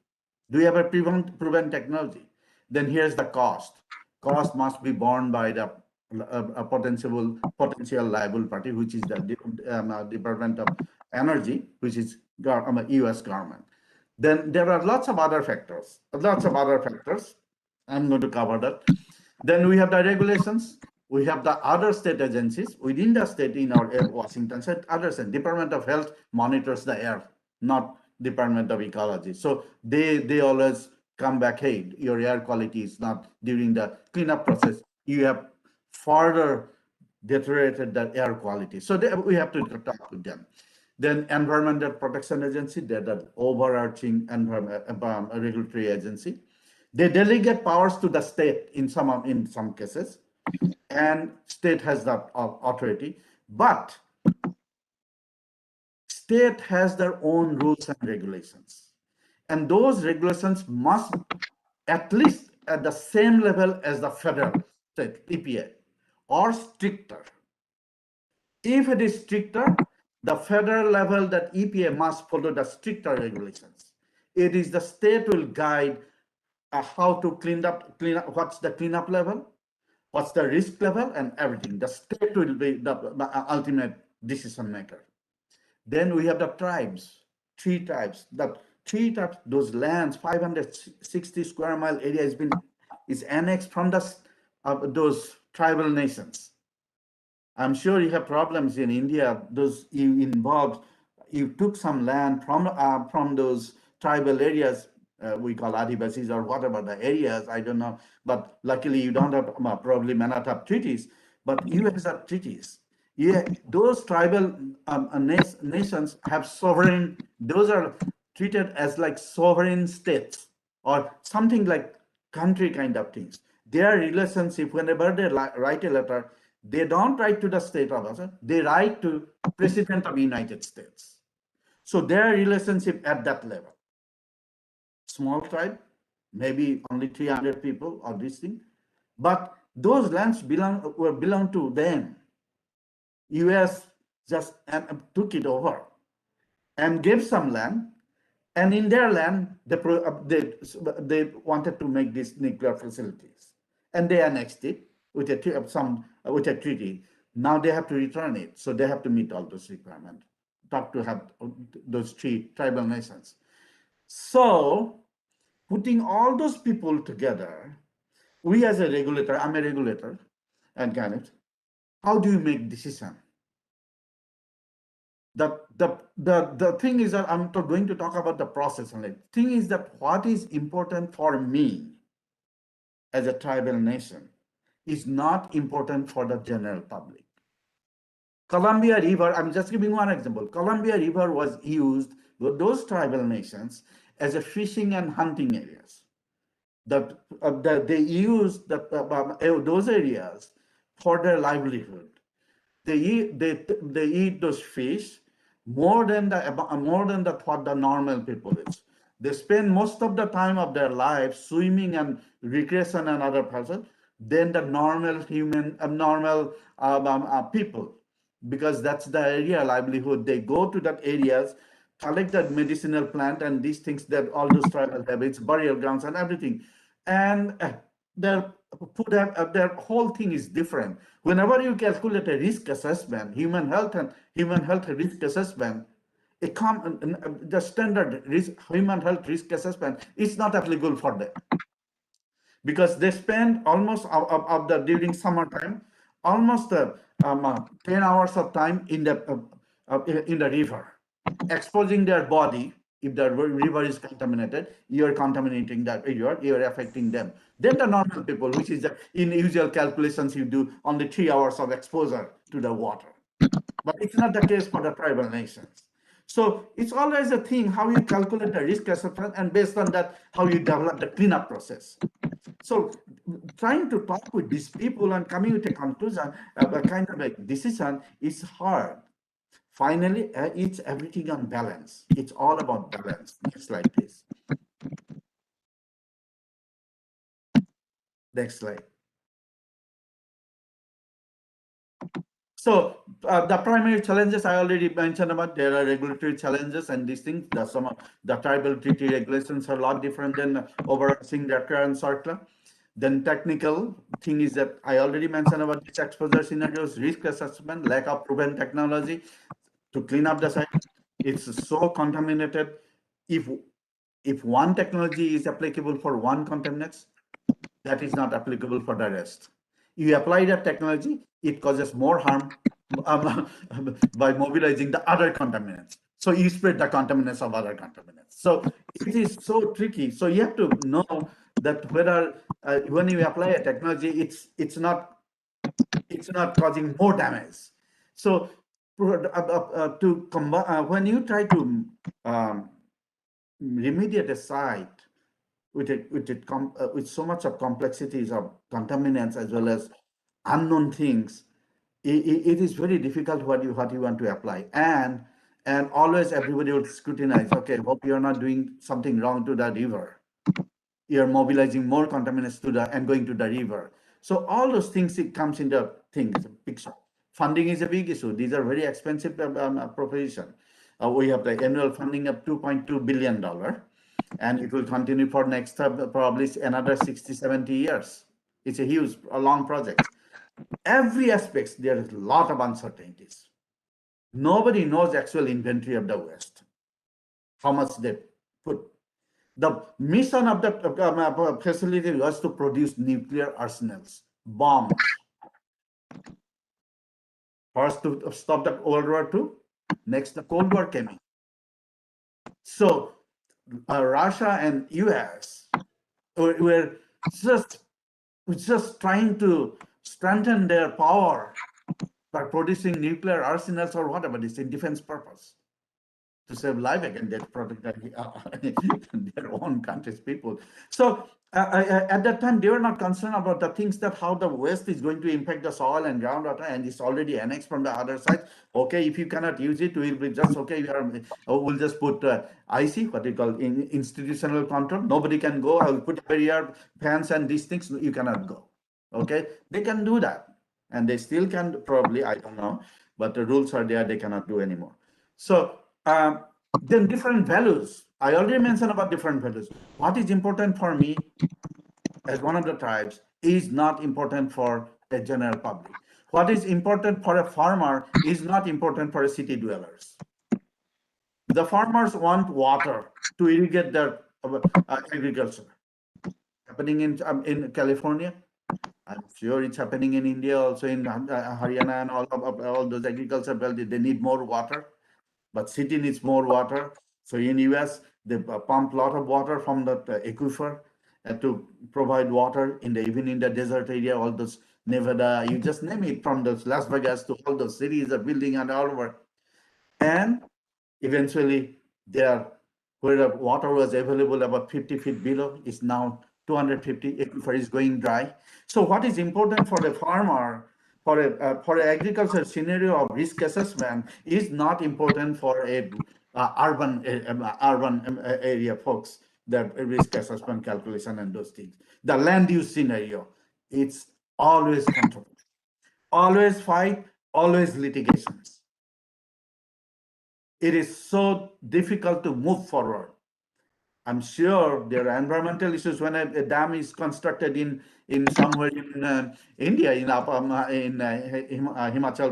A: Do you have a proven technology? Then here's the cost. Cost must be borne by the a potential liable party, which is the Department of Energy, which is US government. Then there are lots of other factors. I'm going to cover that. Then we have the regulations. We have the other state agencies within the state in our Washington state. Other state, Department of Health monitors the air, not Department of Ecology. So they always come back, hey, your air quality is not during the cleanup process. You have further deteriorated the air quality. So we have to talk with them. Then Environmental Protection Agency, they're the overarching regulatory agency. They delegate powers to the state in some cases, and state has that authority, but state has their own rules and regulations. And those regulations must at least at the same level as the federal state EPA or stricter. If it is stricter, the federal level that EPA must follow the stricter regulations. It is the state will guide how to clean up, what's the cleanup level, what's the risk level, and everything. The state will be the ultimate decision maker. Then we have the tribes, three tribes. Those lands, 560 square mile area is annexed from those tribal nations. I'm sure you have problems in India. You took some land from those tribal areas, we call Adivasis or whatever the areas, I don't know. But luckily you don't have probably may not have treaties, but US have treaties. Yeah, those tribal nations have sovereign, those are treated as like sovereign states or something like country kind of things. Their relationship, whenever they write a letter, they don't write to the state of us, they write to President of the United States. So their relationship at that level. Small tribe, maybe only 300 people or this thing, but those lands belong to them. US just took it over and gave some land, and in their land they wanted to make these nuclear facilities, and they annexed it with a treaty. Now they have to return it, so they have to meet all those requirements. Talk to have those three tribal nations. So putting all those people together, we as a regulator, I'm a regulator, and kind of, how do you make decision? The thing is that I'm going to talk about the process. And the thing is that what is important for me as a tribal nation is not important for the general public. Columbia River, I'm just giving one example. Columbia River was used with those tribal nations as a fishing and hunting areas. They used those areas for their livelihood. They eat those fish more than what the normal people is. They spend most of the time of their life swimming and recreation and other person than the normal people, because that's the area livelihood. They go to that areas, collect that medicinal plant and these things that all those tribal habits, burial grounds and everything, and their whole thing is different. Whenever you calculate a risk assessment, human health risk assessment, the standard human health risk assessment is not applicable for them. because they spend almost of the during summertime almost 10 hours of time in the river, exposing their body. If the river is contaminated, you are contaminating that river, you are affecting them. Then the normal people, which is the in usual calculations you do, only 3 hours of exposure to the water. But it's not the case for the tribal nations. So it's always a thing how you calculate the risk assessment, and based on that, how you develop the cleanup process. So trying to talk with these people and coming with a conclusion, a kind of a decision is hard. Finally, it's everything on balance. It's all about balance. Next slide, please. Next slide. So the primary challenges I already mentioned about, there are regulatory challenges and these things. Some of the tribal treaty regulations are a lot different than overseeing the current circular. Then technical thing is that I already mentioned about these exposure scenarios, risk assessment, lack of proven technology to clean up the site. It's so contaminated. If one technology is applicable for one contaminants, that is not applicable for the rest. You apply that technology, it causes more harm by mobilizing the other contaminants. So you spread the contaminants of other contaminants. So it is so tricky. So you have to know that whether when you apply a technology, it's not causing more damage. So to when you try to remediate a site with so much of complexities of contaminants as well as unknown things, it is very difficult what you want to apply, and always everybody would scrutinize. Okay, hope you're not doing something wrong to the river. You're mobilizing more contaminants to the and going to the river. So all those things, it comes in the picture. Funding is a big issue. These are very expensive proposition. We have the annual funding of $2.2 billion. And it will continue for next probably another 60, 70 years. It's a long project. Every aspect, there is a lot of uncertainties. Nobody knows actual inventory of the West, how much they put. The mission of the facility was to produce nuclear arsenals, bombs. First to stop the World War II, next the Cold War came in. So Russia and US were just trying to strengthen their power by producing nuclear arsenals or whatever. It's a defense purpose to save life again, they protect their own country's people. So at that time, they were not concerned about the things that how the West is going to impact the soil and groundwater, and it's already annexed from the other side. Okay, if you cannot use it, we'll be just okay. We'll just put IC, what they call institutional control. Nobody can go. I will put barrier, fence, and these things. You cannot go. Okay, they can do that, and they still can probably. I don't know, but the rules are there. They cannot do anymore. So. Then different values. I already mentioned about different values. What is important for me as one of the tribes is not important for the general public. What is important for a farmer is not important for a city dwellers. The farmers want water to irrigate their agriculture. Happening in California, I'm sure it's happening in India, also in Haryana and all those agriculture belts. They need more water. But city needs more water. So in US, they pump a lot of water from the aquifer to provide water even in the desert area, all those Nevada, you just name it, from those Las Vegas to all those cities are building and all over. And eventually where the water was available about 50 feet below is now 250, aquifer is going dry. So what is important for the farmer, for an agriculture scenario of risk assessment is not important for a urban area folks, the risk assessment calculation and those things. The land use scenario, it's always controversial, always fight, always litigations. It is so difficult to move forward. I'm sure there are environmental issues when a dam is constructed in somewhere in India, in Himachal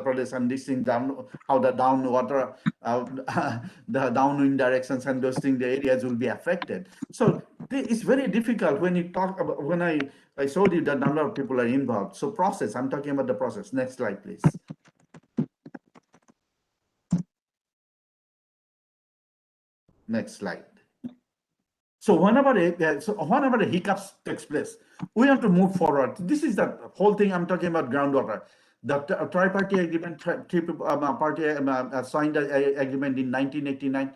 A: Pradesh, and this thing down, how the down water, the downwind directions and those things, the areas will be affected. So it's very difficult when you talk about, when I showed you the number of people are involved. So process, I'm talking about the process. Next slide, please. Next slide. So whenever a hiccups takes place, we have to move forward. This is the whole thing I'm talking about groundwater. The tri-party agreement, party signed an agreement in 1989.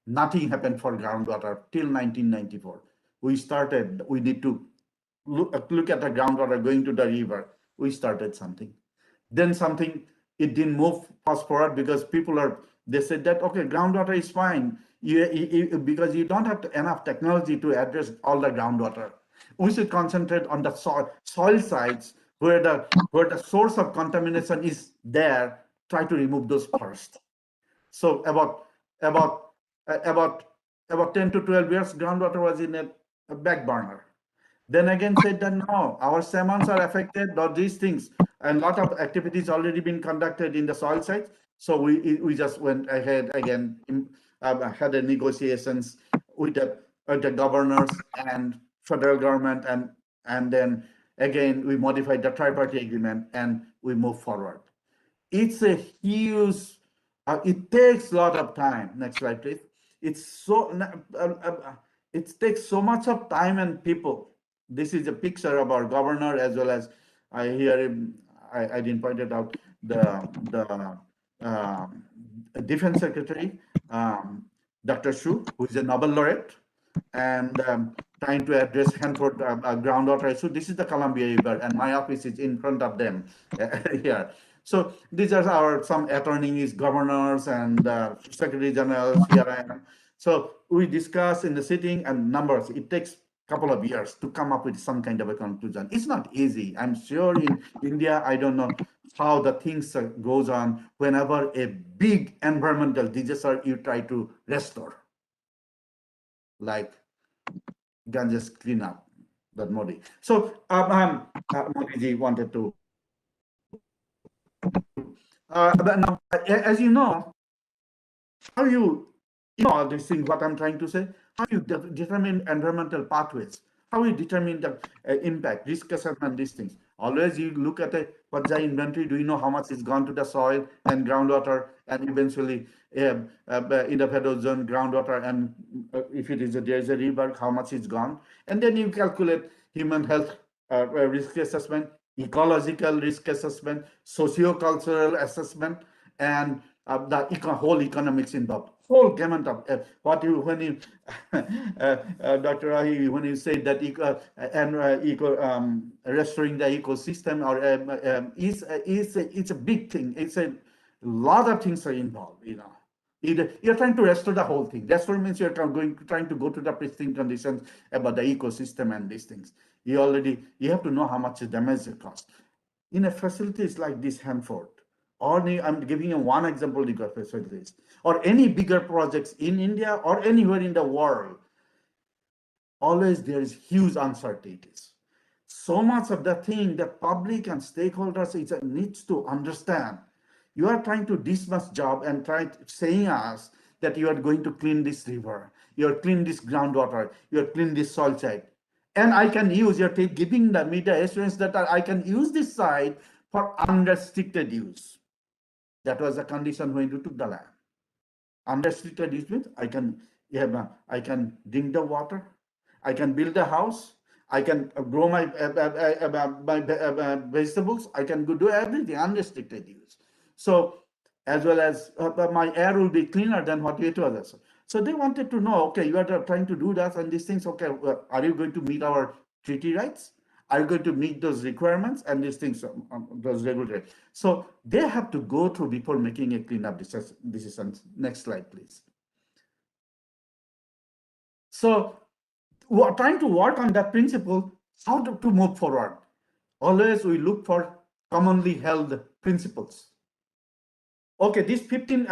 A: Nothing happened for groundwater till 1994. We need to look at the groundwater going to the river. We started something. Then something, it didn't move fast forward because they said that, okay, groundwater is fine because you don't have enough technology to address all the groundwater. We should concentrate on the soil sites where the source of contamination is there. Try to remove those first. So about 10 to 12 years, groundwater was in a back burner. Then again said that no, our salmons are affected, or these things, and a lot of activities already been conducted in the soil sites. So we just went ahead again, had the negotiations with the governors and federal government, and then again we modified the tri-party agreement and we move forward. It's a huge, it takes a lot of time. Next slide, please. It takes so much of time and people. This is a picture of our governor, as well as I hear him, I didn't point it out, the defense secretary, Dr. Shu, who is a Nobel laureate, and trying to address Hanford groundwater issue. This is the Columbia River, and my office is in front of them here. So these are some attorneys, governors, and secretary generals here. So we discuss in the sitting and numbers. It takes a couple of years to come up with some kind of a conclusion. It's not easy. I'm sure in India, I don't know how the things goes on whenever a big environmental disaster you try to restore, like Ganges cleanup, that Modi. So Modi ji wanted to. But now, as you know, how you know all these things, what I'm trying to say, how you determine environmental pathways, how you determine the impact, risk assessment, these things. Always you look at a Padja inventory, do you know how much is gone to the soil and groundwater, and eventually in the federal zone groundwater, and if there's a river, how much is gone. And then you calculate human health risk assessment, ecological risk assessment, socio-cultural assessment, and the whole economics involved. Whole gamut of Dr. Rahi, when you say that restoring the ecosystem, or it's a big thing. It's a lot of things are involved. You're trying to restore the whole thing. Restore means you're trying to go to the pristine conditions about the ecosystem and these things. You have to know how much damage it costs. In a facilities like this, Hanford, or I'm giving you one example, the facilities, or any bigger projects in India or anywhere in the world, always there is huge uncertainties. So much of the thing that public and stakeholders needs to understand. You are trying to do this much job and saying us that you are going to clean this river, you are clean this groundwater, you are clean this soil site. And I can use, you're giving me the assurance that I can use this site for unrestricted use. That was the condition when you took the land. Unrestricted use means I can drink the water, I can build a house, I can grow my vegetables, I can do everything, unrestricted use. So as well as my air will be cleaner than what it was. So they wanted to know, okay, you are trying to do that and these things, okay, are you going to meet our treaty rights? Are you going to meet those requirements and these things, those regulatory? So they have to go through before making a cleanup decision. Next slide, please. So we're trying to work on that principle, how to move forward. Always we look for commonly held principles. Okay, these 15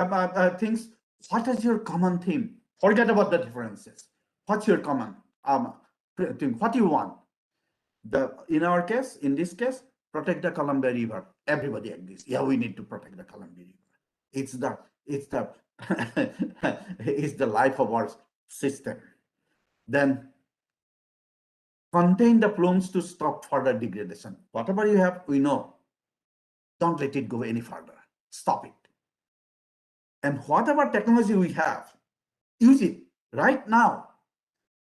A: things, what is your common theme? Forget about the differences. What's your common thing? What do you want? In this case, protect the Columbia River. Everybody agrees. Yeah, we need to protect the Columbia River. It's the it's the life of our system. Then contain the plumes to stop further degradation. Whatever you have, we know. Don't let it go any further. Stop it. And whatever technology we have, use it right now.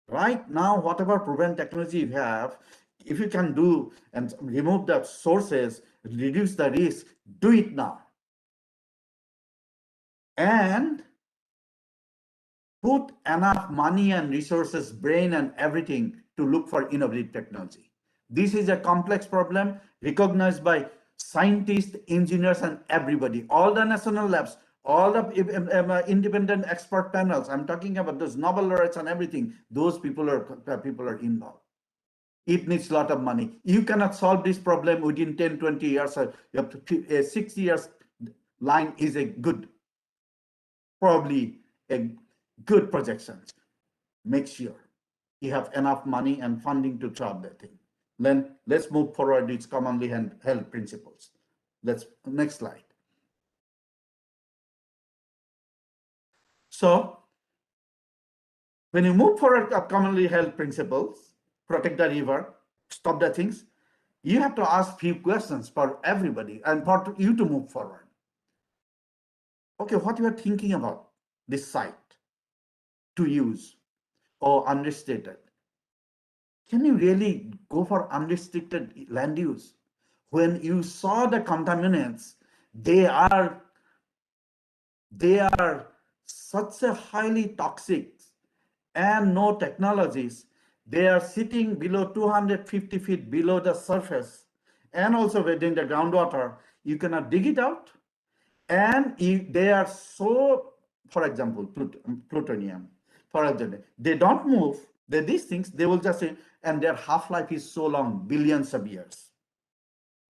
A: Right now, whatever proven technology you have, if you can do and remove the sources, reduce the risk, do it now. And put enough money and resources, brain and everything to look for innovative technology. This is a complex problem recognized by scientists, engineers, and everybody. All the national labs, all the independent expert panels. I'm talking about those Nobel laureates and everything. Those people are involved. It needs a lot of money. You cannot solve this problem within 10, 20 years. You have to, 6 years line is a good, probably a good projection. Make sure you have enough money and funding to solve that thing. Then let's move forward with commonly held principles. Next slide. So when you move forward with commonly held principles, protect the river, stop the things, you have to ask few questions for everybody and for you to move forward. Okay, what you are thinking about this site to use or unrestricted? Can you really go for unrestricted land use? When you saw the contaminants, they are such a highly toxic and no technologies. They are sitting below 250 feet below the surface and also within the groundwater. You cannot dig it out. And they are so, for example, plutonium, for example, they don't move. These things, they will just say, and their half-life is so long, billions of years.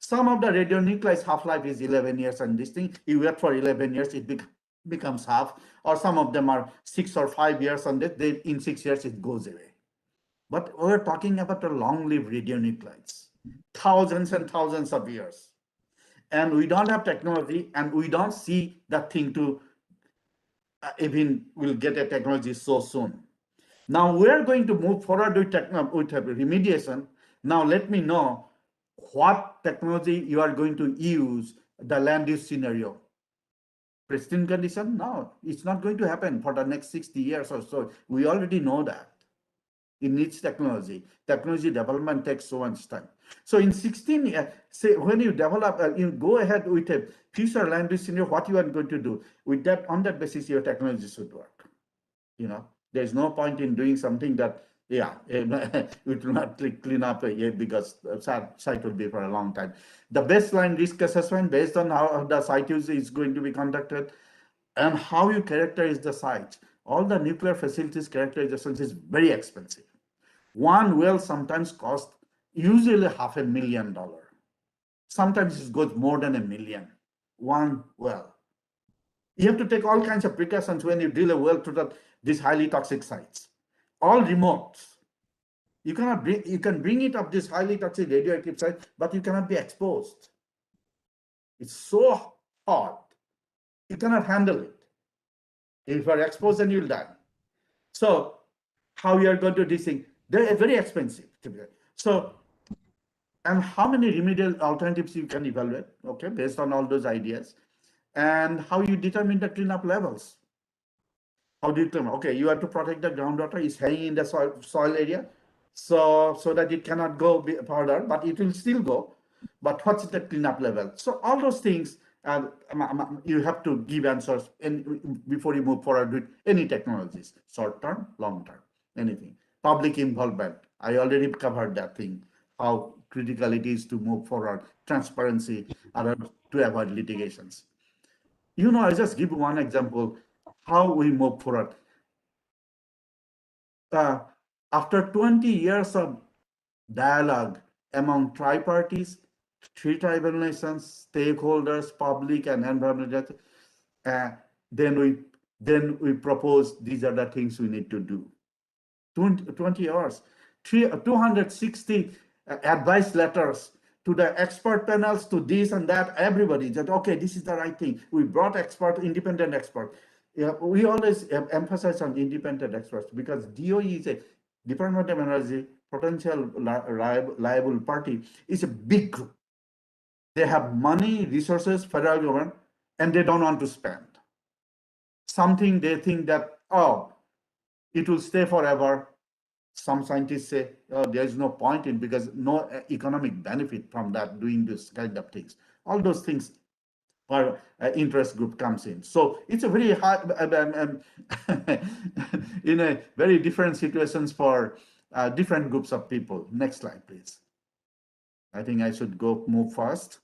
A: Some of the radionuclides half-life is 11 years, and this thing, you wait for 11 years, it becomes half, or some of them are 6 or 5 years, and in 6 years, it goes away. But we're talking about the long-lived radionuclides, thousands and thousands of years. And we don't have technology, and we don't see that thing to even we'll get a technology so soon. Now we're going to move forward with remediation. Now let me know what technology you are going to use the land use scenario. Pristine condition? No, it's not going to happen for the next 60 years or so. We already know that. It needs technology. Technology development takes so much time. So in 16 years, say when you develop, you go ahead with a future land use scenario, what you are going to do with that, on that basis, your technology should work. You know, there's no point in doing something that, yeah, it will not clean up because site will be for a long time. The baseline risk assessment based on how the site use is going to be conducted and how you characterize the site. All the nuclear facilities characterization is very expensive. One well sometimes costs usually $500,000. Sometimes it goes more than $1 million. One well. You have to take all kinds of precautions when you drill a well to these highly toxic sites. All remote. You can bring it up this highly toxic radioactive site, but you cannot be exposed. It's so hot. You cannot handle it. If you are exposed, then you'll die. So how you are going to do this thing? They're very expensive. So, and how many remedial alternatives you can evaluate, okay, based on all those ideas, and how you determine the cleanup levels. How do you determine? Okay, you have to protect the groundwater. It's hanging in the soil area, so that it cannot go further, but it will still go. But what's the cleanup level? So all those things, you have to give answers before you move forward with any technologies, short term, long term, anything. Public involvement. I already covered that thing. How critical it is to move forward, transparency, to avoid litigations. You know, I just give one example how we move forward. After 20 years of dialogue among tri-parties, 3 tribal nations, stakeholders, public and environmental, then we propose these are the things we need to do. 20 hours, 260 advice letters to the expert panels, to this and that, everybody that, okay, this is the right thing. We brought independent expert. We always emphasize on independent experts because DOE is a Department of Energy, potential liable party is a big group. They have money, resources, federal government, and they don't want to spend. Something they think that, oh, it will stay forever. Some scientists say, oh, there is no point in, because no economic benefit from that, doing this kind of things. All those things or interest group comes in. So it's a very high, in a very different situations for different groups of people. Next slide, please. I think I should move fast.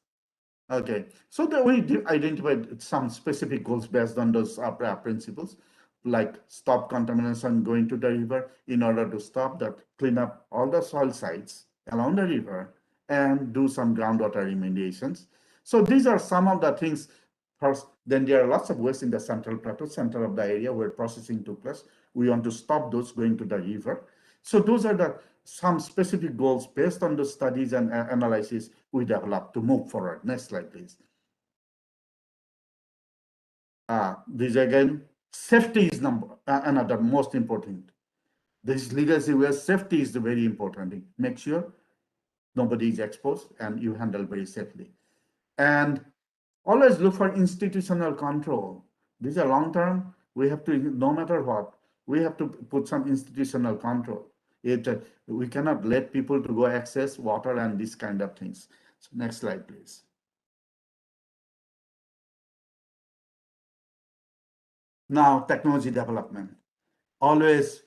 A: Okay, so we identified some specific goals based on those principles, like stop contamination going to the river in order to stop that, clean up all the soil sites along the river, and do some groundwater remediations. So these are some of the things. First, then there are lots of waste in the central plateau, center of the area where processing took place. We want to stop those going to the river. So those are some specific goals based on the studies and analysis we developed to move forward. Next slide, please. This again, safety is another most important. This legacy where safety is the very important thing. Make sure nobody is exposed and you handle very safely. And always look for institutional control. These are long term. We have to, no matter what, we have to put some institutional control. We cannot let people to go access water and these kind of things. So next slide, please. Now, technology development. Always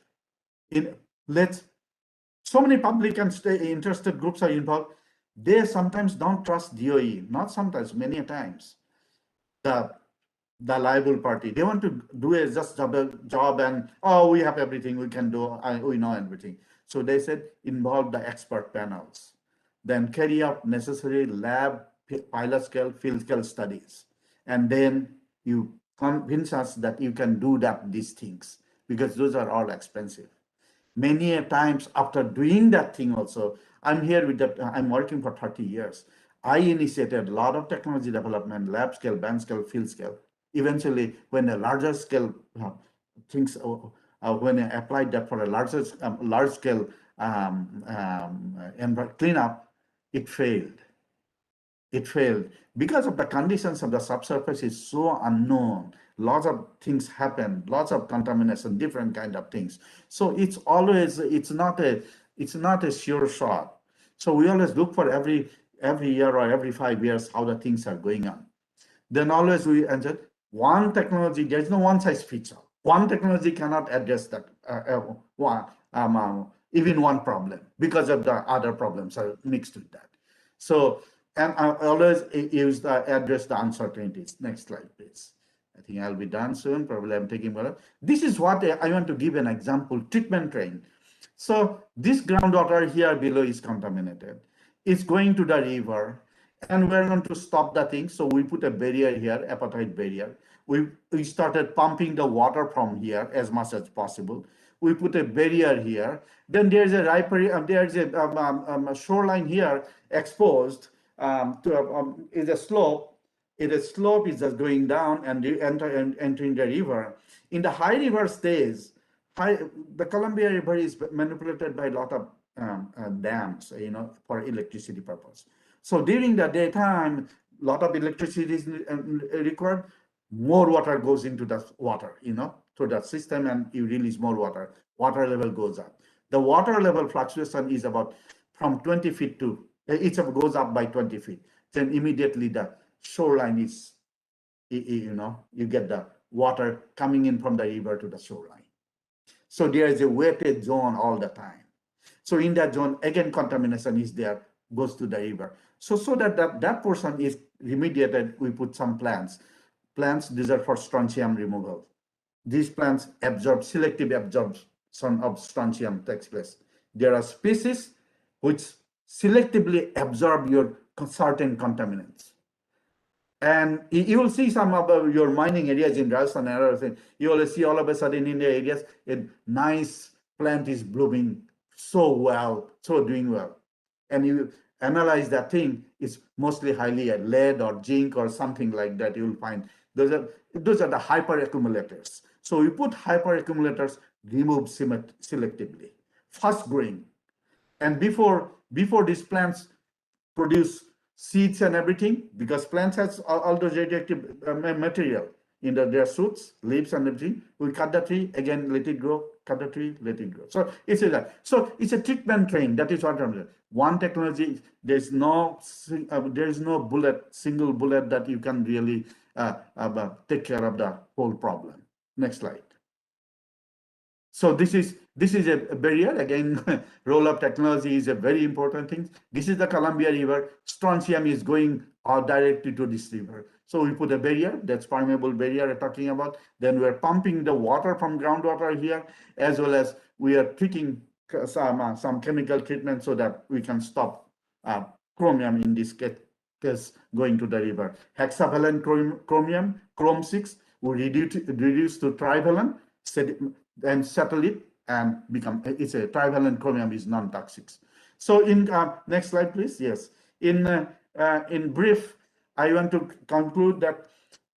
A: so many public and interested groups are involved. They sometimes don't trust DOE, not sometimes, many times. The liable party, they want to do a just job and, oh, we have everything we can do, we know everything. So they said involve the expert panels, then carry out necessary lab, pilot scale, field scale studies, and then you convince us that you can do these things, because those are all expensive. Many a times after doing that thing also, I'm working for 30 years. I initiated a lot of technology development, lab scale, band scale, field scale. Eventually, when a larger scale things, when I applied that for a large scale cleanup, it failed. It failed because of the conditions of the subsurface is so unknown. Lots of things happen, lots of contamination, different kind of things. So it's not a sure shot. So we always look for every year or every 5 years how the things are going on. Then always we enter one technology. There's no one size fits all. One technology cannot address that even one problem, because of the other problems are mixed with that. So, and I always address the uncertainties. Next slide, please. I think I'll be done soon. Probably I'm taking more. This is what I want to give an example, treatment train. So this groundwater here below is contaminated. It's going to the river, and we're going to stop the thing. So we put a barrier here, apatite barrier. We started pumping the water from here as much as possible. We put a barrier here. Then there's a shoreline here exposed is a slope. Slope is just going down and entering the river. In the high river stage, the Columbia River is manipulated by a lot of dams, for electricity purpose. So during the daytime, a lot of electricity is required. More water goes into the water, through that system, and you release more water. Water level goes up. The water level fluctuation is about from 20 feet to, it goes up by 20 feet. Then immediately the shoreline is, you get the water coming in from the river to the shoreline. So there is a wetted zone all the time. So in that zone, again, contamination is there, goes to the river. So that portion is remediated, we put some plants. These are for strontium removal. These plants selective absorption of strontium takes place. There are species which selectively absorb your certain contaminants. And you will see some of your mining areas in Rajasthan and other things. You will see all of a sudden in the areas, a nice plant is blooming so well, so doing well. And you analyze that thing, it's mostly highly lead or zinc or something like that. You will find those are the hyper accumulators. So we put hyper accumulators, remove selectively, fast growing. And before these plants produce seeds and everything, because plants has all those radioactive material in their shoots, leaves and everything. We cut the tree, again let it grow, cut the tree, let it grow. So it's a treatment train. That is what I'm saying. One technology, there's no single bullet that you can really take care of the whole problem. Next slide. So this is a barrier. Again, role of technology is a very important thing. This is the Columbia River. Strontium is going directly to this river. So we put a barrier, that's permeable barrier we're talking about. Then we're pumping the water from groundwater here, as well as we are treating some chemical treatment so that we can stop chromium in this case going to the river. Hexavalent chromium, chrome 6, we reduce to trivalent, and settle it and become, it's a trivalent chromium is non-toxic. So in next slide, please. Yes, in brief, I want to conclude that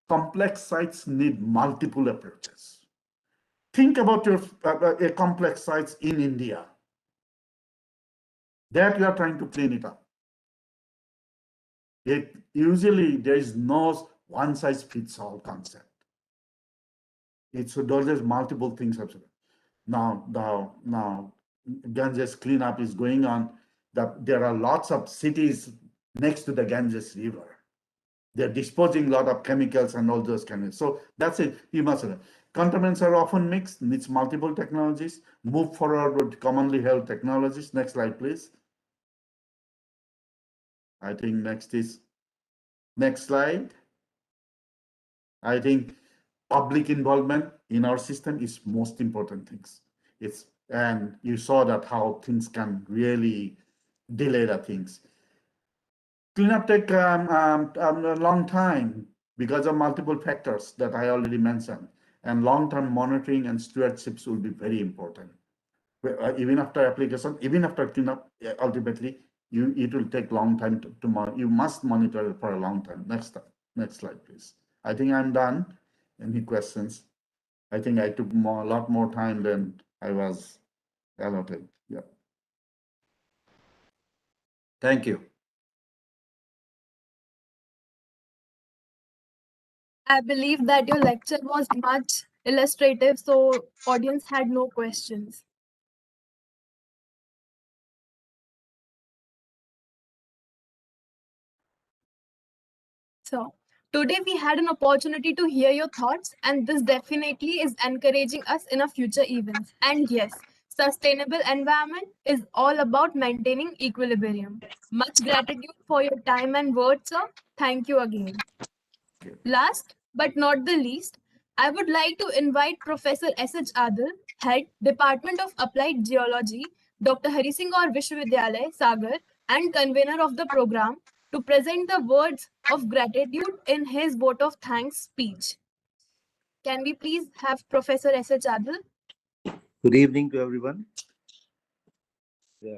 A: complex sites need multiple approaches. Think about your a complex sites in India that you are trying to clean it up. Usually there is no one size fits all concept. It's there's multiple things happening. Now Ganges cleanup is going on. There are lots of cities next to the Ganges River. They're disposing a lot of chemicals and all those kind of. So that's it. You must know. Contaminants are often mixed, needs multiple technologies. Move forward with commonly held technologies. Next slide, please. I think next slide. I think public involvement in our system is most important things. And you saw that how things can really delay the things. Cleanup take a long time because of multiple factors that I already mentioned, and long-term monitoring and stewardships will be very important. Even after application, even after cleanup, ultimately it will take long time to monitor. You must monitor it for a long time. Next slide, please. I think I'm done. Any questions? I think I took a lot more time than I was allotted. Yeah. Thank you.
E: I believe that your lecture was much illustrative, so audience had no questions. So today we had an opportunity to hear your thoughts, and this definitely is encouraging us in our future events. And yes, sustainable environment is all about maintaining equilibrium. Much gratitude for your time and words, sir. Thank you again. Last but not the least, I would like to invite Professor S.H. Adil, Head, Department of Applied Geology, Dr. Harisingh Vishwavidyalaya, Sagar, and convener of the program, to present the words of gratitude in his vote of thanks speech. Can we please have Professor S.H. Adil?
D: Good evening to everyone. Yeah.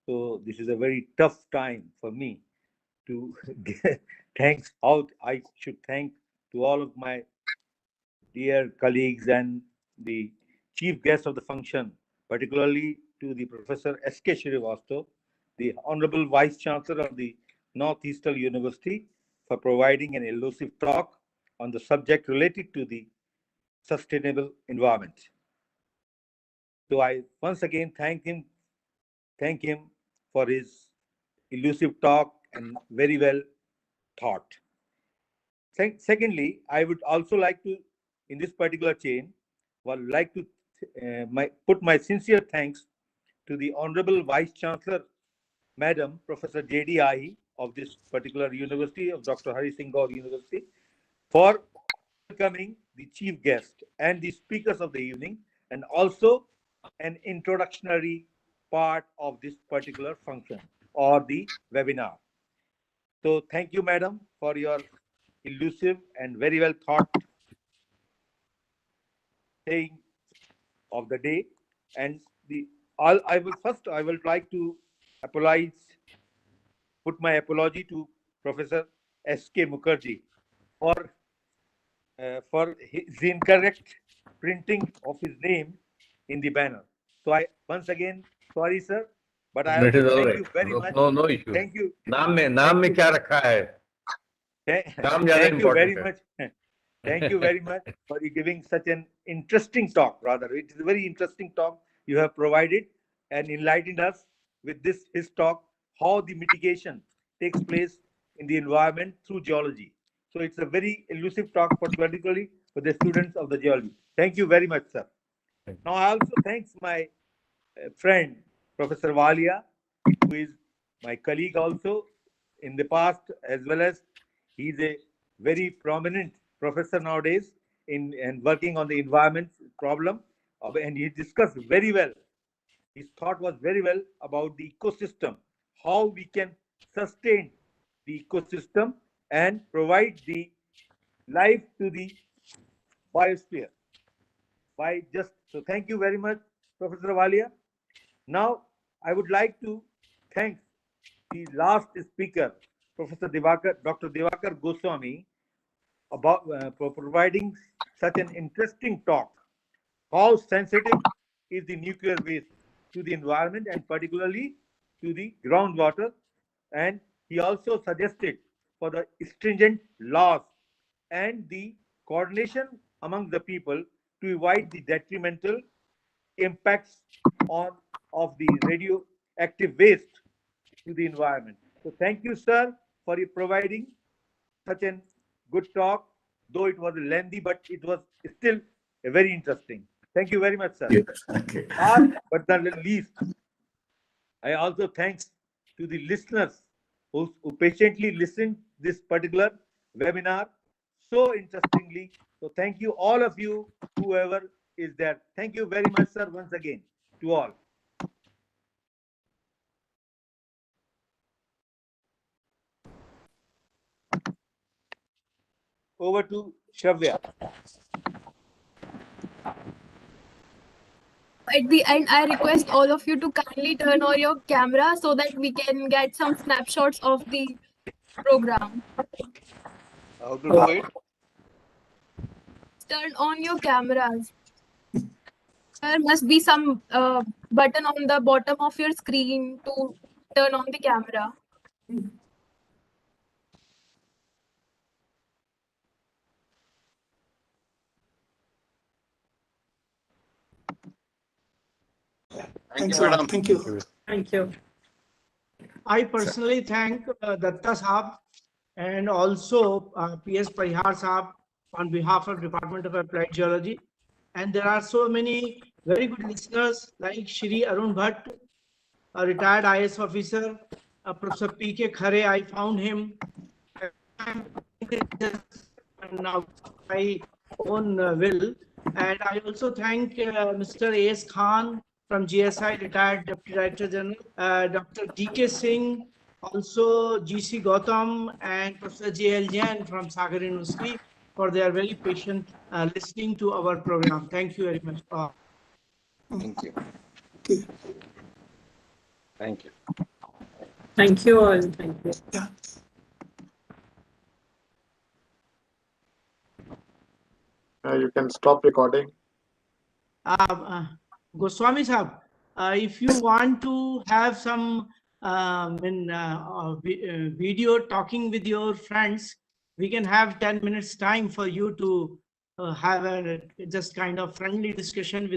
D: So this is a very tough time for me to thanks out. I should thank to all of my dear colleagues and the chief guest of the function, particularly to the Professor S.K. Srivastava, the Honorable Vice Chancellor of the Northeastern University, for providing an elusive talk on the subject related to the sustainable environment. So I once again thank him for his elusive talk and very well thought. Secondly, I would also like to, in this particular chain, put my sincere thanks to the Honorable Vice Chancellor, Madam Professor J.D. Ahi of this particular university, of Dr. Harisingh Gour University, for welcoming the chief guest and the speakers of the evening, and also an introductory part of this particular function or the webinar. So thank you, madam, for your elusive and very well thought saying of the day. And I will like to put my apology to Professor S.K. Mukherjee for his incorrect printing of his name in the banner. So I once again, sorry, sir, but I
J: It is
D: also
J: all
D: thank
J: right.
D: you very much.
J: No issue.
D: Thank you.
J: नाम में क्या रखा है? नाम ज्यादा
D: Thank you very
J: important
D: much. Thank you very much for giving such an interesting talk. Rather, it is a very interesting talk you have provided and enlightened us with this his talk, how the mitigation takes place in the environment through geology. So it's a very elusive talk, particularly for the students of the geology. Thank you very much, sir. Now I also thanks my friend Professor Walia, who is my colleague also in the past, as well as he is a very prominent professor nowadays in and working on the environment problem, and he discussed very well. His thought was very well about the ecosystem, how we can sustain the ecosystem and provide the life to the biosphere by just so. Thank you very much, Professor Walia. Now I would like to thank the last speaker, Professor Dr. Dibakar Goswami, about for providing such an interesting talk. How sensitive is the nuclear waste to the environment and particularly to the groundwater? And he also suggested for the stringent laws and the coordination among the people to avoid the detrimental impacts of the radioactive waste to the environment. So thank you, sir, for providing such a good talk, though it was lengthy, but it was still very interesting. Thank you very much, sir.
A: Okay.
D: Last but not least, I also thanks to the listeners who patiently listened this particular webinar so interestingly. So thank you, all of you, whoever is there. Thank you very much, sir, once again to all. Over to Shravya.
E: At the end, I request all of you to kindly turn on your camera so that we can get some snapshots of the program.
D: How to do it?
E: Turn on your cameras. There must be some button on the bottom of your screen to turn on the camera.
H: Thanks a lot. Thank you.
F: Thank you.
B: I personally thank Datta Saab and also PS Parihar Saab on behalf of Department of Applied Geology. And there are so many very good listeners like Shri Arun Bhatt, a retired IS officer, Professor P.K. Khare, I found him. Now my own will. And I also thank Mr. A.S. Khan from GSI, retired Deputy Director General, Dr. D.K. Singh, also G.C. Gautam, and Professor J.L. Jain from Sagar University for their very patient listening to our program. Thank you very much.
G: Thank you.
H: Okay.
G: Thank you.
F: Thank you all. Thank you.
H: Yeah.
C: You can stop recording.
B: Goswami Sahab, if you want to have some video talking with your friends, we can have 10 minutes time for you to have a just kind of friendly discussion with